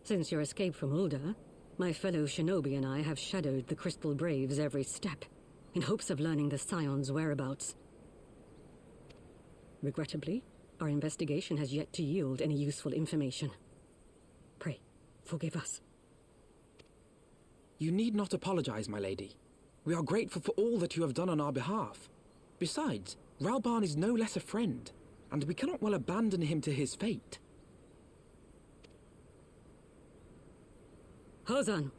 [SPEAKER 8] Since your escape from Ulda, my fellow shinobi and I have shadowed the Crystal Braves every step, in hopes of learning the Scion's whereabouts. Regrettably, our investigation has yet to yield any useful information. Pray, forgive us.
[SPEAKER 4] You need not apologize, my lady. We are grateful for all that you have done on our behalf. Besides, Ralban is no less a friend, and we cannot well abandon him to his fate.
[SPEAKER 8] Hozan,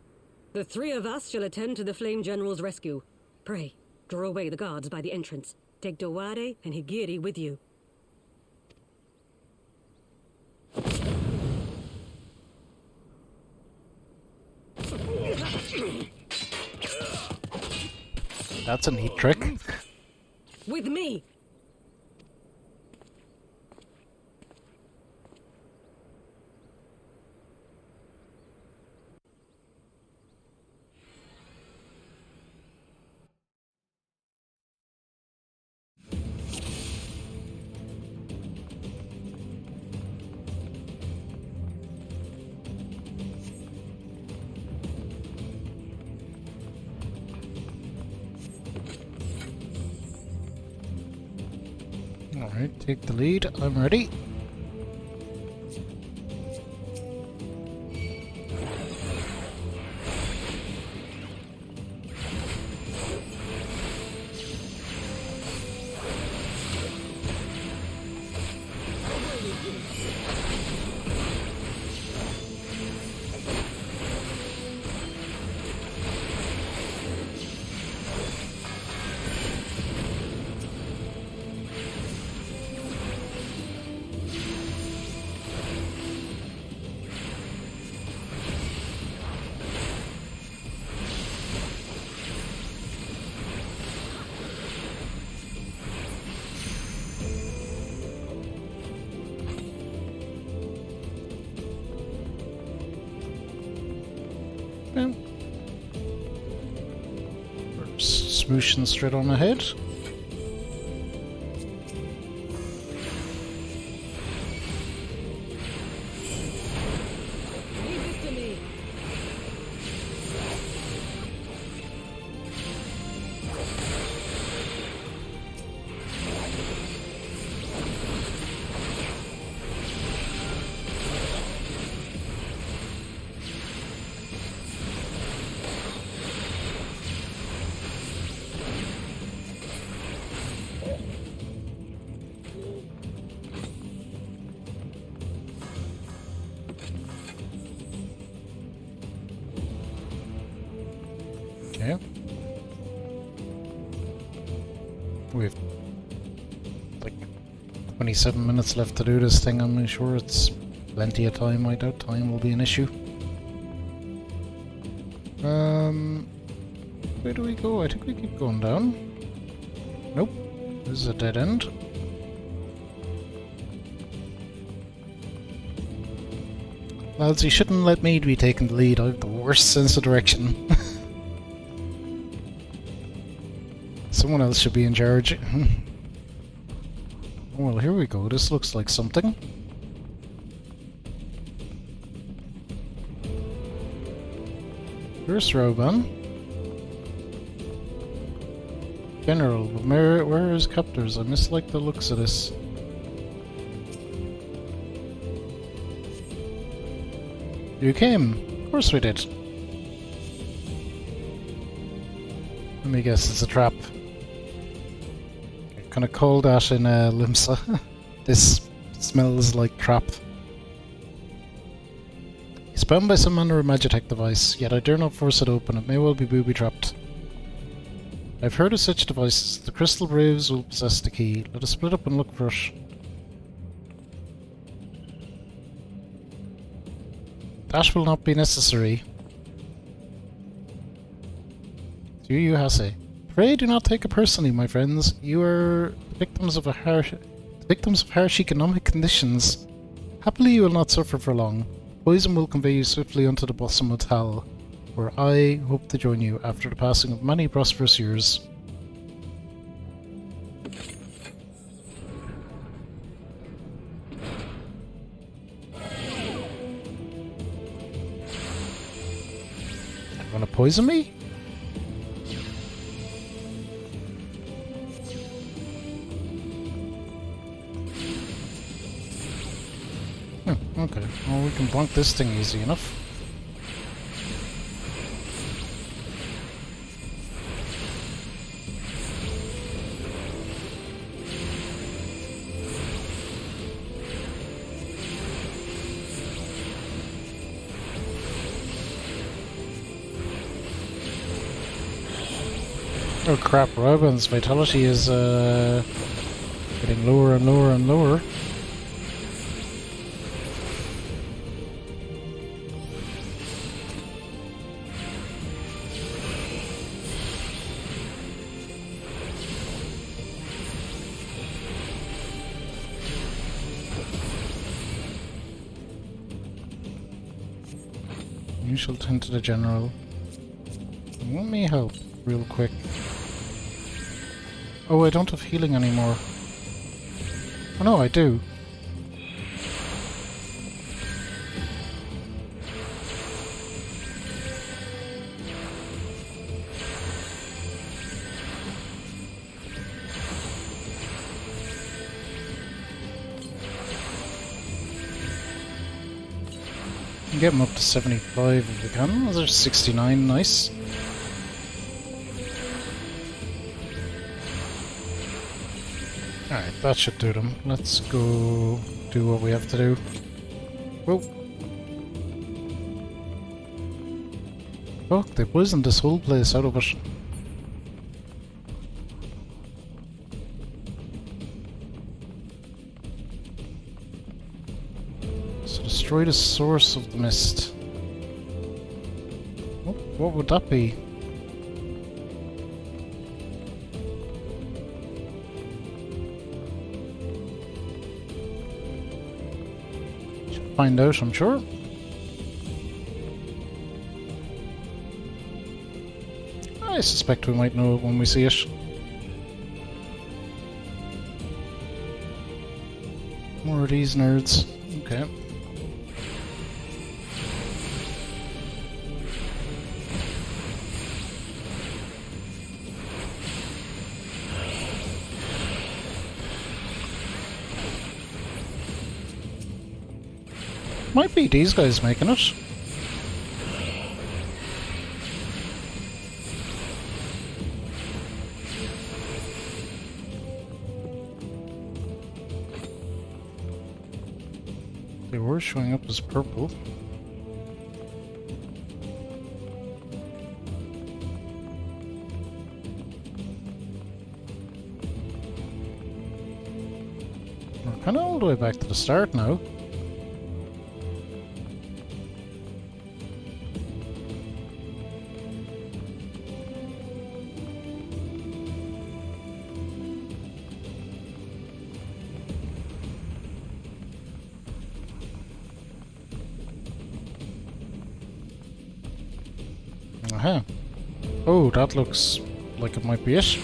[SPEAKER 8] the three of us shall attend to the Flame General's rescue. Pray, draw away the guards by the entrance. Take Dowade and Higiri with you.
[SPEAKER 1] That's a neat trick.
[SPEAKER 8] With me!
[SPEAKER 1] Alright, take the lead. I'm ready. Yeah. We're smooshing straight on ahead.
[SPEAKER 8] Leave this to me.
[SPEAKER 1] Okay. We have like 27 minutes left to do this thing. I'm sure it's plenty of time. I doubt time will be an issue. Where do we go? I think we keep going down. Nope. This is a dead end. Lads, you shouldn't let me be taking the lead. I have the worst sense of direction. Someone else should be in charge. Well, here we go. This looks like something. Here's Roban. General, where is captors? I mislike the looks of this. You came. Of course we did. Let me guess, it's a trap. Kind of cold that in Limsa. This smells like trap. He's bound by some manner of magitech device, yet I dare not force it open. It may well be booby-trapped. I've heard of such devices. The Crystal Braves will possess the key. Let us split up and look for it. That will not be necessary. To you, Hase. Pray do not take it personally, my friends. You are victims of harsh economic conditions. Happily you will not suffer for long. Poison will convey you swiftly unto the bosom of Tal, where I hope to join you after the passing of many prosperous years. Gonna poison me? Okay. Well, we can bonk this thing easy enough. Oh crap, Robin's vitality is getting lower and lower and lower. You shall tend to the general. Let me help real quick. Oh, I don't have healing anymore. Oh no, I do. Get him up to 75 if we can. There's 69, nice. Alright, that should do them. Let's go do what we have to do. Whoa. Fuck, they poisoned this whole place out of it. So destroy the source of the mist. What would that be? Find out, I'm sure. I suspect we might know it when we see it. More of these nerds. Okay. Might be these guys making it. They were showing up as purple. We're kind of all the way back to the start now. Aha. Oh, that looks like it might be it.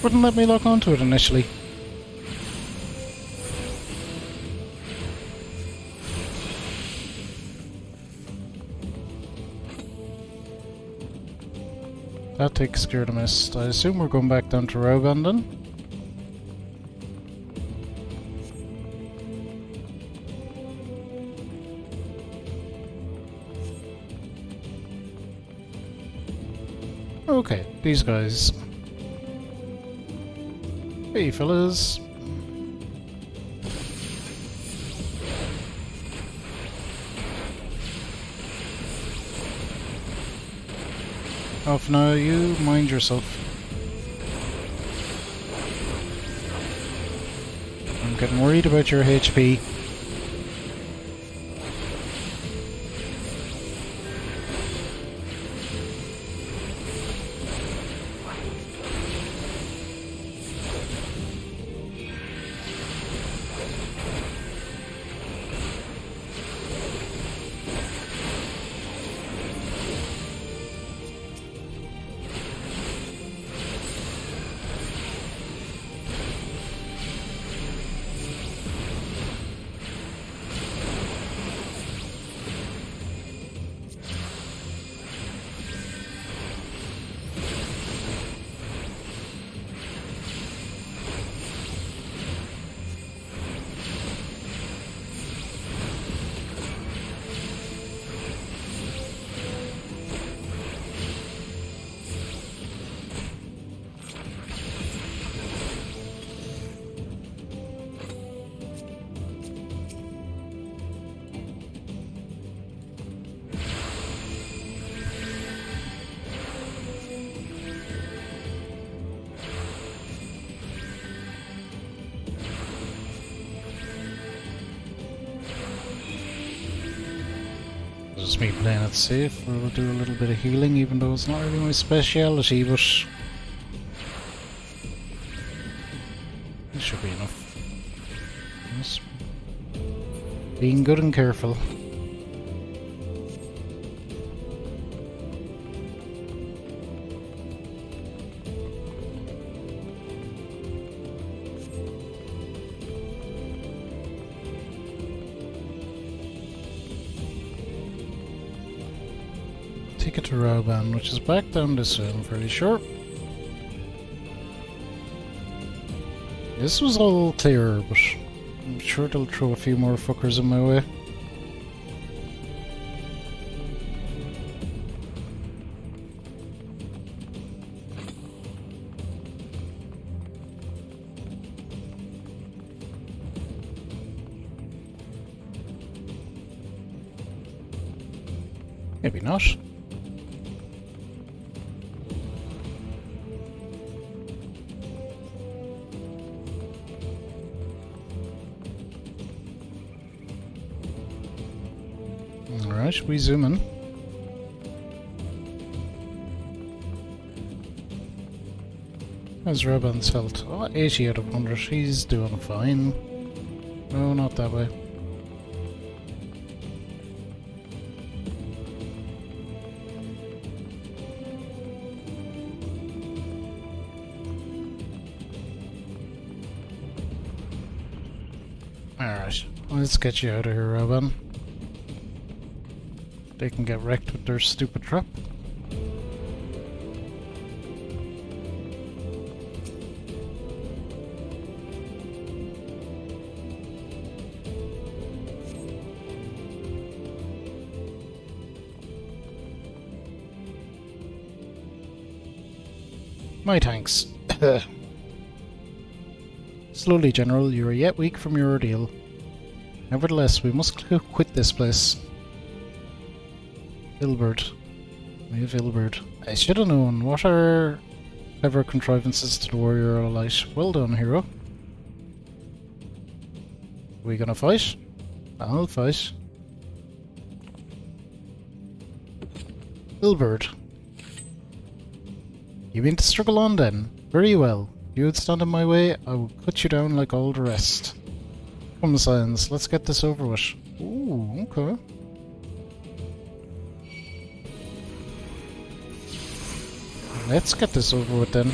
[SPEAKER 1] Wouldn't let me lock onto it initially. That takes care of the mist. I assume we're going back down to Rogan then. Okay, these guys. Hey fellas. Off now, you mind yourself. I'm getting worried about your HP. Just me playing it safe. We'll do a little bit of healing, even though it's not really my speciality, but it should be enough. Yes. Being good and careful. Take it to Rauban, which is back down this way, I'm pretty sure. This was all clear, but I'm sure they'll throw a few more fuckers in my way. Maybe not. Alright, we zoom in. How's Rauban's health? Oh, 80 out of 100. He's doing fine. No, not that way. Alright, let's get you out of here, Rauban. They can get wrecked with their stupid trap. My thanks. Slowly, General, you are yet weak from your ordeal. Nevertheless, we must quit this place. Ilbert. We have Ilbert. I should have known. What are clever contrivances to the warrior of light? Well done, hero. Are we gonna fight? I'll fight. Ilbert. You mean to struggle on then? Very well. If you would stand in my way, I will cut you down like all the rest. Come, Science, let's get this over with. Ooh, okay. Let's get this over with then.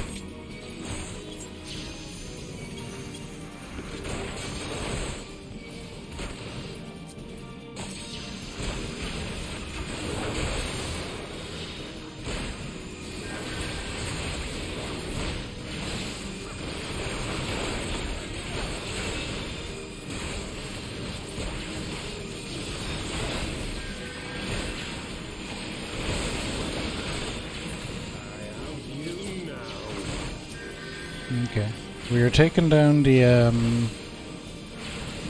[SPEAKER 1] Okay, we are taking down the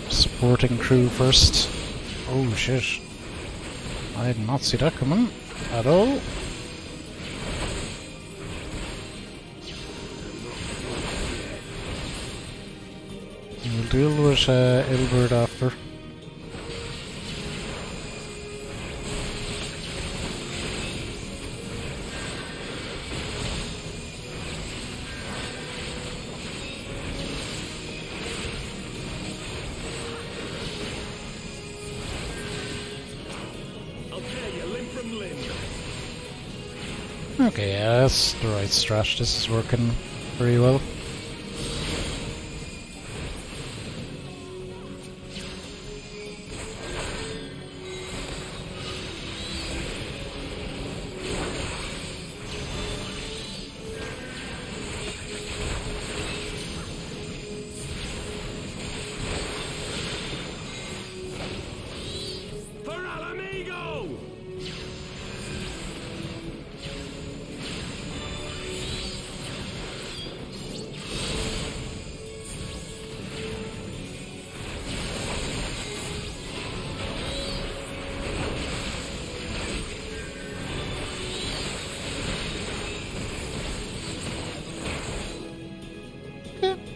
[SPEAKER 1] supporting crew first. Oh shit, I did not see that coming at all. We'll deal with Ilbert after. Okay, yeah, that's the right strat. This is working very well.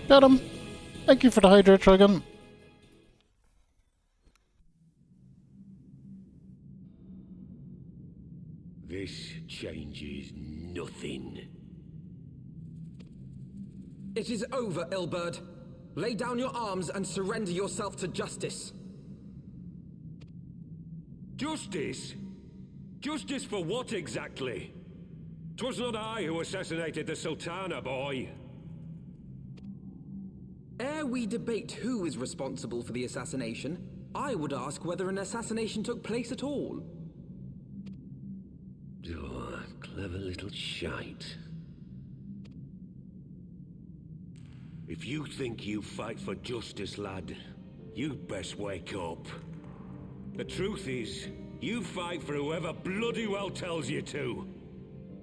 [SPEAKER 1] Got him. Thank you for the Hydra Dragon.
[SPEAKER 3] This changes nothing.
[SPEAKER 4] It is over, Ilbert. Lay down your arms and surrender yourself to justice.
[SPEAKER 3] Justice? Justice for what exactly? 'Twas not I who assassinated the Sultana, boy.
[SPEAKER 4] Ere we debate who is responsible for the assassination, I would ask whether an assassination took place at all.
[SPEAKER 3] Oh, clever little shite. If you think you fight for justice, lad, you'd best wake up. The truth is, you fight for whoever bloody well tells you to.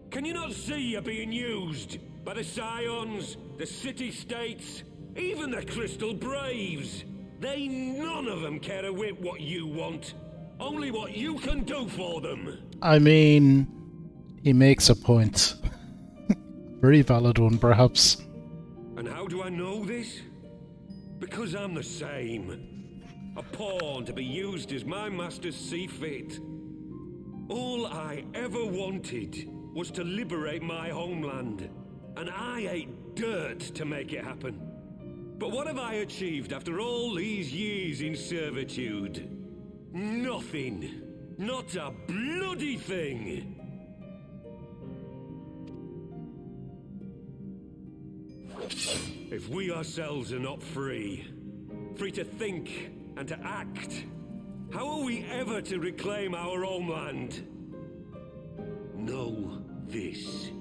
[SPEAKER 3] Can you not see you're being used by the Scions, the city-states, even the Crystal Braves? They none of them care a whit what you want, only what you can do for them.
[SPEAKER 1] I mean, he makes a point. Very valid one, perhaps.
[SPEAKER 3] And how do I know this? Because I'm the same. A pawn to be used as my masters see fit. All I ever wanted was to liberate my homeland, and I ate dirt to make it happen. But what have I achieved after all these years in servitude? Nothing. Not a bloody thing. If we ourselves are not free to think and to act, how are we ever to reclaim our homeland? Know this.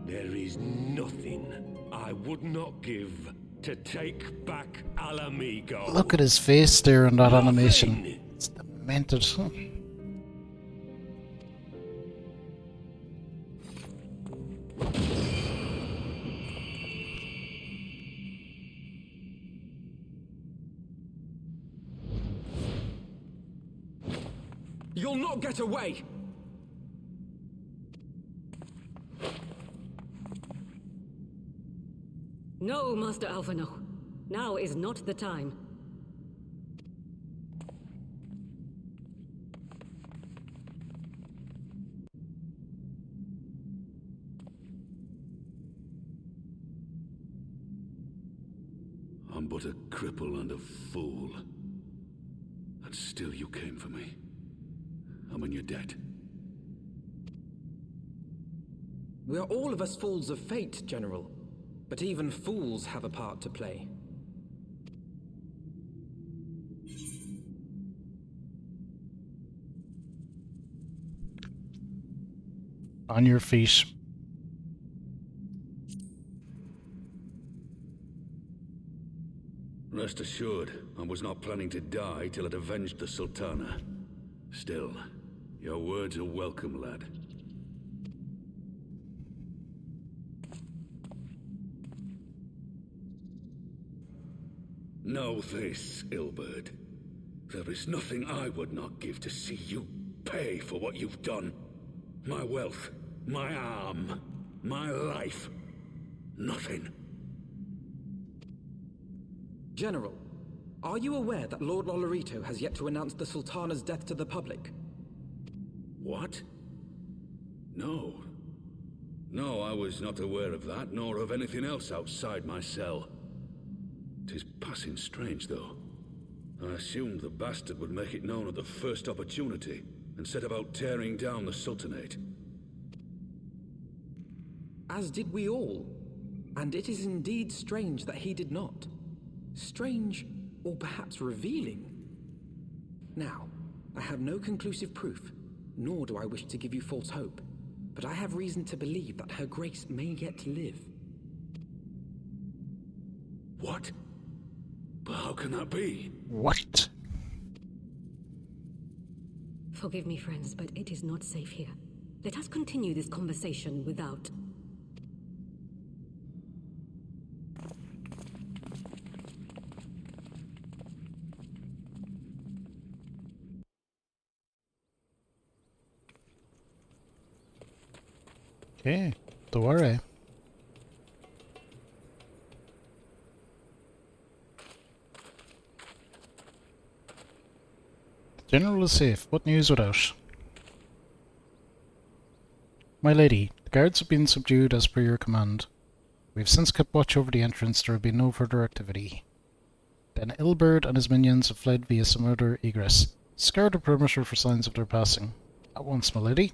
[SPEAKER 3] There is nothing I would not give to take back Alamigo.
[SPEAKER 1] Look at his face there in that animation. It's demented.
[SPEAKER 4] You'll not get away!
[SPEAKER 8] No, Master Alphino. Now is not the time.
[SPEAKER 2] I'm but a cripple and a fool. And still you came for me. I'm in your debt.
[SPEAKER 4] We are all of us fools of fate, General. But even fools have a part to play.
[SPEAKER 1] On your feet.
[SPEAKER 2] Rest assured, I was not planning to die till I'd avenged the Sultana. Still, your words are welcome, lad. Know this, Ilbert. There is nothing I would not give to see you pay for what you've done. My wealth, my arm, my life. Nothing.
[SPEAKER 4] General, are you aware that Lord Lolorito has yet to announce the Sultana's death to the public?
[SPEAKER 6] What? No. No, I was not aware of that, nor of anything else outside my cell. 'Tis passing strange, though. I assumed the bastard would make it known at the first opportunity, and set about tearing down the Sultanate.
[SPEAKER 4] As did we all. And it is indeed strange that he did not. Strange, or perhaps revealing. Now, I have no conclusive proof, nor do I wish to give you false hope, but I have reason to believe that Her Grace may yet live.
[SPEAKER 6] What? But how can that be?
[SPEAKER 1] What?
[SPEAKER 8] Forgive me, friends, but it is not safe here. Let us continue this conversation without...
[SPEAKER 1] Okay, don't worry. The General is safe. What news without? My lady, the guards have been subdued as per your command. We have since kept watch over the entrance. There have been no further activity. Then Ilberd and his minions have fled via some other egress. Scour the perimeter for signs of their passing. At once, my lady.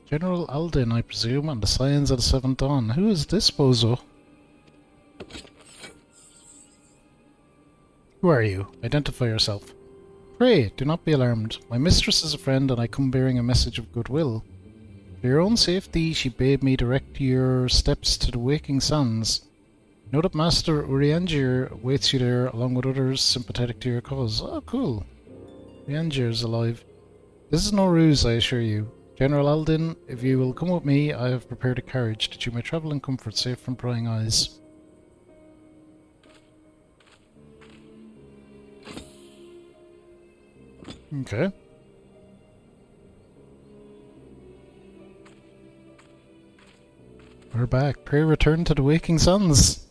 [SPEAKER 1] General Aldin, I presume, and the Scions of the Seventh Dawn. Who is this bozo? Who are you? Identify yourself. Pray, do not be alarmed. My mistress is a friend, and I come bearing a message of goodwill. For your own safety, she bade me direct your steps to the Waking Sands. Know that Master Urianger waits you there, along with others sympathetic to your cause. Oh, cool. Urianger is alive. This is no ruse, I assure you. General Aldin, if you will come with me, I have prepared a carriage that you may travel in comfort, safe from prying eyes. Okay. We're back. Pray return to the Waking Suns.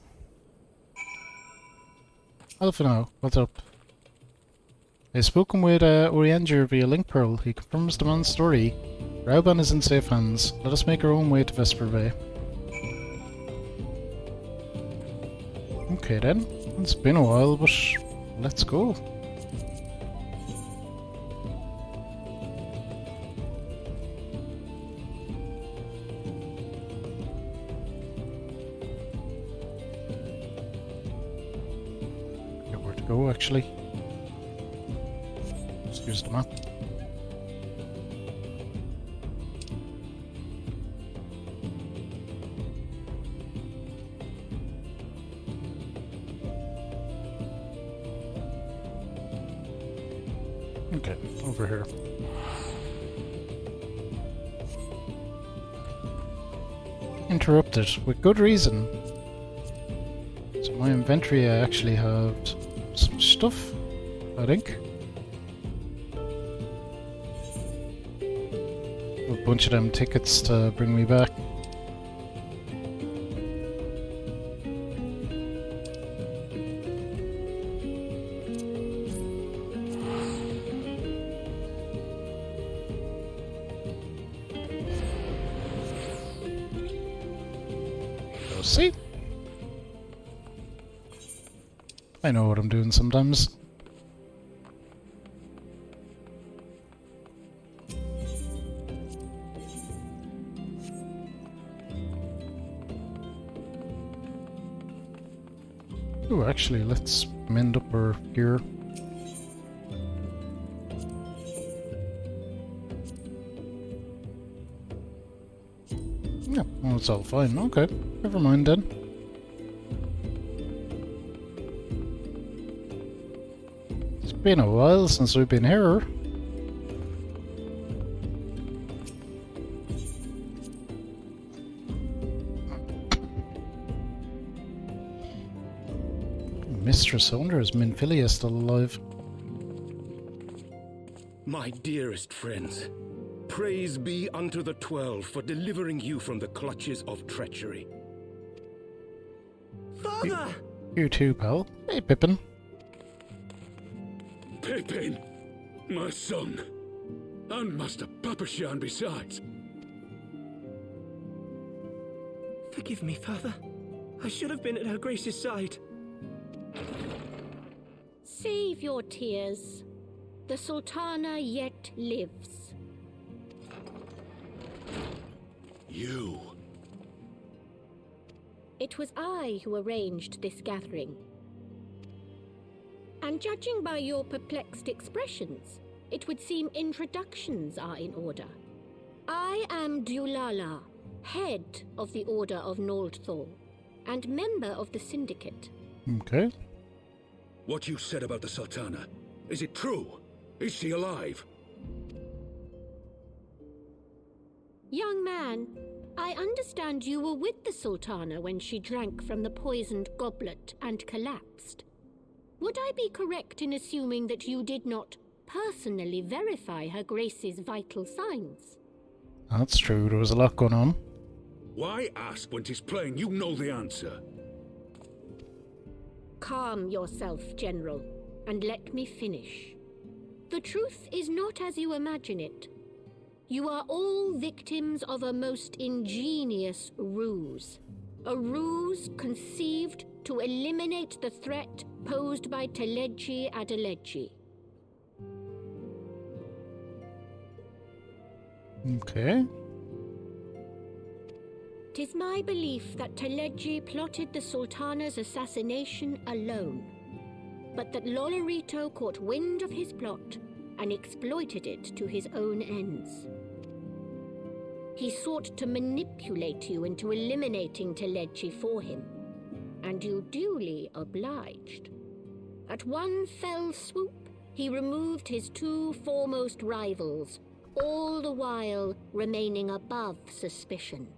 [SPEAKER 1] Alphino, what's up? I've spoken with Urianger via Link Pearl. He confirms the man's story. Rauban is in safe hands. Let us make our own way to Vesper Bay. Okay then. It's been a while, but let's go. Get where to go, actually. Excuse the map. Okay, over here. Interrupted, with good reason. So my inventory, I actually have some stuff, I think. A bunch of them tickets to bring me back. See? I know what I'm doing sometimes. Oh, actually, let's mend up our gear. Yeah, well, it's all fine. Okay, never mind then. It's been a while since we've been here. Mistress, I wonder is Minfilia still alive?
[SPEAKER 6] My dearest friends,
[SPEAKER 3] praise be unto the 12 for delivering you from the clutches of treachery.
[SPEAKER 4] Father!
[SPEAKER 1] You too, pal. Hey, Pippin.
[SPEAKER 6] Pippin! My son! And Master Papashan besides!
[SPEAKER 4] Forgive me, Father. I should have been at Her Grace's side.
[SPEAKER 5] Save your tears. The Sultana yet lives.
[SPEAKER 6] You!
[SPEAKER 5] It was I who arranged this gathering. And judging by your perplexed expressions, it would seem introductions are in order. I am Dulala, head of the Order of Noldthor, and member of the Syndicate.
[SPEAKER 1] Okay.
[SPEAKER 6] What you said about the Sultana, is it true? Is she alive?
[SPEAKER 5] Young man, I understand you were with the Sultana when she drank from the poisoned goblet and collapsed. Would I be correct in assuming that you did not personally verify Her Grace's vital signs?
[SPEAKER 1] That's true. There was a lot going on.
[SPEAKER 6] Why ask when 'tis plain you know the answer?
[SPEAKER 5] Calm yourself, General, and let me finish. The truth is not as you imagine it. You are all victims of a most ingenious ruse. A ruse conceived to eliminate the threat posed by Teleji Adeleji.
[SPEAKER 1] Okay.
[SPEAKER 5] 'Tis my belief that Teleji plotted the Sultana's assassination alone, but that Lolorito caught wind of his plot and exploited it to his own ends. He sought to manipulate you into eliminating Teleji for him, and you duly obliged. At one fell swoop, he removed his two foremost rivals, all the while remaining above suspicion.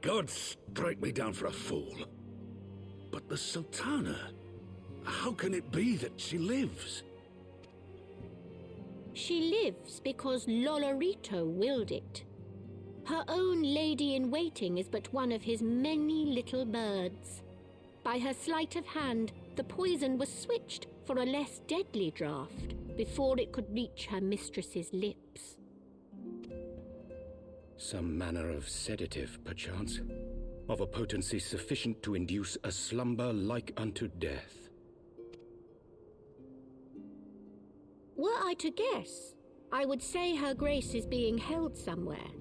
[SPEAKER 6] God strike me down for a fool. But the Sultana, how can it be that she lives?
[SPEAKER 5] She lives because Lolorito willed it. Her own lady-in-waiting is but one of his many little birds. By her sleight of hand, the poison was switched for a less deadly draught before it could reach her mistress's lips.
[SPEAKER 3] Some manner of sedative, perchance, of a potency sufficient to induce a slumber like unto death.
[SPEAKER 5] Were I to guess, I would say Her Grace is being held somewhere,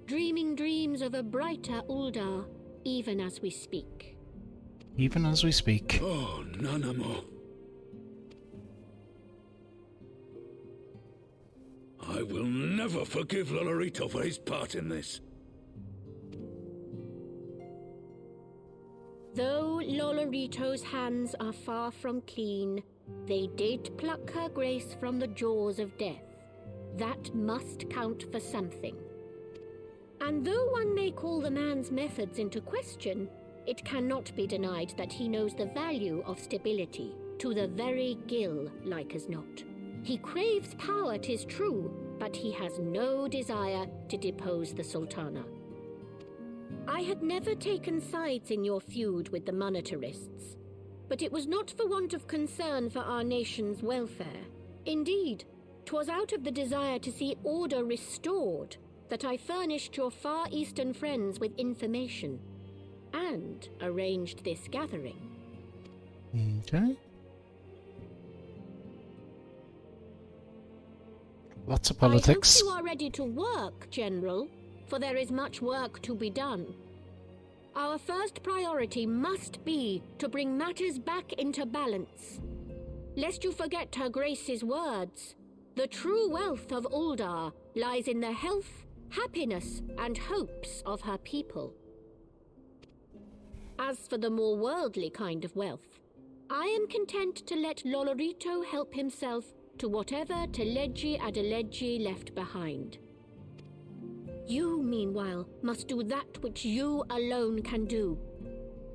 [SPEAKER 5] dreaming dreams of a brighter Uldar, even as we speak.
[SPEAKER 1] Even as we speak.
[SPEAKER 6] Oh, Nanamo. I will never forgive Lolorito for his part in this.
[SPEAKER 5] Though Lolorito's hands are far from clean, they did pluck Her Grace from the jaws of death. That must count for something. And though one may call the man's methods into question, it cannot be denied that he knows the value of stability, to the very gill, like as not. He craves power, 'tis true, but he has no desire to depose the Sultana. I had never taken sides in your feud with the monetarists, but it was not for want of concern for our nation's welfare. Indeed, 'twas out of the desire to see order restored that I furnished your Far Eastern friends with information and arranged this gathering.
[SPEAKER 1] Okay. Lots of politics.
[SPEAKER 5] I hope you are ready to work, General, for there is much work to be done. Our first priority must be to bring matters back into balance. Lest you forget Her Grace's words, the true wealth of Uldar lies in the health, happiness, and hopes of her people. As for the more worldly kind of wealth, I am content to let Lolorito help himself to whatever Teleji Adeleji left behind. You, meanwhile, must do that which you alone can do.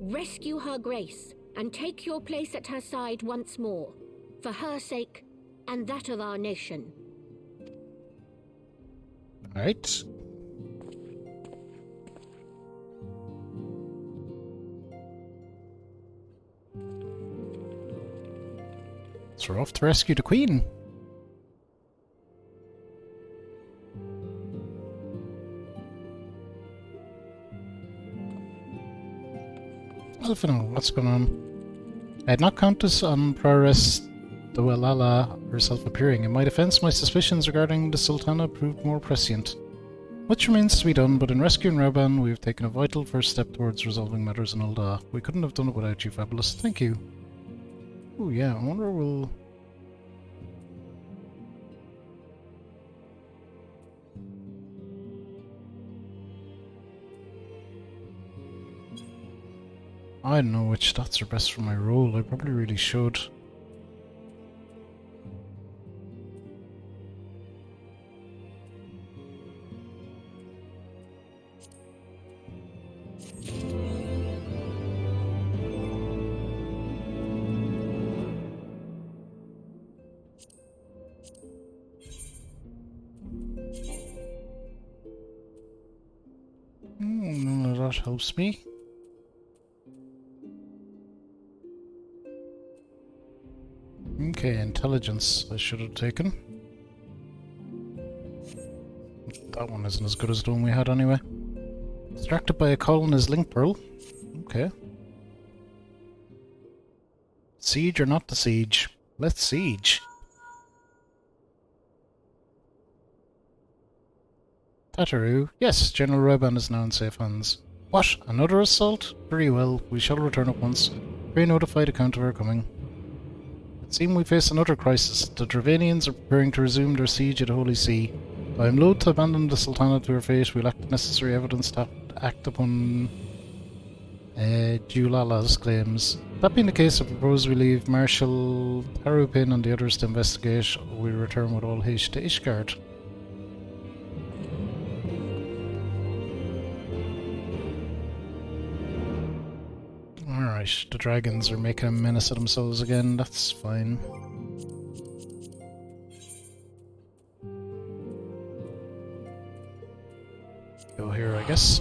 [SPEAKER 5] Rescue Her Grace and take your place at her side once more, for her sake and that of our nation.
[SPEAKER 1] Alright. So we're off to rescue the Queen. Elfino, what's going on? I had not counted on Prioress Dwellala herself appearing. In my defense, my suspicions regarding the Sultana proved more prescient. Much remains to be done, but in rescuing Raban, we have taken a vital first step towards resolving matters in Ul'dah. We couldn't have done it without you, Fabulous. Thank you. Oh yeah, I wonder we'll... I don't know which stats are best for my role. I probably really should. None of that helps me. Okay, intelligence I should have taken. That one isn't as good as the one we had anyway. Distracted by a call on his link pearl. Okay. Siege or not the siege? Let's siege. Tataru. Yes, General Reban is now in safe hands. What? Another assault? Very well. We shall return at once. Pray notify the Count of our coming. It seems we face another crisis. The Dravanians are preparing to resume their siege of the Holy See. I am loath to abandon the Sultana to her fate. We lack the necessary evidence to act upon Dulala's claims. That being the case, I propose we leave Marshal Tarupin and the others to investigate. We return with all haste to Ishgard. Alright, the dragons are making a menace of themselves again, that's fine. Go here, I guess.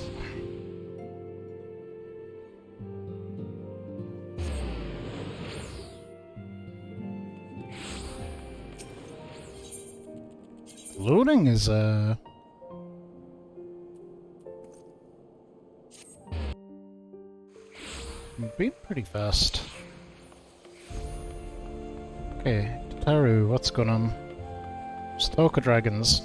[SPEAKER 1] Loading is being pretty fast. Okay, Taru, what's going on? Stoke of Dragons.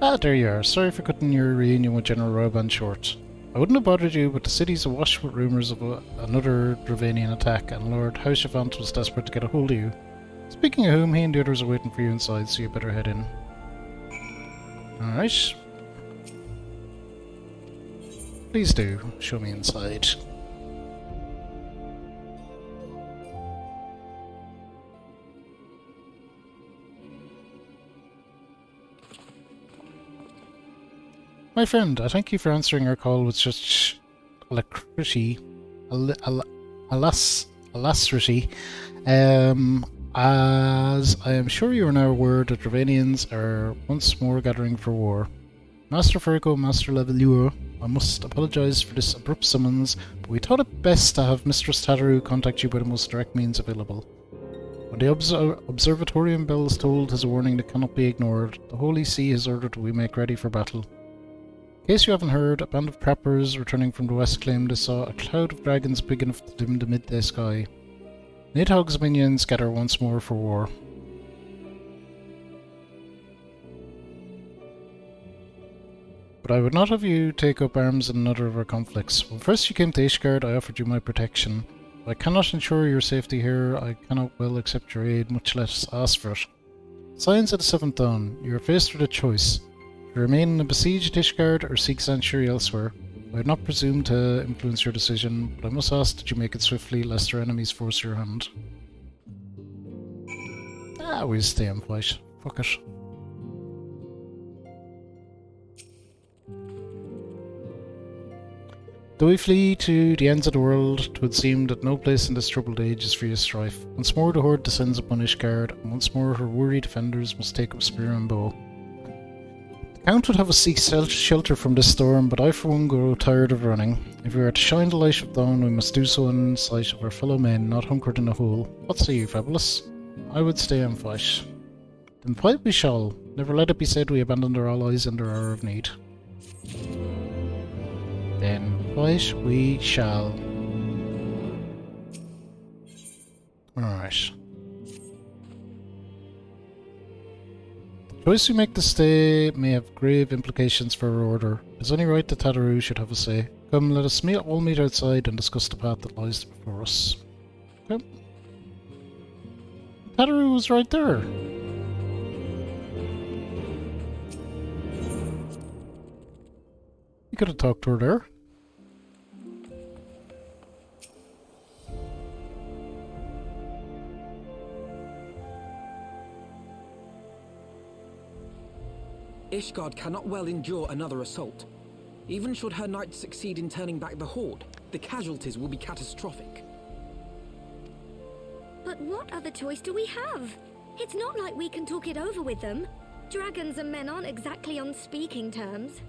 [SPEAKER 1] Ah, there you are. Sorry for cutting your reunion with General Roban short. I wouldn't have bothered you, but the city's awash with rumours of another Dravanian attack, and Lord Haushavant was desperate to get a hold of you. Speaking of whom, he and the others are waiting for you inside, so you better head in. Alright. Please do, show me inside. My friend, I thank you for answering our call with such alacrity. Alacrity. As I am sure you are now aware that Dravanians are once more gathering for war. Master Fergo, Master Levelure, I must apologise for this abrupt summons, but we thought it best to have Mistress Tataru contact you by the most direct means available. When the observatorium bells tolled as a warning that cannot be ignored, the Holy See has ordered that we make ready for battle. In case you haven't heard, a band of trappers returning from the west claimed they saw a cloud of dragons big enough to dim the midday sky. Nidhogg's minions gather once more for war. But I would not have you take up arms in another of our conflicts. When first you came to Ishgard, I offered you my protection. But I cannot ensure your safety here. I cannot well accept your aid, much less ask for it. Scions of the Seventh Dawn, you are faced with a choice. To remain in a besieged Ishgard or seek sanctuary elsewhere. I would not presume to influence your decision, but I must ask that you make it swiftly, lest our enemies force your hand. Ah, we'll stay and fight. Fuck it. Though we flee to the ends of the world, 'twould seem that no place in this troubled age is free of strife. Once more the horde descends upon Ishgard, and once more her weary defenders must take up spear and bow. Count would have us seek shelter from this storm, but I for one grow tired of running. If we are to shine the light of dawn, we must do so in sight of our fellow men, not hunkered in a hole. What say you, Fabulous? I would stay and fight. Then fight we shall. Never let it be said we abandoned our allies in their hour of need. Then fight we shall. Alright. The choice we make this day may have grave implications for our order. It is only right that Tataru should have a say. Come, let us all meet outside and discuss the path that lies before us. Okay. Tataru was right there. You could have talked to her there.
[SPEAKER 4] Ishgard cannot well endure another assault. Even should her knights succeed in turning back the Horde, the casualties will be catastrophic.
[SPEAKER 9] But what other choice do we have? It's not like we can talk it over with them. Dragons and men aren't exactly on speaking terms.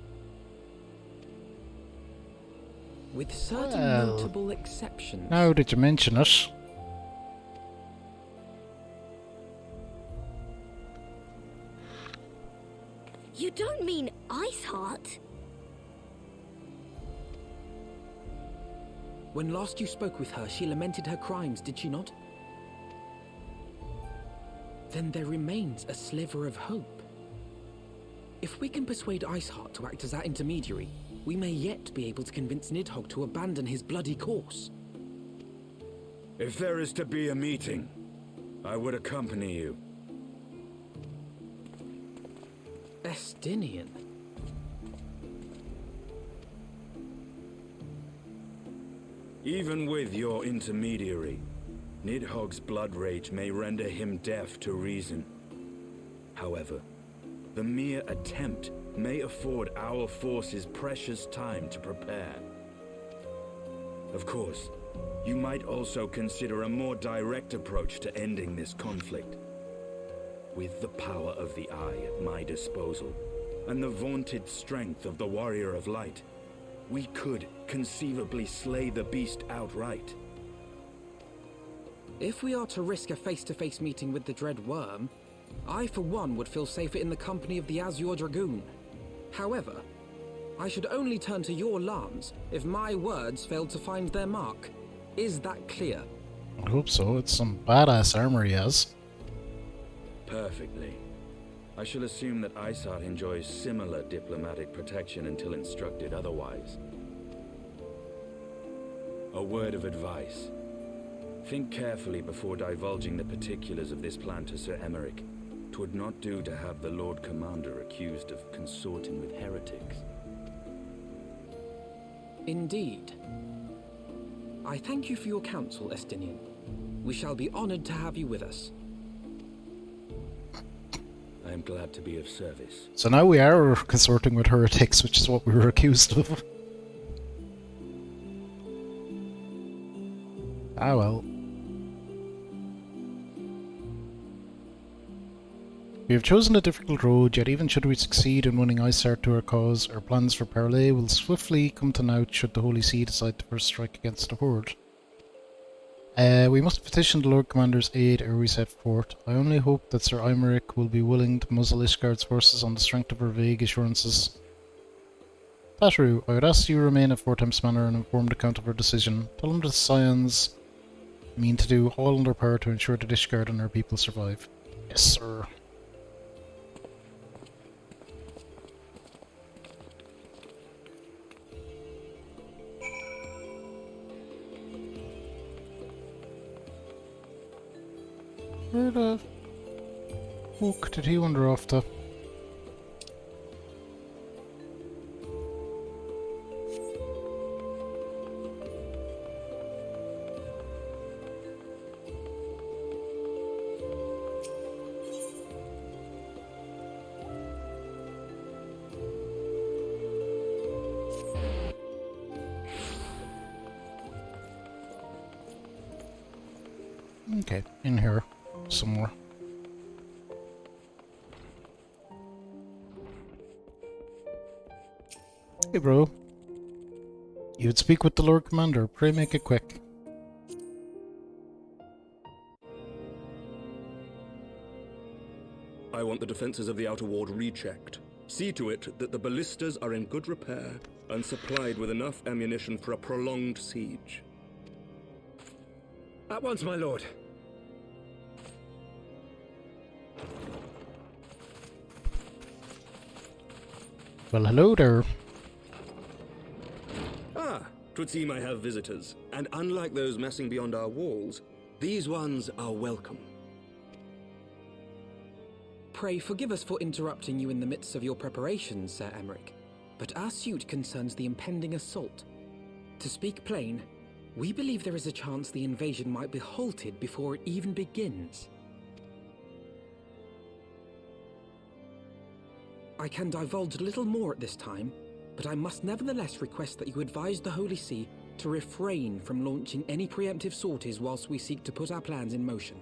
[SPEAKER 4] With certain
[SPEAKER 1] Well,
[SPEAKER 4] notable exceptions.
[SPEAKER 1] now that you mention it.
[SPEAKER 9] You don't mean Iceheart?
[SPEAKER 4] When last you spoke with her, she lamented her crimes, did she not? Then there remains a sliver of hope. If we can persuade Iceheart to act as our intermediary, we may yet be able to convince Nidhogg to abandon his bloody course.
[SPEAKER 6] If there is to be a meeting, I would accompany you.
[SPEAKER 4] Estinian.
[SPEAKER 6] Even with your intermediary, Nidhogg's blood rage may render him deaf to reason. However, the mere attempt may afford our forces precious time to prepare. Of course, you might also consider a more direct approach to ending this conflict. With the power of the Eye at my disposal, and the vaunted strength of the Warrior of Light, we could conceivably slay the beast outright.
[SPEAKER 4] If we are to risk a face-to-face meeting with the Dread Worm, I for one would feel safer in the company of the Azure Dragoon. However, I should only turn to your Lance if my words failed to find their mark. Is that clear?
[SPEAKER 1] I hope so. It's some badass armor he has.
[SPEAKER 6] Perfectly. I shall assume that Iceheart enjoys similar diplomatic protection until instructed otherwise. A word of advice. Think carefully before divulging the particulars of this plan to Sir Emeric. 'Twould not do to have the Lord Commander accused of consorting with heretics.
[SPEAKER 4] Indeed. I thank you for your counsel, Estinian. We shall be honored to have you with us.
[SPEAKER 6] I am glad to be of service.
[SPEAKER 1] So now we are consorting with heretics, which is what we were accused of. Ah well. We have chosen a difficult road, yet even should we succeed in winning Iceheart to our cause, our plans for parley will swiftly come to naught should the Holy See decide to first strike against the Horde. We must petition the Lord Commander's aid ere we set forth. I only hope that Sir Imeric will be willing to muzzle Ishgard's forces on the strength of our vague assurances. Tataru, I would ask you to remain at Fort Manor and informed account of our decision. Tell them the Scions mean to do all in their power to ensure that Ishgard and our people survive. Yes, sir. Where the fuck did he wander off to? Okay, in here somewhere. Hey, bro. You would speak with the Lord Commander. Pray make it quick.
[SPEAKER 10] I want the defenses of the Outer Ward rechecked. See to it that the ballistas are in good repair and supplied with enough ammunition for a prolonged siege.
[SPEAKER 4] At once, my lord.
[SPEAKER 1] Well, hello there.
[SPEAKER 10] Ah, 'twould seem I have visitors, and unlike those messing beyond our walls, these ones are welcome.
[SPEAKER 4] Pray forgive us for interrupting you in the midst of your preparations, Sir Emmerich, but our suit concerns the impending assault. To speak plain, we believe there is a chance the invasion might be halted before it even begins. I can divulge little more at this time, but I must nevertheless request that you advise the Holy See to refrain from launching any preemptive sorties whilst we seek to put our plans in motion.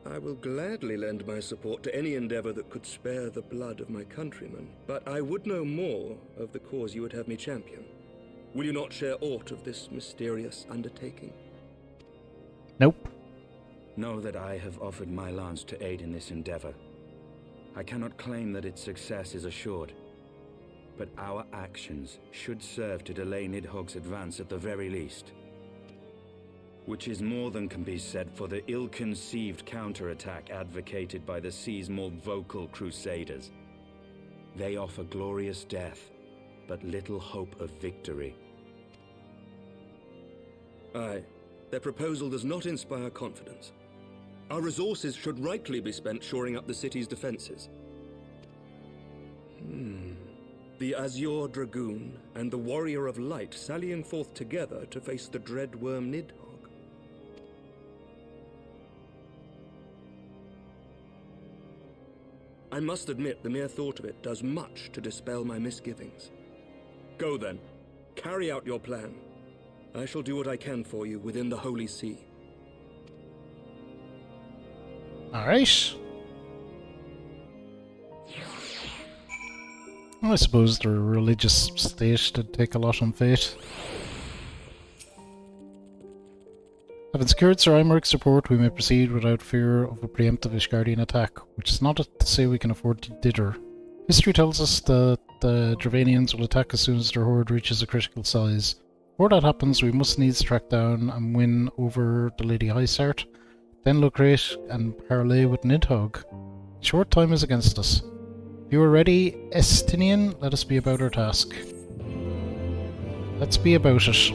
[SPEAKER 10] I will gladly lend my support to any endeavor that could spare the blood of my countrymen, but I would know more of the cause you would have me champion. Will you not share aught of this mysterious undertaking?
[SPEAKER 1] Nope.
[SPEAKER 11] Know that I have offered my lance to aid in this endeavor. I cannot claim that its success is assured, but our actions should serve to delay Nidhogg's advance at the very least. Which is more than can be said for the ill-conceived counterattack advocated by the sea's more vocal crusaders. They offer glorious death, but little hope of victory.
[SPEAKER 10] Aye, their proposal does not inspire confidence. Our resources should rightly be spent shoring up the city's defenses. The Azure Dragoon and the Warrior of Light sallying forth together to face the dread worm Nidhogg. I must admit the mere thought of it does much to dispel my misgivings. Go then, carry out your plan. I shall do what I can for you within the Holy See.
[SPEAKER 1] Alright. I suppose their religious state did take a lot on fate. Having secured Sir Eimerich's support, we may proceed without fear of a preemptive Ishgardian attack, which is not to say we can afford to dither. History tells us that the Dravanians will attack as soon as their horde reaches a critical size. Before that happens, we must needs track down and win over the Lady Highstart, then locate and parley with Nidhogg. Short time is against us. If you are ready, Estinian, let us be about our task. Let's be about it.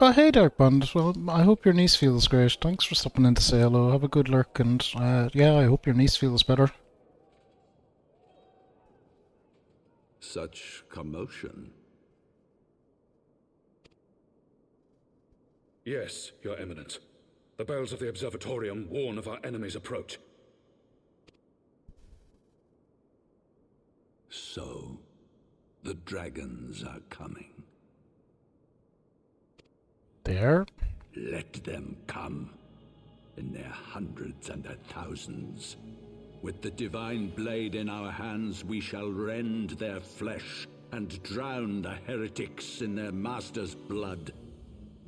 [SPEAKER 1] Oh, hey Darkbond. Well, I hope your niece feels great. Thanks for stopping in to say hello. Have a good lurk, and yeah, I hope your niece feels better.
[SPEAKER 2] Such commotion.
[SPEAKER 6] Yes, Your Eminence. The bells of the Observatorium warn of our enemy's approach.
[SPEAKER 2] So, the dragons are coming.
[SPEAKER 1] There.
[SPEAKER 2] Let them come, in their hundreds and their thousands. With the divine blade in our hands, we shall rend their flesh and drown the heretics in their master's blood.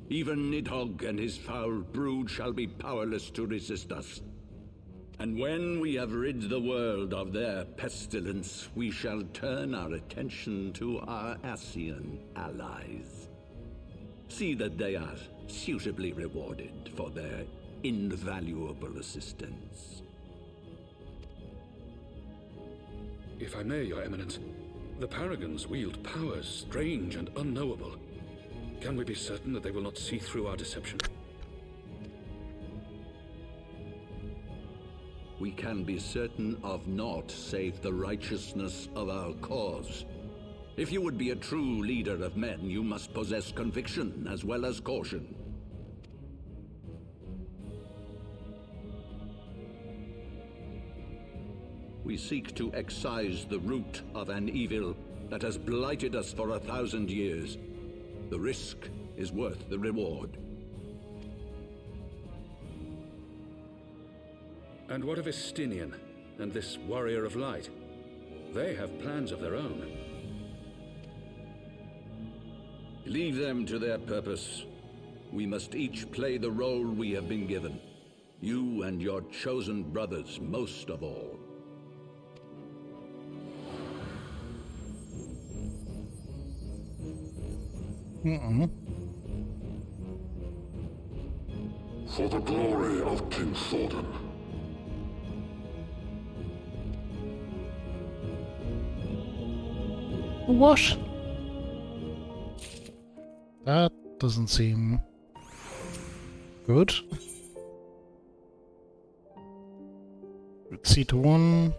[SPEAKER 2] Even Nidhogg and his foul brood shall be powerless to resist us. And when we have rid the world of their pestilence, we shall turn our attention to our Ascian allies. See that they are suitably rewarded for their invaluable assistance.
[SPEAKER 6] If I may, Your Eminence, the Paragons wield powers strange and unknowable. Can we be certain that they will not see through our deception?
[SPEAKER 2] We can be certain of naught save the righteousness of our cause. If you would be a true leader of men, you must possess conviction as well as caution. We seek to excise the root of an evil, that has blighted us for 1,000 years. The risk is worth the reward.
[SPEAKER 6] And what of Estinian and this Warrior of Light? They have plans of their own.
[SPEAKER 2] Leave them to their purpose. We must each play the role we have been given. You and your chosen brothers most of all.
[SPEAKER 12] For the glory of King Thordan.
[SPEAKER 1] What? That doesn't seem good. C to 1.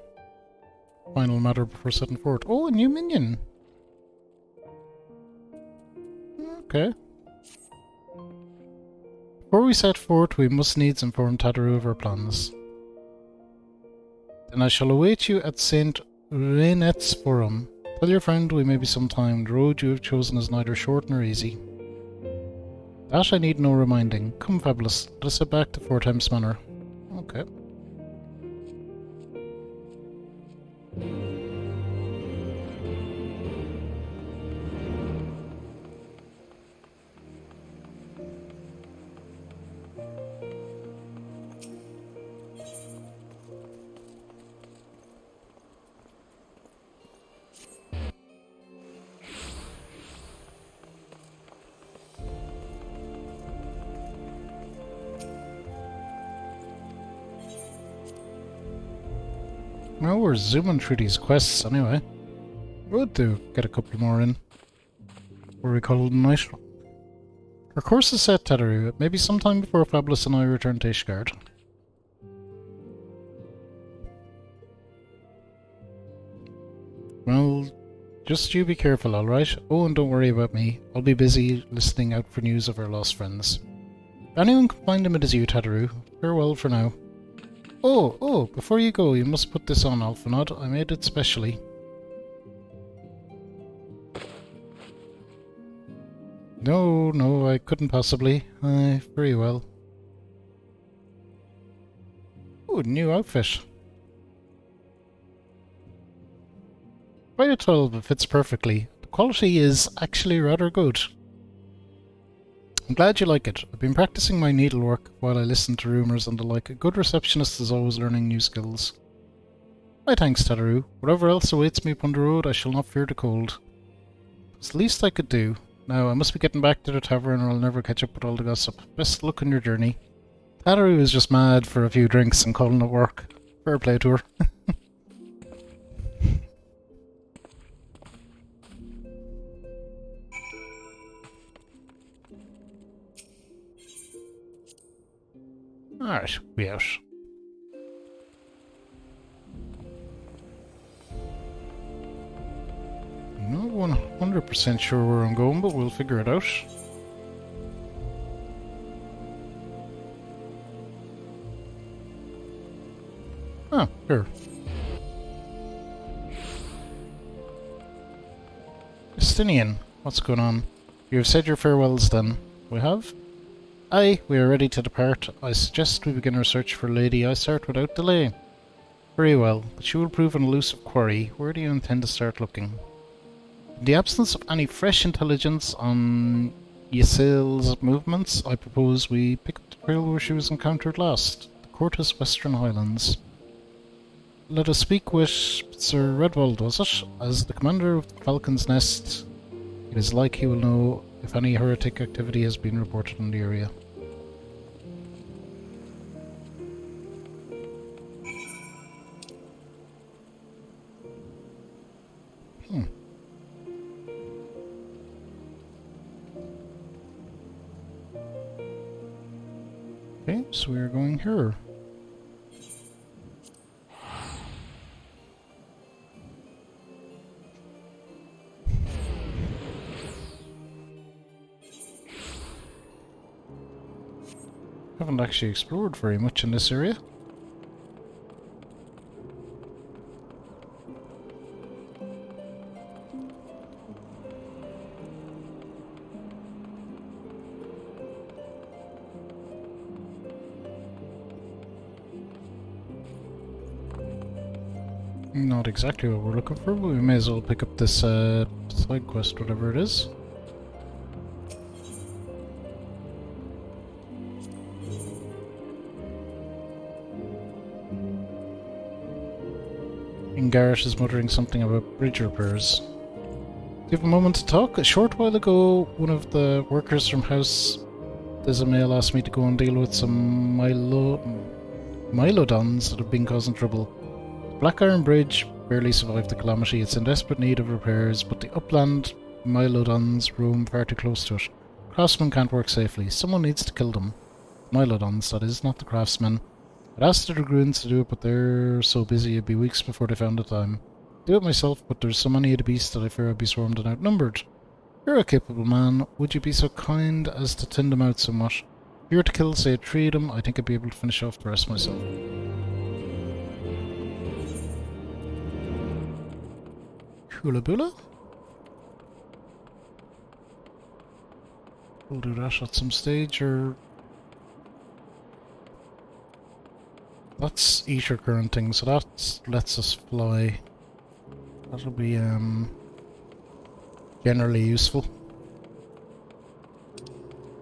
[SPEAKER 1] Final matter before setting forth. Oh, a new minion. Okay. Before we set forth, we must needs inform Tadaru of our plans. Then I shall await you at St. Renet's Forum. Tell your friend we may be some time. The road you have chosen is neither short nor easy. That I need no reminding. Come, Fabulous. Let us head back to Four Times Manor. Okay. Well, we're zooming through these quests anyway. We'll do get a couple more in before we call it a night. Our course is set, Tadaru. Maybe sometime before Fabulous and I return to Ishgard. Well, just you be careful, alright? Oh, and don't worry about me. I'll be busy listening out for news of our lost friends. If anyone can find them, it is you, Tadaru. Farewell for now. Oh, before you go, you must put this on, Alphanod. I made it specially. No, I couldn't possibly. Very well. Ooh, new outfit. Quite a 12, it fits perfectly. The quality is actually rather good. I'm glad you like it. I've been practicing my needlework while I listen to rumours and the like. A good receptionist is always learning new skills. My thanks, Tadaru. Whatever else awaits me upon the road, I shall not fear the cold. It's the least I could do. Now, I must be getting back to the tavern or I'll never catch up with all the gossip. Best luck on your journey. Tadaru is just mad for a few drinks and calling it work. Fair play to her. Alright, we out. Not 100% sure where I'm going, but we'll figure it out. Ah, here. Estinian, what's going on? You have said your farewells then. We have? Aye, we are ready to depart. I suggest we begin our search for Lady Isart without delay. Very well, but she will prove an elusive quarry. Where do you intend to start looking? In the absence of any fresh intelligence on Ysail's movements, I propose we pick up the trail where she was encountered last, the Cortus Western Highlands. Let us speak with Sir Redwald, was it? As the commander of the Falcon's Nest, it is like he will know if any heretic activity has been reported in the area. Okay, so we're going here. Haven't actually explored very much in this area. Not exactly what we're looking for, but we may as well pick up this side quest, whatever it is. And Garrett is muttering something about bridge repairs. Do you have a moment to talk? A short while ago, one of the workers from House Desamail asked me to go and deal with some Mylodons that have been causing trouble. The Black Iron Bridge barely survived the calamity. It's in desperate need of repairs, but the upland Mylodons roam far too close to it. Craftsmen can't work safely. Someone needs to kill them. Mylodons, that is, not the craftsmen. I'd asked the Dragoons to do it, but they're so busy it'd be weeks before they found the time. I'd do it myself, but there's so many of the beasts that I fear I'd be swarmed and outnumbered. You're a capable man. Would you be so kind as to thin them out somewhat? If you were to kill, say, 3 of them, I think I'd be able to finish off the rest myself. Hula Bula? We'll do that at some stage, or... That's ether currenting, so that lets us fly. That'll be, generally useful.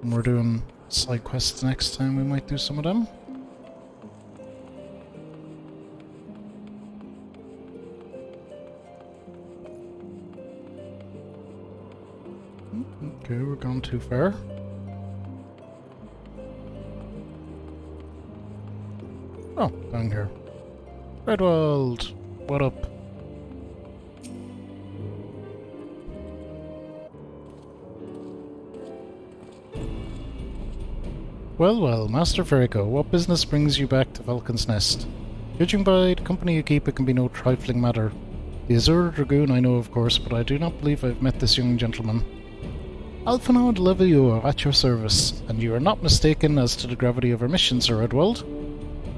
[SPEAKER 1] When we're doing side quests next time, we might do some of them. Okay, we're gone too far. Oh, down here. Redwald! What up? Well, well, Master Ferrico, what business brings you back to Falcon's Nest? Judging by the company you keep, it can be no trifling matter. The Azure Dragoon I know, of course, but I do not believe I've met this young gentleman. Alphinaud Levio at your service, and you are not mistaken as to the gravity of our mission, Sir Redwald.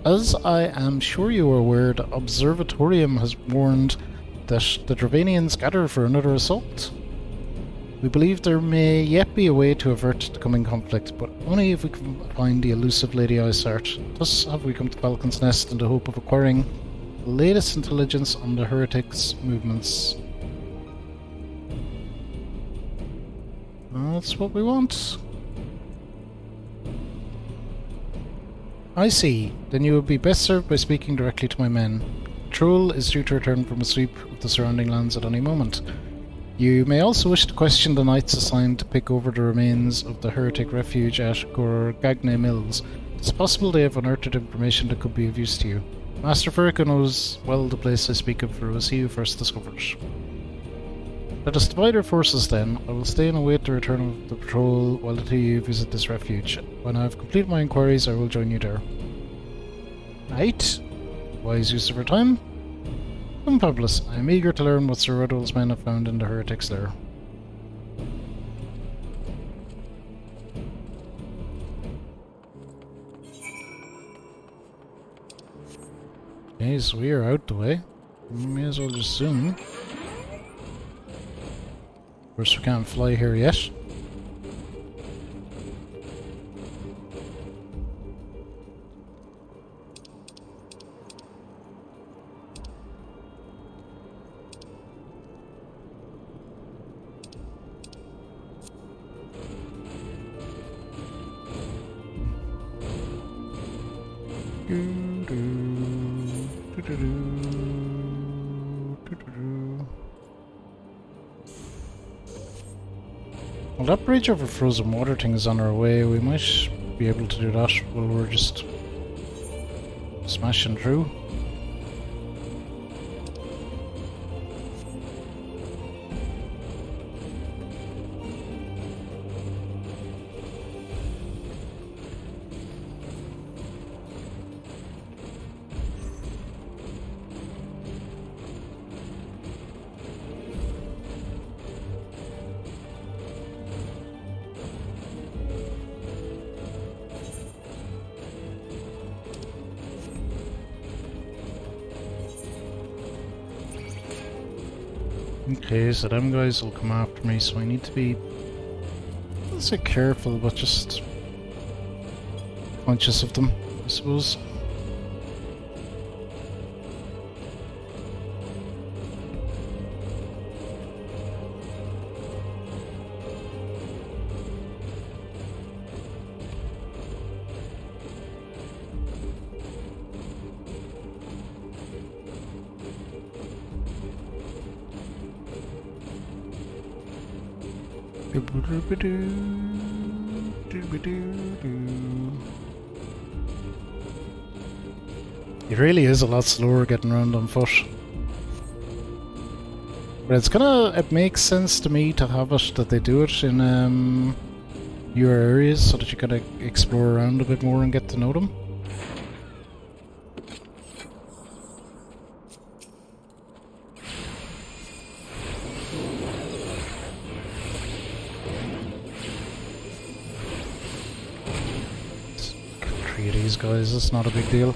[SPEAKER 1] As I am sure you are aware, the Observatorium has warned that the Dravanians gather for another assault. We believe there may yet be a way to avert the coming conflict, but only if we can find the elusive Lady Isart. Thus have we come to Falcon's Nest in the hope of acquiring the latest intelligence on the heretics' movements. That's what we want. I see. Then you would be best served by speaking directly to my men. Troll is due to return from a sweep of the surrounding lands at any moment. You may also wish to question the knights assigned to pick over the remains of the heretic refuge at Gorgagne Mills. It's possible they have unearthed information that could be of use to you. Master Ferrico knows well the place I speak of, for it was he who first discovered it. Let us divide our forces then. I will stay and await the return of the patrol while the two of you visit this refuge. When I have completed my inquiries, I will join you there. Right. Wise use of our time. I'm fabulous. I am eager to learn what Sir Redwald's men have found in the heretics there. Okay, so we are out the way. We may as well just zoom. Of course, we can't fly here yet. Well, that bridge over frozen water thing is on our way. We might be able to do that while we're just smashing through. Okay, so them guys will come after me, so I need to be, let's say, careful, but just conscious of them, I suppose. It really is a lot slower getting around on foot. But it's it makes sense to me to have it that they do it in newer areas so that you can explore around a bit more and get to know them. Three of these guys, it's not a big deal.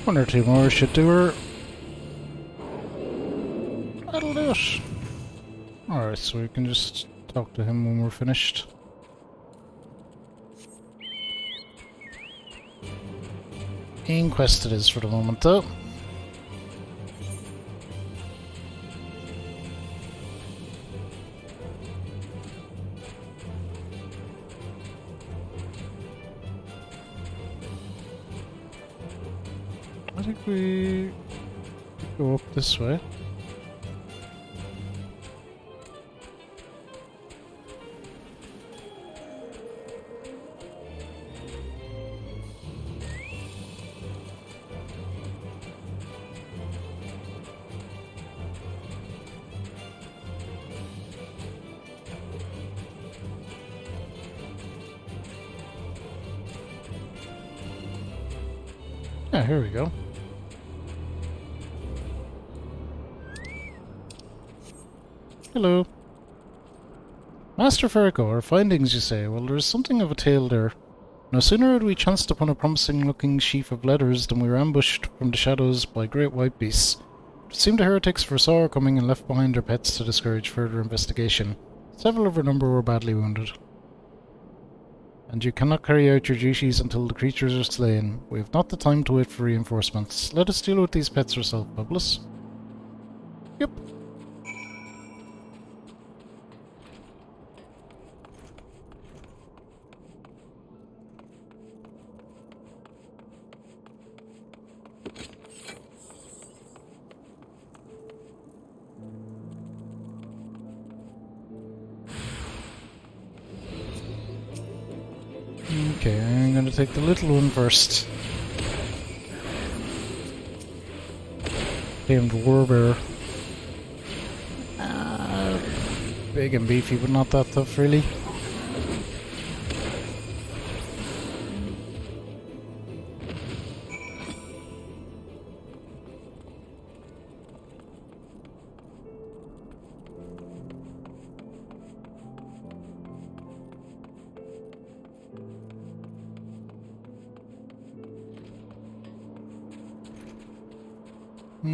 [SPEAKER 1] One or two more should do her. That'll do it. Alright, so we can just talk to him when we're finished. Main quest it is for the moment though. I think we go up this way. Yeah, here we go. Hello. Master Ferrico, our findings, you say? Well, there's something of a tale there. No sooner had we chanced upon a promising-looking sheaf of letters than we were ambushed from the shadows by great white beasts. It seemed the heretics foresaw our coming and left behind their pets to discourage further investigation. Several of our number were badly wounded. And you cannot carry out your duties until the creatures are slain. We have not the time to wait for reinforcements. Let us deal with these pets ourselves, Publius. Yep. Okay, I'm gonna take the little one first. Named Warbearer. Big and beefy, but not that tough, really.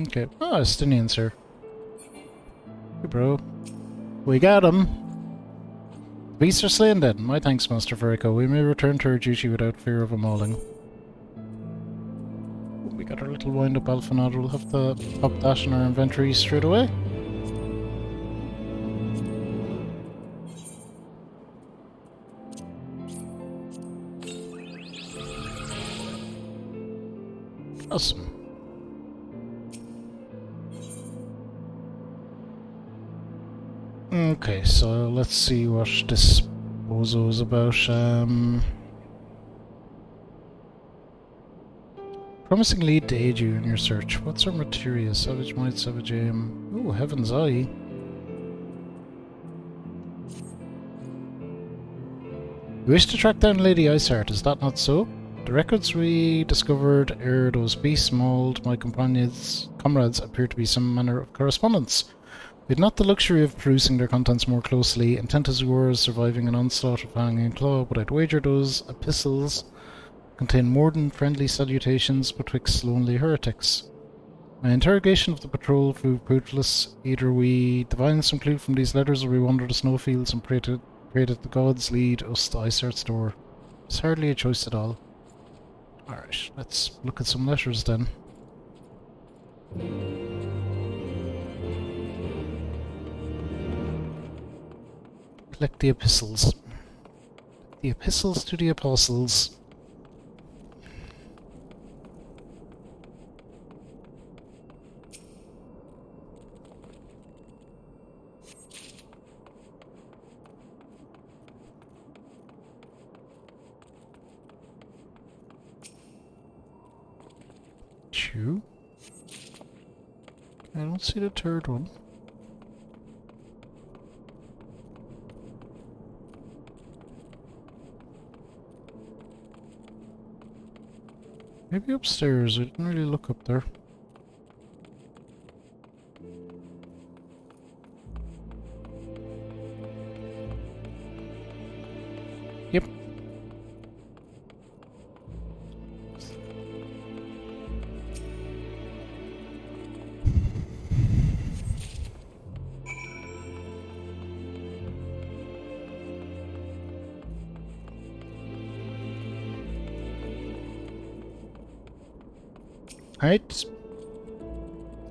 [SPEAKER 1] Okay. Oh, Estinians here. Hey, bro. We got him. The beasts are slain then. My thanks, Master Ferrico. We may return to our duty without fear of a mauling. We got our little wind-up Alphanod. We'll have to pop that in our inventory straight away. Awesome. Okay, so let's see what this bozo is about. Promising lead to aid you in your search. What's our materia? Savage Might, Savage Aim. Oh, Heaven's Eye. You wish to track down Lady Iceheart, is that not so? The records we discovered ere those beasts mauled my comrades appear to be some manner of correspondence. We had not the luxury of perusing their contents more closely, intent as we were surviving an onslaught of Fang and Claw, but I'd wager those epistles contain more than friendly salutations betwixt lonely heretics. My interrogation of the patrol proved fruitless. Either we divine some clue from these letters or we wander the snowfields and pray that the gods lead us to Iceheart's door. It's hardly a choice at all. Alright, let's look at some letters then. Collect the epistles. The epistles to the apostles. Two. I don't see the third one. Maybe upstairs, I didn't really look up there. Yep. Alright.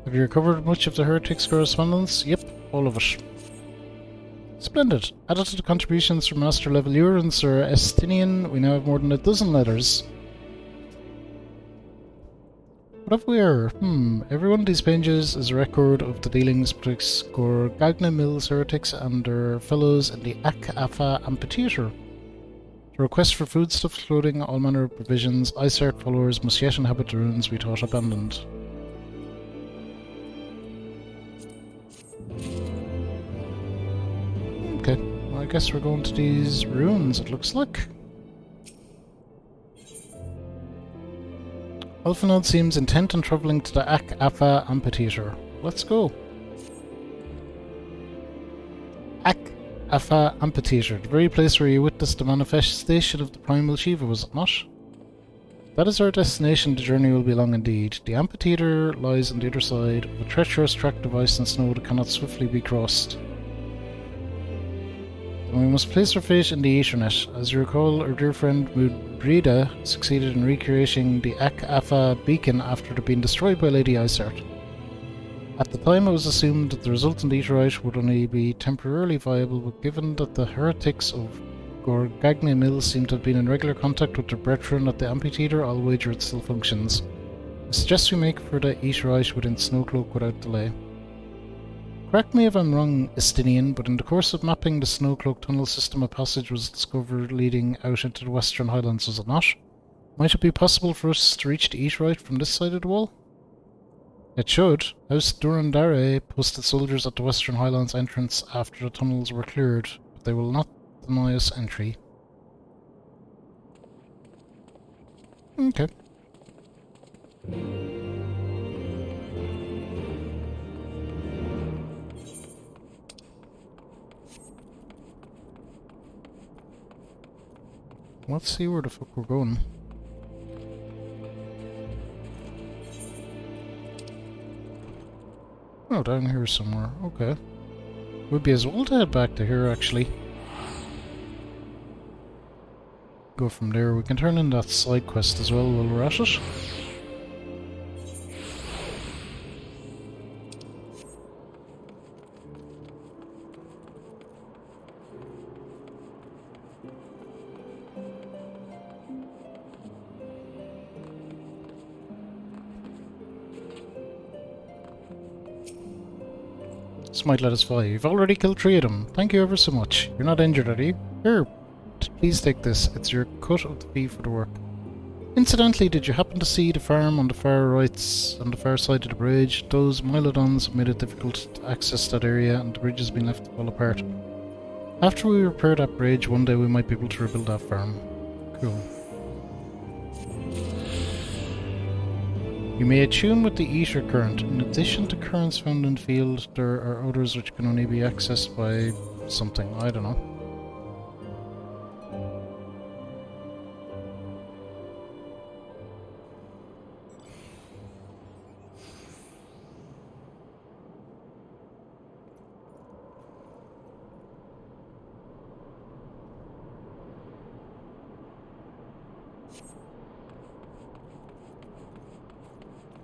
[SPEAKER 1] Have you recovered much of the heretics' correspondence? Yep, all of it. Splendid. Added to the contributions from Master Levelure and Sir Estinian, we now have more than a dozen letters. What have we here? Every one of these pages is a record of the dealings betwixt Gorgagna Mills heretics and their fellows in the Ak-Afa Amphitheatre. The request for foodstuffs, clothing, all manner of provisions, Iceheart followers must yet inhabit the ruins we thought abandoned. Okay, well, I guess we're going to these ruins, it looks like. Alphanod seems intent on travelling to the Ak-Afa Amphitheatre. Let's go. Ak-Afa Amphitheatre, the very place where you witnessed the manifestation of the primal Shiva, was it not? That is our destination. The journey will be long indeed. The amphitheatre lies on the other side of a treacherous tract of ice and snow that cannot swiftly be crossed. And we must place our fate in the Ethernet. As you recall, our dear friend Mudrida succeeded in recreating the Ak-Afa beacon after it had been destroyed by Lady Iceheart. At the time it was assumed that the resultant Aetheryte would only be temporarily viable, but given that the heretics of Gorgagna Mills seem to have been in regular contact with their brethren at the amphitheatre, I'll wager it still functions. I suggest we make for the Aetheryte within Snowcloak without delay. Correct me if I'm wrong, Estinian, but in the course of mapping the Snowcloak tunnel system, a passage was discovered leading out into the Western Highlands, was it not? Might it be possible for us to reach the Aetheryte from this side of the wall? It should. House Durandare posted soldiers at the Western Highlands entrance after the tunnels were cleared, but they will not deny us entry. Okay. Let's see where the fuck we're going. Oh, down here somewhere. Okay. We'd be as well to head back to here, actually. Go from there. We can turn in that side quest as well while we're at it. This might let us fly. You've already killed 3 of them. Thank you ever so much. You're not injured, are you? Here, please take this. It's your cut of the fee for the work. Incidentally, did you happen to see the farm on the far side of the bridge? Those Mylodons have made it difficult to access that area, and the bridge has been left to fall apart. After we repair that bridge, one day we might be able to rebuild that farm. Cool. You may attune with the ether current. In addition to currents found in the field, there are others which can only be accessed by something. I don't know.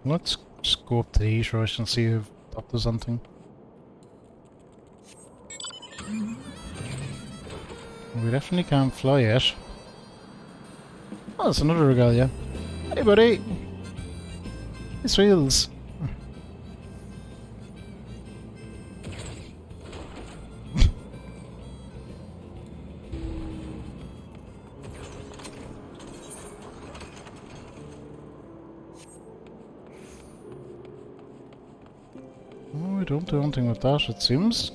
[SPEAKER 1] Let's just go up to the ether and see if that does anything. We definitely can't fly yet. Oh, that's another regalia. Hey buddy! It's wheels! Oh, we don't do anything with that, it seems.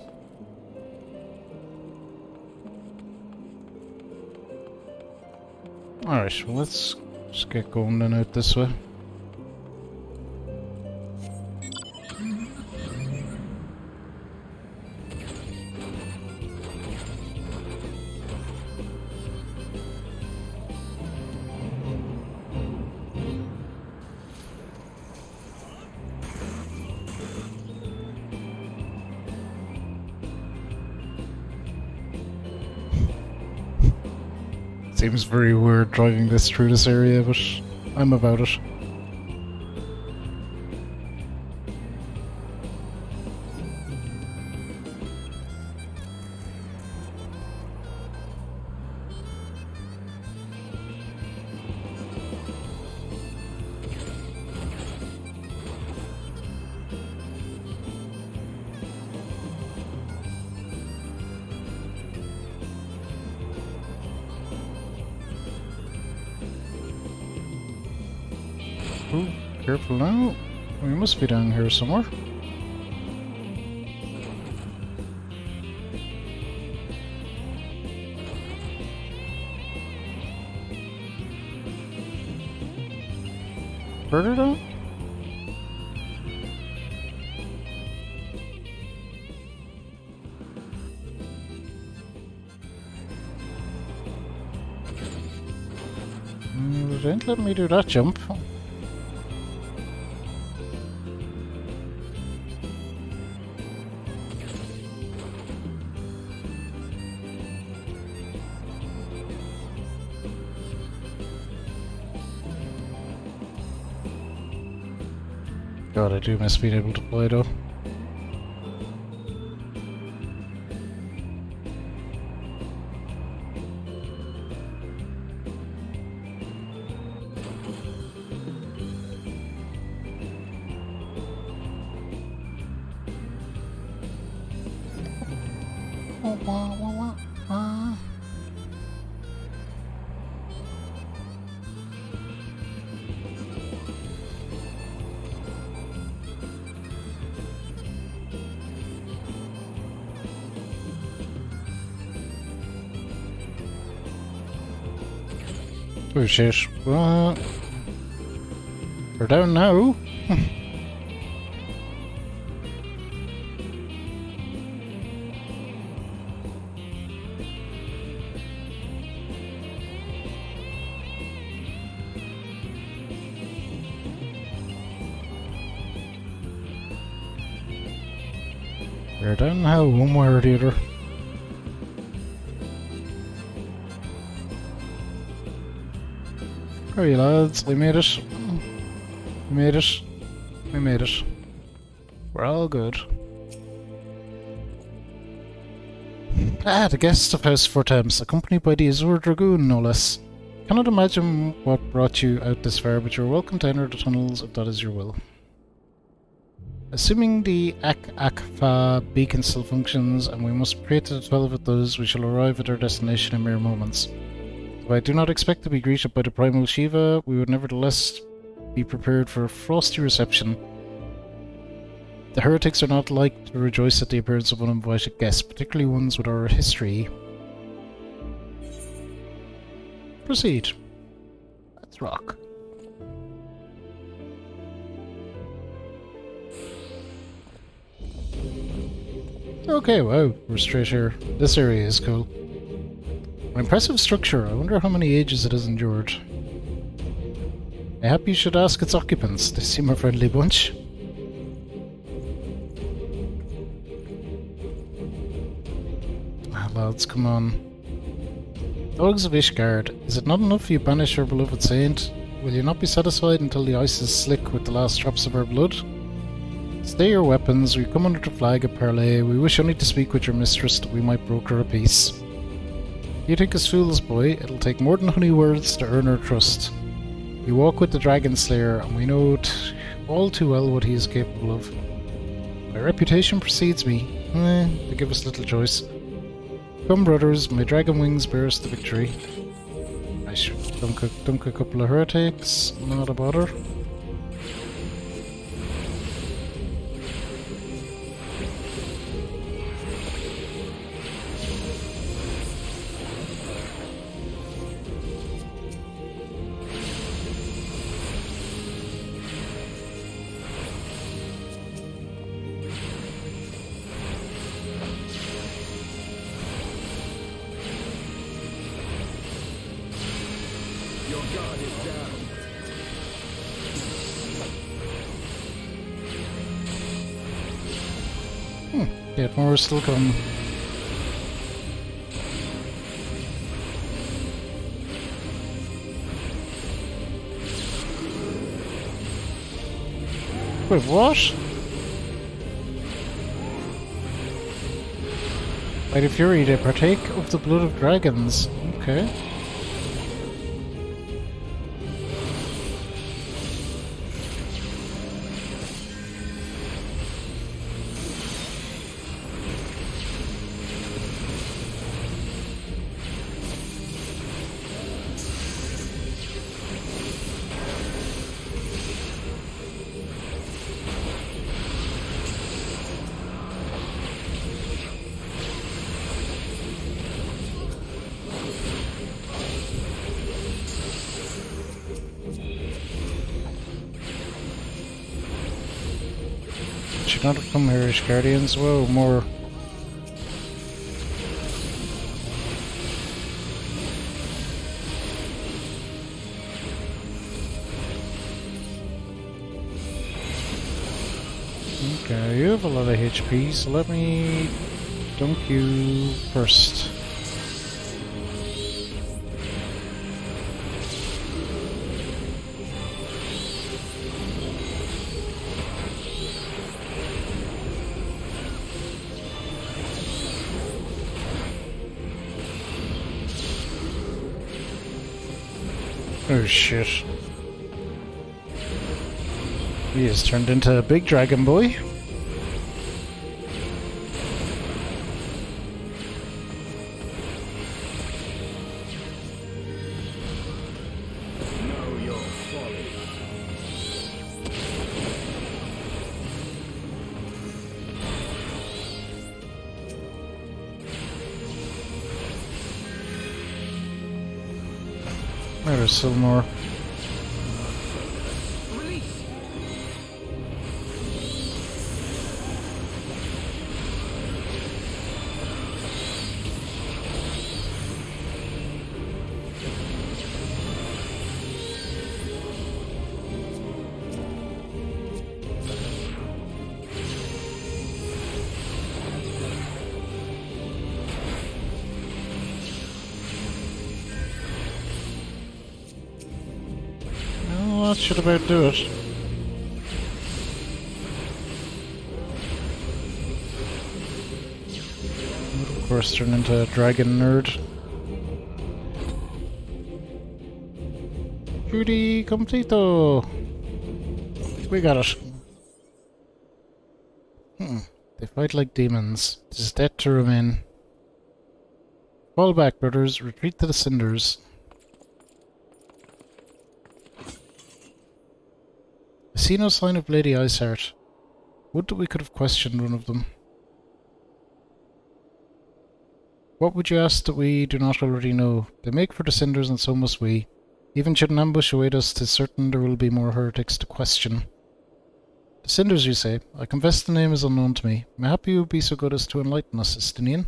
[SPEAKER 1] Alright, well let's just get going then out this way. Seems very weird driving this through this area, but I'm about it. Oh, careful now. We must be down here somewhere. Further down? They didn't let me do that jump. God, I do miss being able to play though. Oh shit. What? We're down now. We're down now, one way or the other. Hurry lads, we made it. We made it. We made it. We're all good. Ah, the guest of House Fortemps, accompanied by the Azure Dragoon, no less. Cannot imagine what brought you out this far, but you're welcome to enter the tunnels if that is your will. Assuming the Ak-Ak-Fa beacon still functions, and we must pray to the 12 it does, we shall arrive at our destination in mere moments. I do not expect to be greeted by the primal Shiva, we would nevertheless be prepared for a frosty reception. The heretics are not like to rejoice at the appearance of uninvited guests, particularly ones with our history. Proceed. Let's rock. Okay, wow, we're straight here. This area is cool. An impressive structure. I wonder how many ages it has endured. Mayhap you should ask its occupants. They seem a friendly bunch. Ah, lads, come on. Dogs of Ishgard, is it not enough you banish our beloved saint? Will you not be satisfied until the ice is slick with the last drops of our blood? Stay your weapons, we come under the flag of parley. We wish only to speak with your mistress that we might broker a peace. You think us fools, boy? It'll take more than honey words to earn our trust. You walk with the Dragon Slayer, and we know all too well what he is capable of. My reputation precedes me. They give us little choice. Come, brothers, my dragon wings bear us the victory. I should dunk a couple of heretics, not a bother. Yet more still come. Wait, what? By the Fury, they partake of the blood of dragons. Okay. Should not have come here as guardians. Whoa, more. Okay, you have a lot of HP, so let me dunk you first. Oh shit. He has turned into a big dragon boy. There's still more. That should about do it. Of course, turn into a dragon nerd. Judy completo! We got it. They fight like demons. It is dead to remain. Fall back, brothers. Retreat to the cinders. see no sign of Lady Iceheart. Would that we could have questioned one of them. What would you ask that we do not already know? They make for the cinders, and so must we. Even should an ambush await us, 'tis certain there will be more heretics to question. The cinders, you say? I confess the name is unknown to me. Mayhap you would be so good as to enlighten us, Estinian?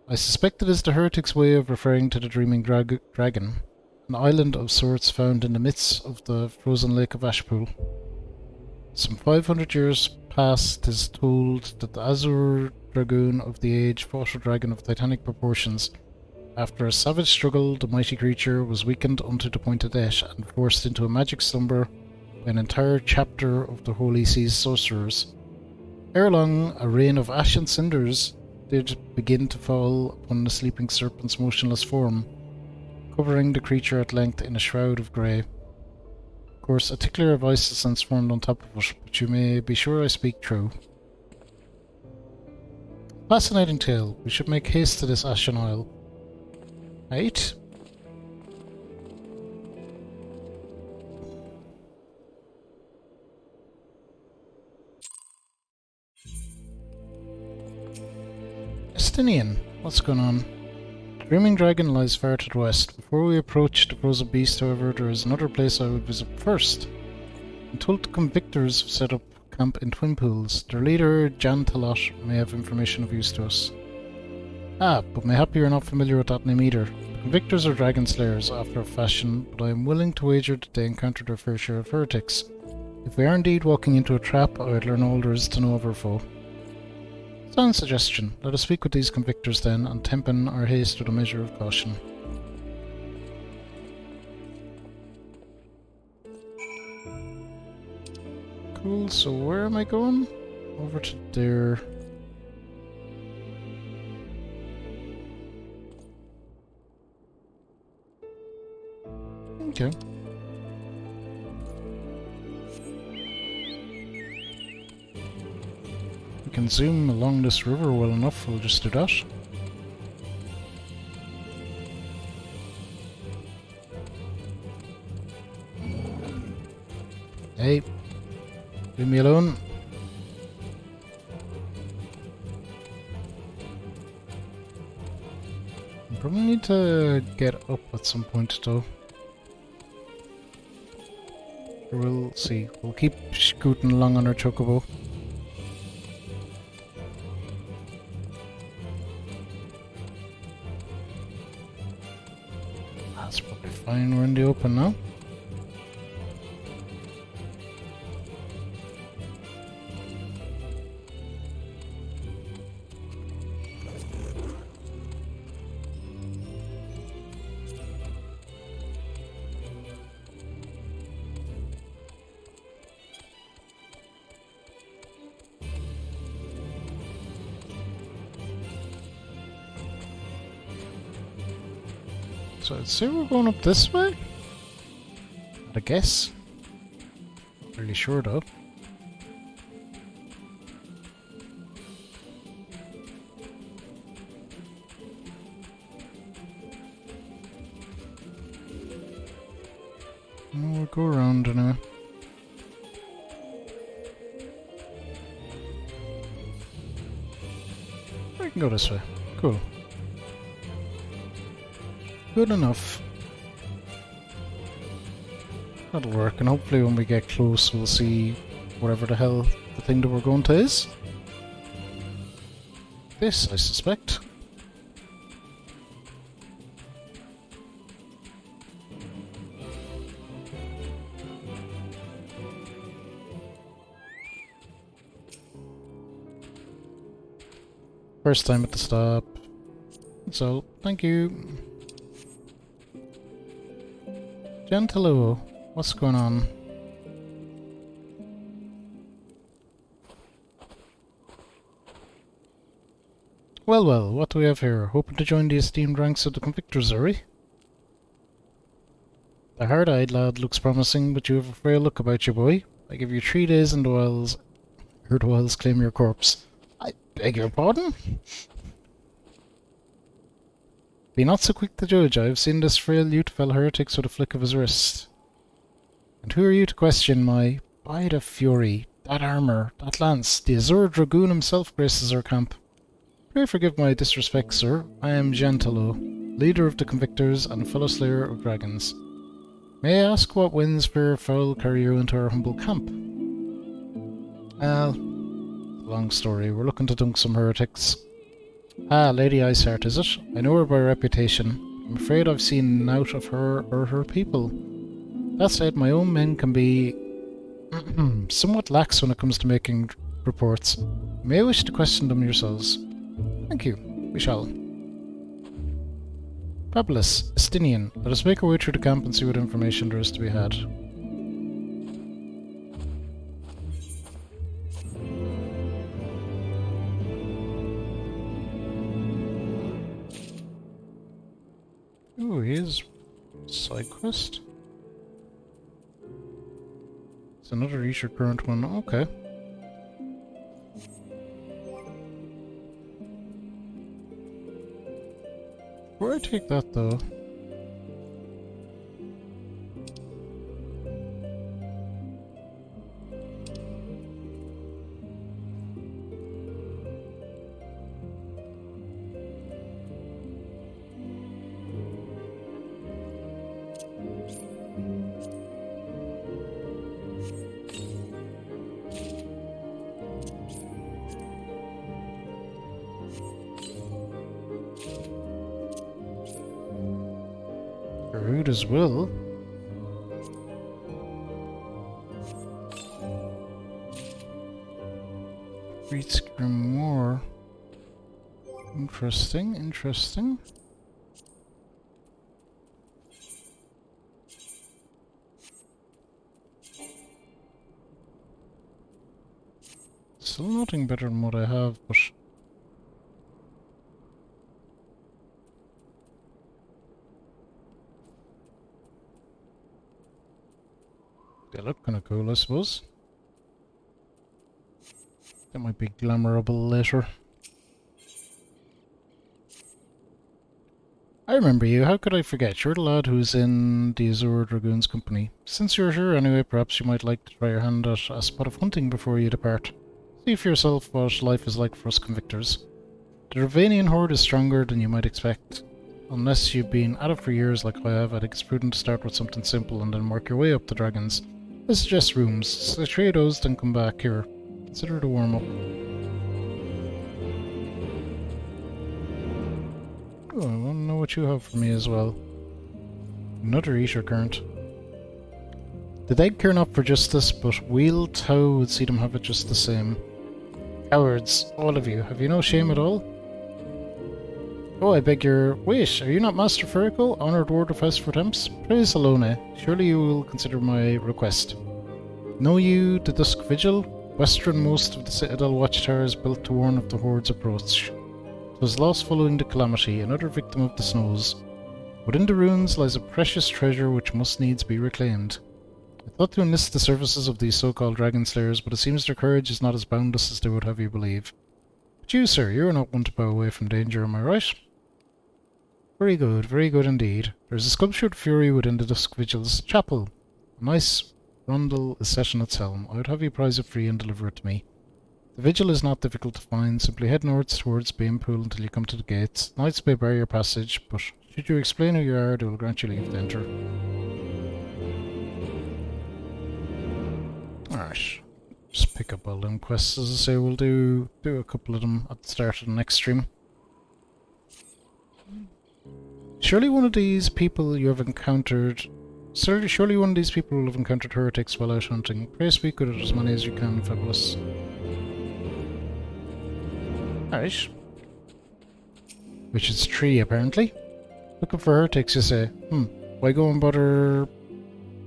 [SPEAKER 1] I suspect it is the heretics' way of referring to the Dreaming Dragon, an island of sorts found in the midst of the frozen lake of Ashpool. Some 500 years past, 'tis told that the Azure Dragoon of the age fought a dragon of titanic proportions. After a savage struggle, the mighty creature was weakened unto the point of death and forced into a magic slumber by an entire chapter of the Holy Sea's sorcerers. Ere long, a rain of ash and cinders did begin to fall upon the sleeping serpent's motionless form, covering the creature at length in a shroud of grey. Of course, a tickler of ice is since formed on top of it, but you may be sure I speak true. Fascinating tale. We should make haste to this Ashen Isle. Right? Estinian, what's going on? The Dreaming Dragon lies far to the west. Before we approach the frozen beast, however, there is another place I would visit first. I'm told the convictors have set up camp in Twin Pools. Their leader, Jan Talot, may have information of use to us. Ah, but mayhap you are not familiar with that name either. The convictors are dragon slayers after a fashion, but I am willing to wager that they encounter their fair share of heretics. If we are indeed walking into a trap, I would learn all there is to know of our foe. Sound suggestion. Let us speak with these convictors then, and temper our haste with a measure of caution. Cool, so where am I going? Over to there. Okay. We can zoom along this river well enough, we'll just do that. Hey, leave me alone. I probably need to get up at some point though. We'll see. We'll keep scooting along on our chocobo. That's probably fine. We're in the open now. So I'd say we're going up this way? I guess. Not really sure though. We'll go around anyway. I can go this way. Cool. Good enough. That'll work, and hopefully when we get close we'll see whatever the hell the thing that we're going to is. This, I suspect. First time at the stop. So, thank you. Gentilo, what's going on? Well, well, what do we have here? Hoping to join the esteemed ranks of the convictors, are we? The hard-eyed lad looks promising, but you have a frail look about you, boy. I give you 3 days and the wilds claim your corpse. I beg your pardon? Be not so quick to judge. I have seen this frail youth fell heretics with a flick of his wrist. And who are you to question my... By the fury, that armour, that lance, the Azure Dragoon himself graces our camp. Pray forgive my disrespect, sir. I am Gentilo, leader of the Convictors and fellow slayer of dragons. May I ask what winds fair foul carry you into our humble camp? Well, long story. We're looking to dunk some heretics. Ah, Lady Iceheart, is it? I know her by reputation. I'm afraid I've seen naught of her or her people. That said, my own men can be somewhat lax when it comes to making reports. You may wish to question them yourselves. Thank you. We shall. Fabulous. Estinian. Let us make our way through the camp and see what information there is to be had. Oh, here's side quest. It's another Esher current one. Okay. Where I take that though? Rude as well. Reads Grimoire. Interesting, interesting. Still nothing better than what I have, but they look kinda cool, I suppose. That might be glamourable later. I remember you, how could I forget? You're the lad who's in the Azure Dragoon's company. Since you're here anyway, perhaps you might like to try your hand at a spot of hunting before you depart. See for yourself what life is like for us convictors. The Ravanian horde is stronger than you might expect. Unless you've been at it for years like I have, I think it's prudent to start with something simple and then work your way up the dragons. I suggest rooms. So try those, then come back here. Consider it a warm-up. Oh, I want to know what you have for me as well. Another Esher current. The Dead care not for justice, but Wheel Tau would see them have it just the same. Cowards, all of you. Have you no shame at all? Oh, I beg your... Wait, are you not Master Ferico, Honoured Ward of House for Temps? Praise Alone. Surely you will consider my request. Know you the Dusk Vigil? Westernmost of the Citadel watchtowers built to warn of the Horde's approach. It was lost following the calamity, another victim of the snows. Within the ruins lies a precious treasure which must needs be reclaimed. I thought to enlist the services of these so-called dragon slayers, but it seems their courage is not as boundless as they would have you believe. But you, sir, you are not one to bow away from danger, am I right? Very good indeed. There is a sculptured fury within the Dusk Vigil's chapel. A nice rundle is set in its helm. I would have you prize it free and deliver it to me. The vigil is not difficult to find. Simply head north towards Banepool until you come to the gates. Knights may bar your passage, but should you explain who you are, they will grant you leave to enter. Alright. Just pick up all them quests. As I say, we'll do a couple of them at the start of the next stream. Surely one of these people you have encountered... Surely one of these people will have encountered heretics while out hunting. Pray speak with it as many as you can, Fabulous. Alright. Which is 3, apparently. Looking for heretics, you say. Why go and bother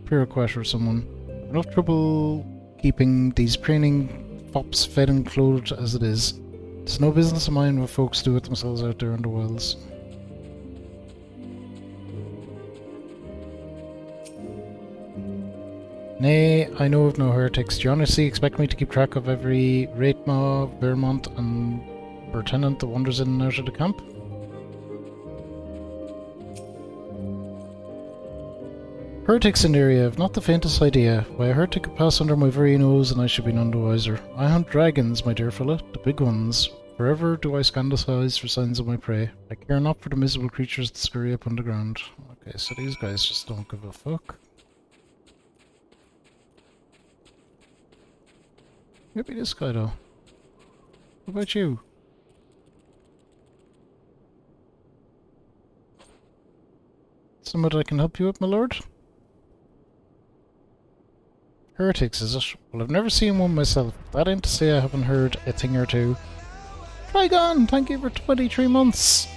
[SPEAKER 1] Pyroquat or someone? Enough trouble keeping these preening fops fed and clothed as it is. It's no business of mine what folks do with themselves out there in the wilds. Nay, I know of no heretics. Do you honestly expect me to keep track of every Raitma, Vermont, and Lieutenant that wanders in and out of the camp? Heretics in the area have not the faintest idea. Why a heretic could pass under my very nose and I should be none the wiser. I hunt dragons, my dear fellow, the big ones. Forever do I scan the skies for signs of my prey. I care not for the miserable creatures that scurry up on the ground. Okay, so these guys just don't give a fuck. Maybe this guy though. What about you? Somebody I can help you with, my lord? Heretics, is it? Well, I've never seen one myself. That ain't to say I haven't heard a thing or two. Trigon, thank you for 23 months!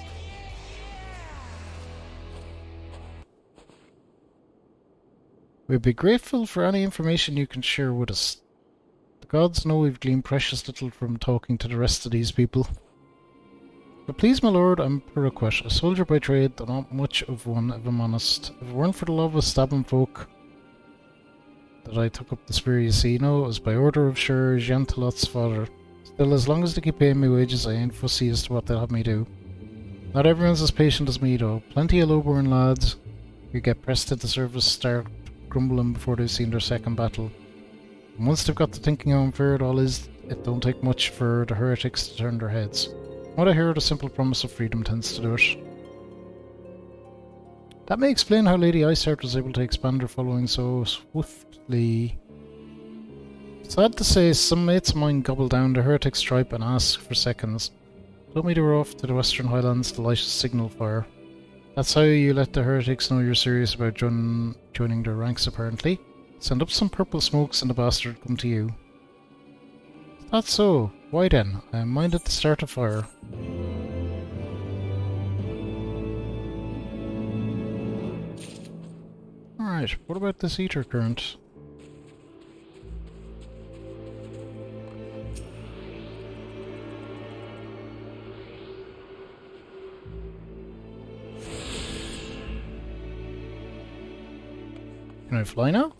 [SPEAKER 1] We'd be grateful for any information you can share with us. The gods know we've gleaned precious little from talking to the rest of these people. But please, my lord, I'm Puruquet, a soldier by trade, though not much of one, if I'm honest. If it weren't for the love of stabbing folk that I took up the spear, you see. No, it was by order of Sir Jeantalot's father. Still, as long as they keep paying me wages, I ain't fussy as to what they'll have me do. Not everyone's as patient as me, though. Plenty of low-born lads who get pressed into service start grumbling before they've seen their second battle. And once they've got to thinking how unfair it all is, it don't take much for the heretics to turn their heads. What I hear, the simple promise of freedom tends to do it. That may explain how Lady Iceheart was able to expand her following so swiftly. Sad to say, some mates of mine gobble down the heretic stripe and ask for seconds. Told me they were off to the Western Highlands to light a signal fire. That's how you let the heretics know you're serious about joining their ranks, apparently. Send up some purple smokes and the bastard come to you. That's so. Why then? I am minded to start a fire. Alright, what about this ether current? Can I fly now?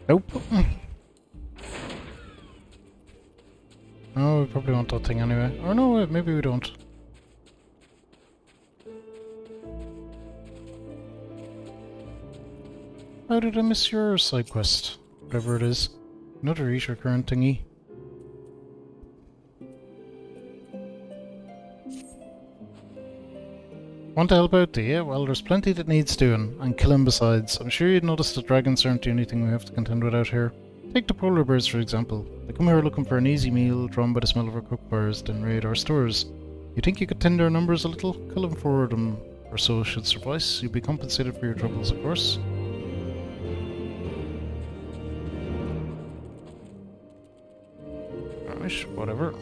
[SPEAKER 1] Nope. Oh, we probably want that thing anyway. Or no, maybe we don't. How did I miss your side quest? Whatever it is. Another ether current thingy. Want to help out, do you? Well, there's plenty that needs doing, and killing besides. I'm sure you'd notice that dragons aren't the only thing we have to contend with out here. Take the polar bears, for example. They come here looking for an easy meal, drawn by the smell of our cooked fires, then raid our stores. You think you could thin their numbers a little? Kill them 4 of them or so should suffice. You'll be compensated for your troubles, of course. Alright, whatever.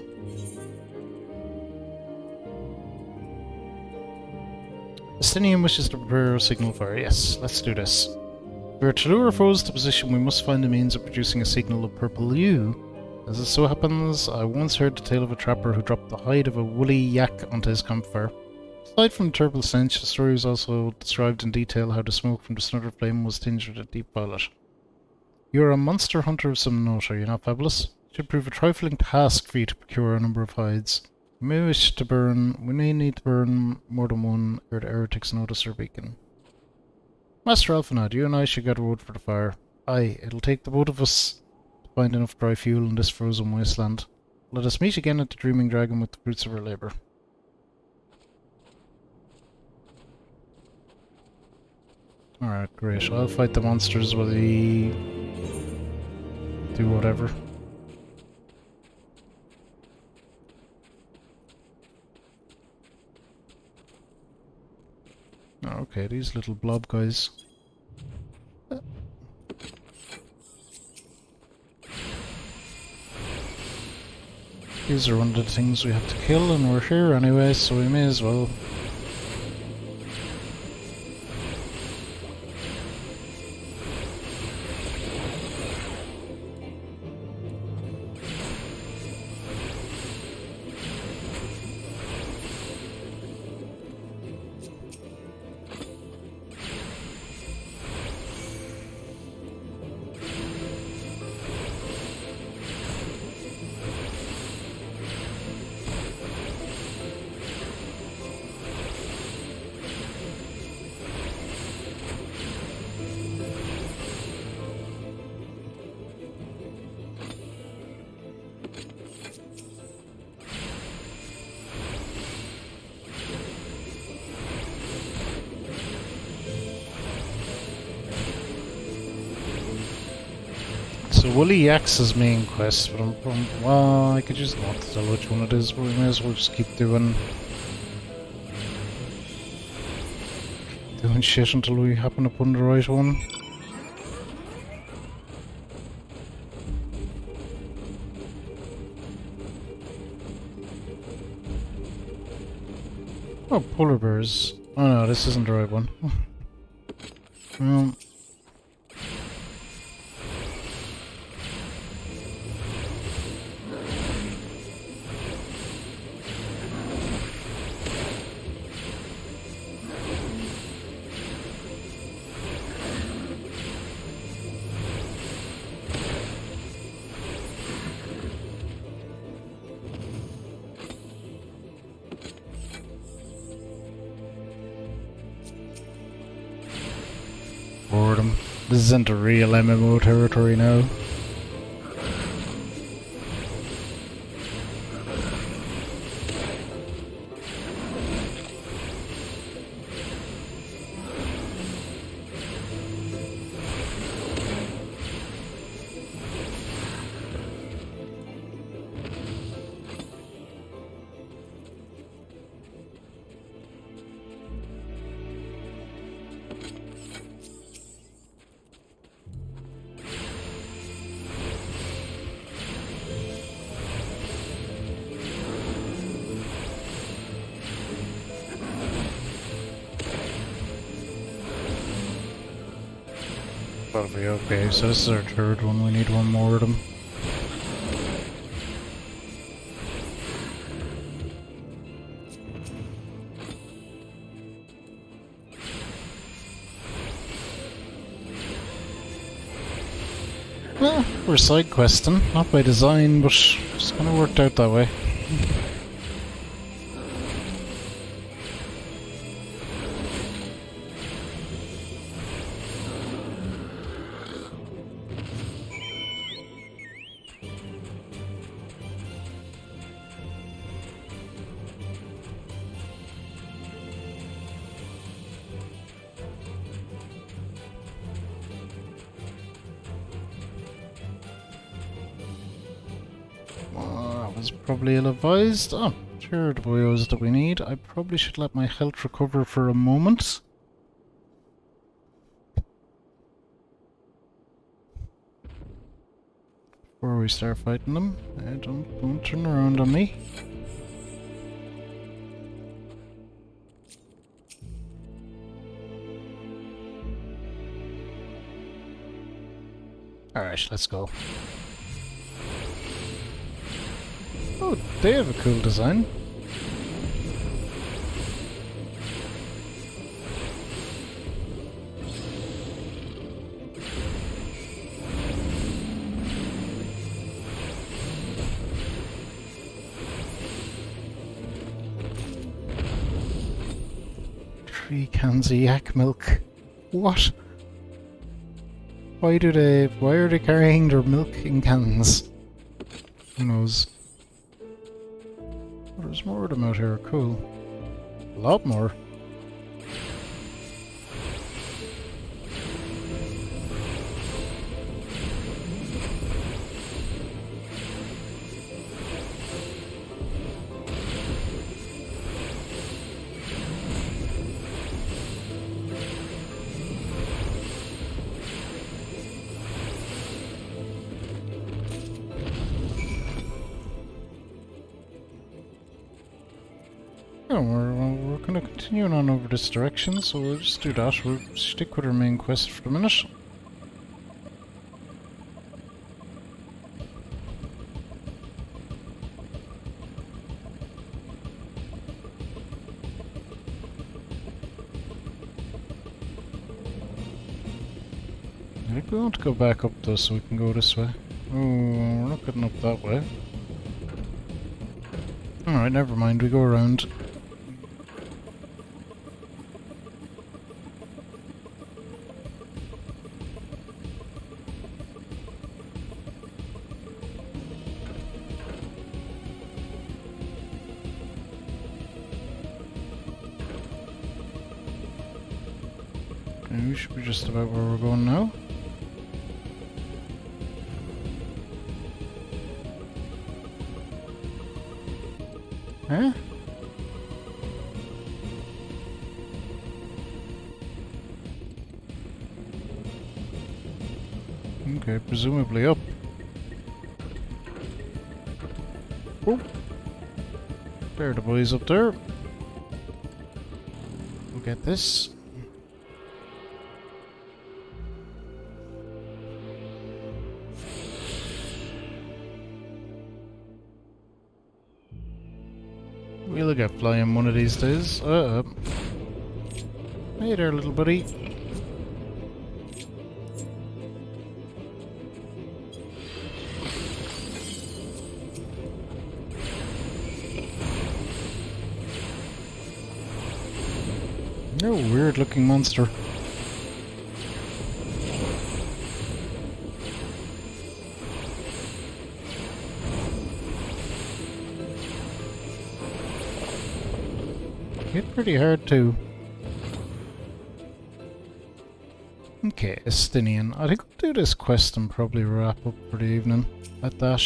[SPEAKER 1] Estinian wishes to prepare a signal fire. Yes, let's do this. If we are to lure our foes to position, we must find a means of producing a signal of purple hue. As it so happens, I once heard the tale of a trapper who dropped the hide of a woolly yak onto his campfire. Aside from the terrible stench, the story was also described in detail how the smoke from the snudder flame was tinged with a deep violet. You are a monster hunter of some note, are you not, Fabulous? It should prove a trifling task for you to procure a number of hides. We may need to burn more than one ere the heretics notice our beacon. Master Alphanad, you and I should get a wood for the fire. Aye, it'll take the both of us to find enough dry fuel in this frozen wasteland. Let us meet again at the Dreaming Dragon with the fruits of our labour. Alright, great. I'll fight the monsters while you do whatever. Okay, these little blob guys. These are one of the things we have to kill, and we're here anyway, so we may as well. So Woolly Yax's main quest, but well, I could just not tell which one it is, but we may as well just keep doing shit until we happen upon the right one. Oh, polar bears. Oh no, this isn't the right one. Boredom. This isn't a real MMO territory now. That'll be okay, so this is our third one, we need one more of them. Well, we're side questing, not by design, but it's kind of worked out that way. Probably ill-advised. Oh, sure, the boyos that we need. I probably should let my health recover for a moment. Before we start fighting them. Don't turn around on me. Alright, let's go. Oh, they have a cool design. Three cans of yak milk. What? Why are they carrying their milk in cans? Who knows? There's more of them out here, cool. A lot more. Oh, we're kind of continuing on over this direction, so we'll just do that. We'll stick with our main quest for the minute. I think we want to go back up though, so we can go this way. Oh, we're not getting up that way. Alright, never mind, we go around. We should be just about where we're going now. Huh? Okay, presumably up. Oh. There are the boys up there. We'll get this. We'll get flying one of these days. Hey there, little buddy. No, weird looking monster. Hit pretty hard too. Okay, Estinian. I think I'll do this quest and probably wrap up for the evening at that.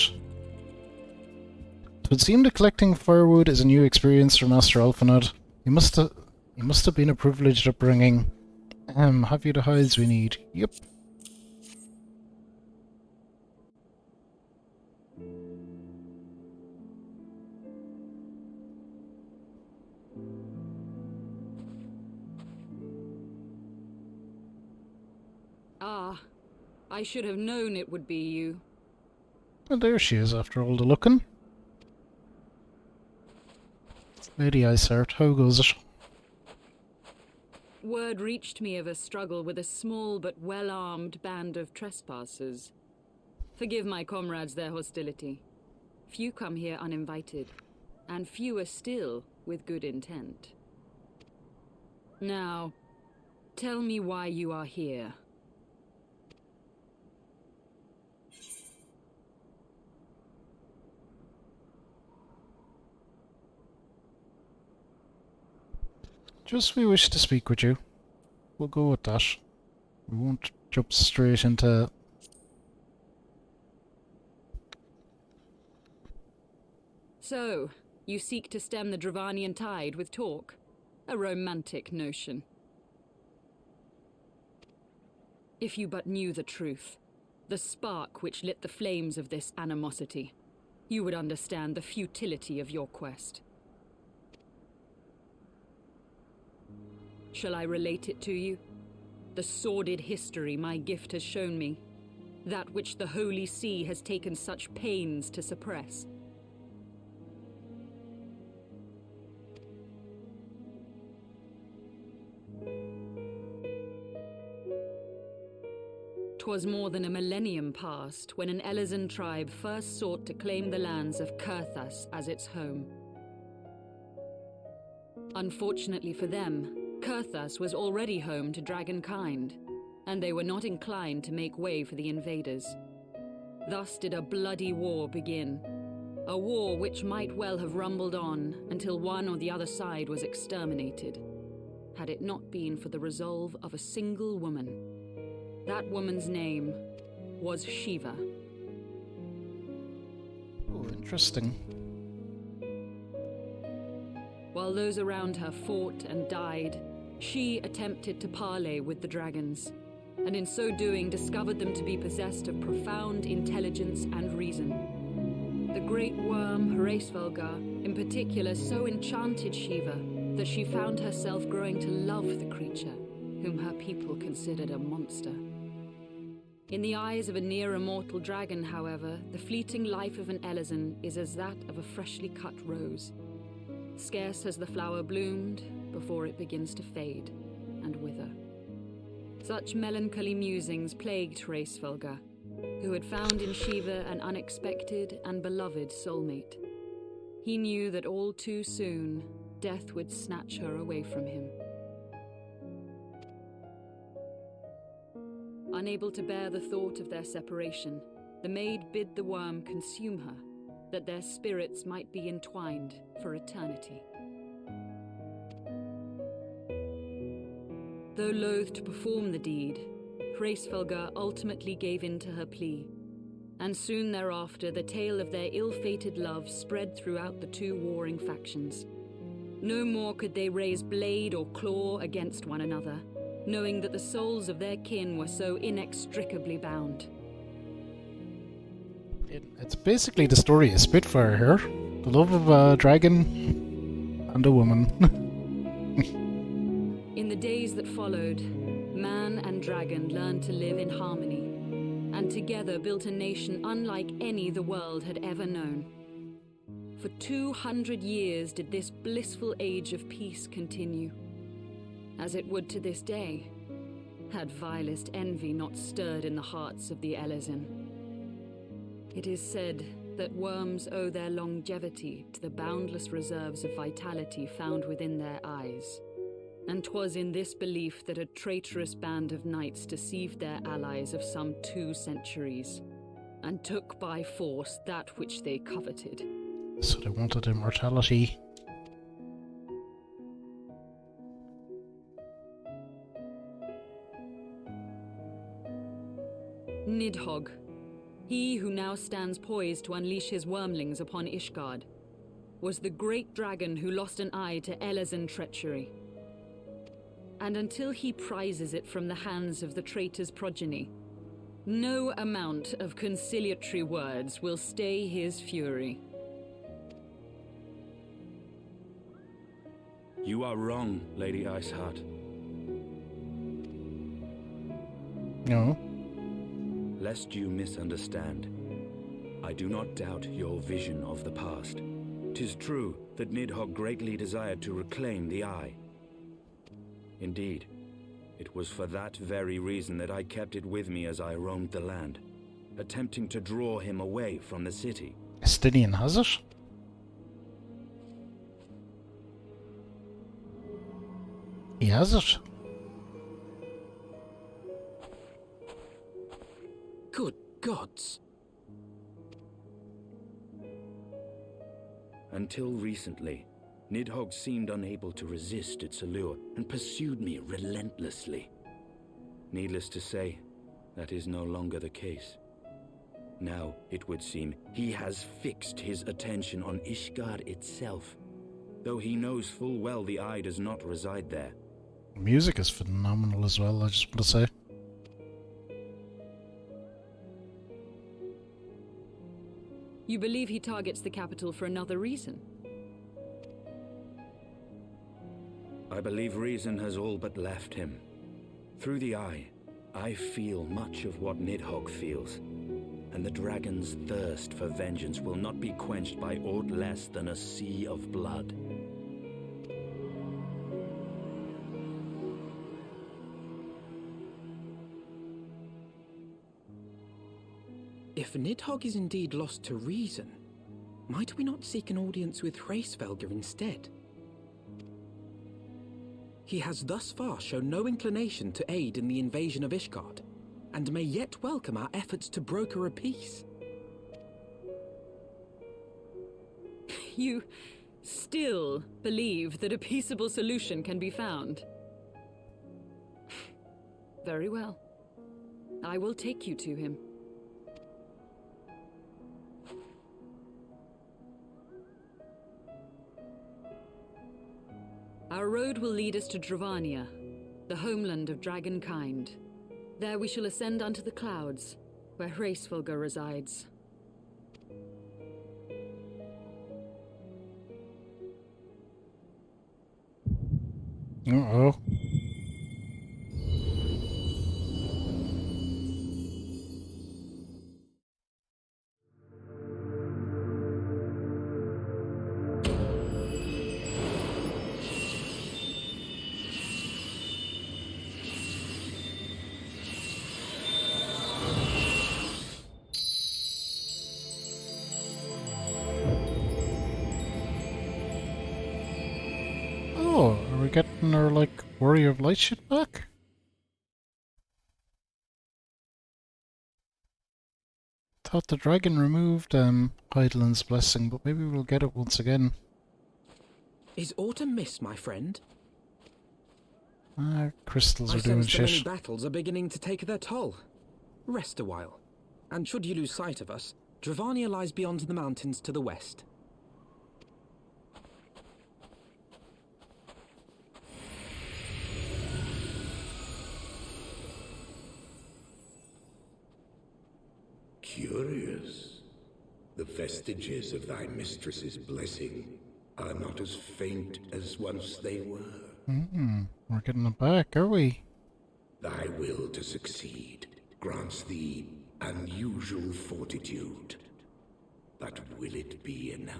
[SPEAKER 1] It would seem that collecting firewood is a new experience for Master Alphanod. He must have been a privileged upbringing. Have you the hides we need? Yep.
[SPEAKER 13] Ah, I should have known it would be you.
[SPEAKER 1] Well, there she is after all the looking. Lady Isart, how goes it?
[SPEAKER 13] Word reached me of a struggle with a small but well-armed band of trespassers. Forgive my comrades their hostility. Few come here uninvited, and fewer still with good intent. Now, tell me why you are here.
[SPEAKER 1] Just we wish to speak with you. We'll go with that. We won't jump straight into...
[SPEAKER 13] So, you seek to stem the Dravanian tide with talk? A romantic notion. If you but knew the truth, the spark which lit the flames of this animosity, you would understand the futility of your quest. Shall I relate it to you? The sordid history my gift has shown me. That which the Holy See has taken such pains to suppress. 'Twas more than a millennium past when an Elizan tribe first sought to claim the lands of Kurthas as its home. Unfortunately for them, Kurthas was already home to dragonkind, and they were not inclined to make way for the invaders. Thus did a bloody war begin. A war which might well have rumbled on until one or the other side was exterminated, had it not been for the resolve of a single woman. That woman's name was Shiva.
[SPEAKER 1] Oh, interesting.
[SPEAKER 13] While those around her fought and died, she attempted to parley with the dragons, and in so doing discovered them to be possessed of profound intelligence and reason. The great worm, Hraesvelgar, in particular so enchanted Shiva that she found herself growing to love the creature, whom her people considered a monster. In the eyes of a near-immortal dragon, however, the fleeting life of an Elizan is as that of a freshly cut rose. Scarce has the flower bloomed before it begins to fade and wither. Such melancholy musings plagued Hraesvelgar, who had found in Shiva an unexpected and beloved soulmate. He knew that all too soon, death would snatch her away from him. Unable to bear the thought of their separation, the maid bid the worm consume her, that their spirits might be entwined for eternity. Though loath to perform the deed, Hraesvelgar ultimately gave in to her plea. And soon thereafter, the tale of their ill-fated love spread throughout the two warring factions. No more could they raise blade or claw against one another, knowing that the souls of their kin were so inextricably bound.
[SPEAKER 1] It's basically the story of Spitfire here. The love of a dragon and a woman.
[SPEAKER 13] In the days that followed, man and dragon learned to live in harmony, and together built a nation unlike any the world had ever known. For 200 years did this blissful age of peace continue, as it would to this day, had vilest envy not stirred in the hearts of the Elezen. It is said that worms owe their longevity to the boundless reserves of vitality found within their eyes. And 'twas in this belief that a traitorous band of knights deceived their allies of some 2 centuries, and took by force that which they coveted.
[SPEAKER 1] So they wanted immortality.
[SPEAKER 13] Nidhogg, he who now stands poised to unleash his wormlings upon Ishgard, was the great dragon who lost an eye to Elezen treachery. And until he prizes it from the hands of the traitor's progeny, no amount of conciliatory words will stay his fury.
[SPEAKER 11] You are wrong, Lady Iceheart.
[SPEAKER 1] No.
[SPEAKER 11] Lest you misunderstand, I do not doubt your vision of the past. 'Tis true that Nidhogg greatly desired to reclaim the Eye. Indeed, it was for that very reason that I kept it with me as I roamed the land, attempting to draw him away from the city.
[SPEAKER 1] Estinian has it? He has it.
[SPEAKER 4] Good gods.
[SPEAKER 11] Until recently, Nidhogg seemed unable to resist its allure and pursued me relentlessly. Needless to say, that is no longer the case. Now, it would seem, he has fixed his attention on Ishgard itself, though he knows full well the Eye does not reside there.
[SPEAKER 1] The music is phenomenal as well, I just want to say.
[SPEAKER 13] You believe he targets the capital for another reason?
[SPEAKER 11] I believe reason has all but left him. Through the Eye, I feel much of what Nidhogg feels, and the dragon's thirst for vengeance will not be quenched by aught less than a sea of blood.
[SPEAKER 4] If Nidhogg is indeed lost to reason, might we not seek an audience with Hraesvelgr instead? He has thus far shown no inclination to aid in the invasion of Ishgard, and may yet welcome our efforts to broker a peace.
[SPEAKER 13] You still believe that a peaceable solution can be found? Very well. I will take you to him. Our road will lead us to Dravania, the homeland of dragonkind. There we shall ascend unto the clouds, where Hraesvelgr resides.
[SPEAKER 1] Uh-oh. Are we getting our, like, Warrior of Light shit back? Thought the dragon removed Heidelin's blessing, but maybe we'll get it once again.
[SPEAKER 4] Is autumn mist, my friend?
[SPEAKER 1] Crystals are
[SPEAKER 4] I
[SPEAKER 1] doing
[SPEAKER 4] sense the many
[SPEAKER 1] shit.
[SPEAKER 4] battles are beginning to take their toll. Rest a while. And should you lose sight of us, Dravania lies beyond the mountains to the west.
[SPEAKER 12] Curious. The vestiges of thy mistress's blessing are not as faint as once they were.
[SPEAKER 1] We're getting it back, are we?
[SPEAKER 12] Thy will to succeed grants thee unusual fortitude. But will it be enough?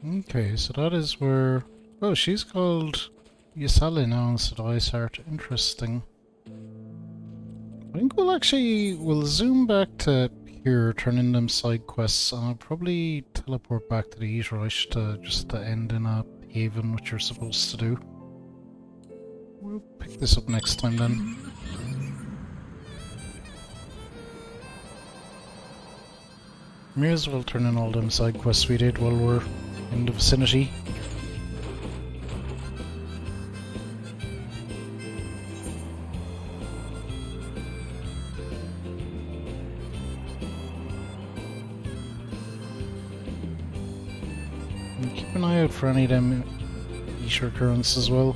[SPEAKER 1] Okay, so that is where... Oh, she's called Ysali now instead of Iceheart. Interesting. I think we'll zoom back to here, turn in them side quests, and I'll probably teleport back to the Eaterish just to end in a haven, which you're supposed to do. We'll pick this up next time then. May as well turn in all them side quests we did while we're in the vicinity. And keep an eye out for any of them Eater currents as well.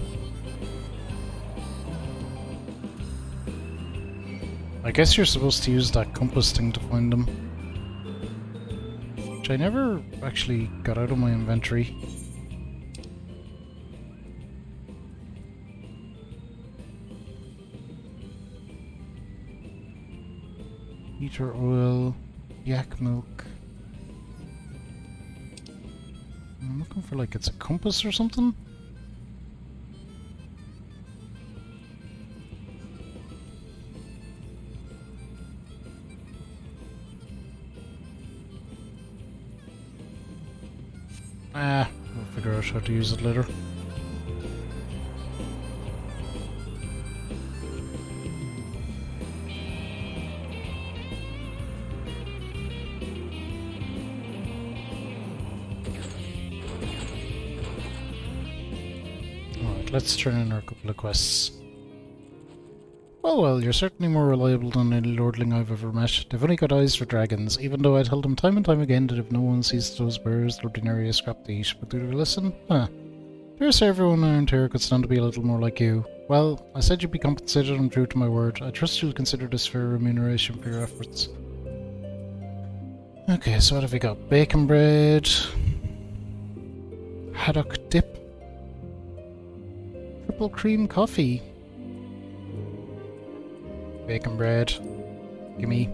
[SPEAKER 1] I guess you're supposed to use that compass thing to find them, which I never actually got out of my inventory. Eater oil, yak milk. I'm looking for like it's a compass or something. We'll figure out how to use it later. Alright, let's turn in our couple of quests. Well, you're certainly more reliable than any lordling I've ever met. They've only got eyes for dragons, even though I told them time and time again that if no one sees those bears, there'll be nary a scrap to eat. But do they listen? Huh. There's everyone around here could stand to be a little more like you. Well, I said you'd be compensated, I'm true to my word. I trust you'll consider this fair remuneration for your efforts. Okay, so what have we got? Bacon bread, haddock dip, triple cream coffee. Bacon bread. Gimme.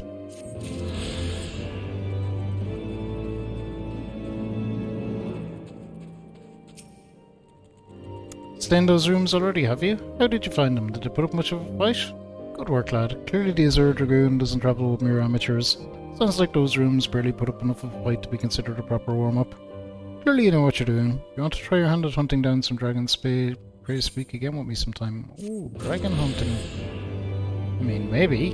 [SPEAKER 1] Stay in those rooms already, have you? How did you find them? Did they put up much of a fight? Good work, lad. Clearly the Azure Dragoon doesn't travel with mere amateurs. Sounds like those rooms barely put up enough of a fight to be considered a proper warm-up. Clearly you know what you're doing. You want to try your hand at hunting down some dragons? Pray speak again with me sometime. Ooh, dragon hunting. I mean, maybe.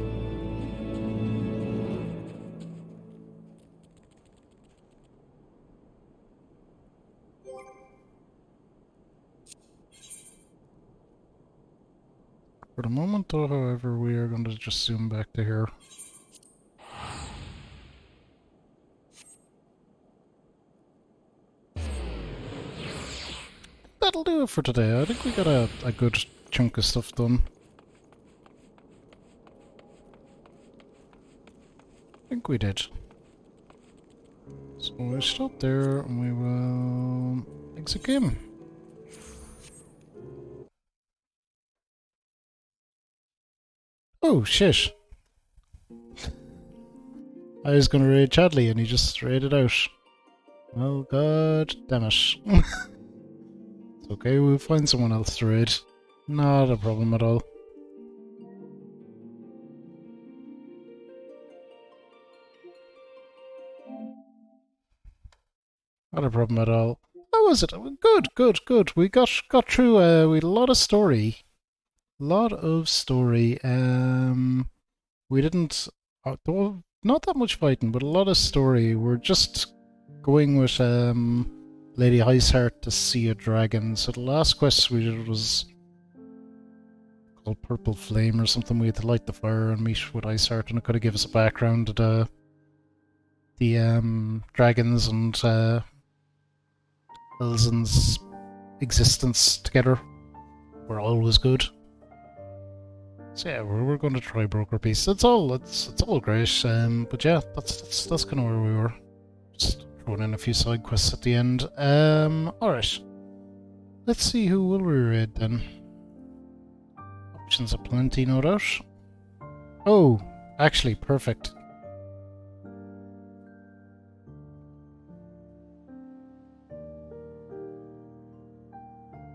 [SPEAKER 1] For the moment though, however, we are going to just zoom back to here. That'll do it for today. I think we got a good chunk of stuff done. I think we did. So we'll stop there and we will exit game. Oh shit. I was gonna raid Chadley and he just raided out. Oh god damn it. It's okay, we'll find someone else to raid. Not a problem at all. Not a problem at all. How was it? Good, good, good. We got through. We had a lot of story. Lot of story. We didn't. Not that much fighting, but a lot of story. We're just going with Lady Iceheart to see a dragon. So the last quest we did was called Purple Flame or something. We had to light the fire and meet with Iceheart, and it could have given us a background to the dragons and Elzen's existence together. We're always good. So yeah, we're going to try Broker Peace. It's all great. But yeah, that's kind of where we were. Just throwing in a few side quests at the end. Alright. Let's see who will we raid then. Options are plenty, no doubt. Oh, actually, perfect.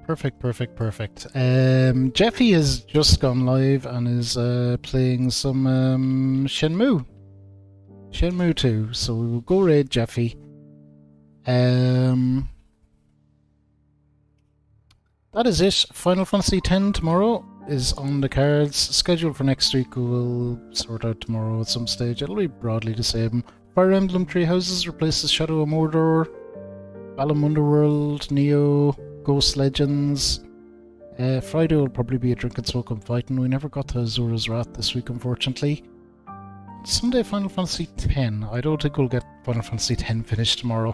[SPEAKER 1] Perfect. Jeffy has just gone live and is playing some Shenmue 2, so we will go raid Jeffy. That is it. Final Fantasy X tomorrow is on the cards. Scheduled for next week, we'll sort out tomorrow at some stage. It'll be broadly the same. Fire Emblem Three Houses replaces Shadow of Mordor. Balam Underworld, Neo, Ghost Legends. Friday will probably be a Drink and Smoke and Fighting. We never got to Azura's Wrath this week, unfortunately. Sunday, Final Fantasy X. I don't think we'll get Final Fantasy X finished tomorrow.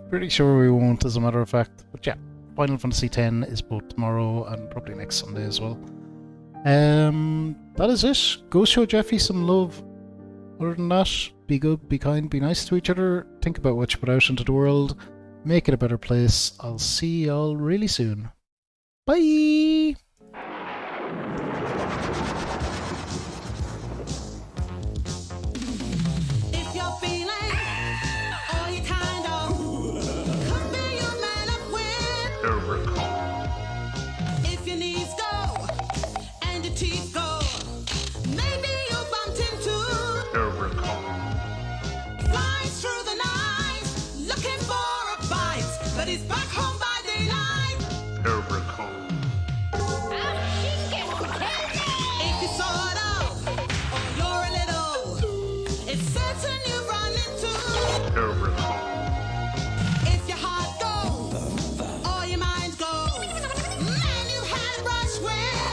[SPEAKER 1] Pretty sure we won't, as a matter of fact. But yeah, Final Fantasy X is both tomorrow and probably next Sunday as well. That is it. Go show Jeffy some love. Other than that, be good, be kind, be nice to each other. Think about what you put out into the world. Make it a better place. I'll see y'all really soon. Bye!
[SPEAKER 14] But he's back home by daylight. If you saw it all, or you're a little, it's certain you run into. If your heart goes, or your mind goes, man, you had a rush with.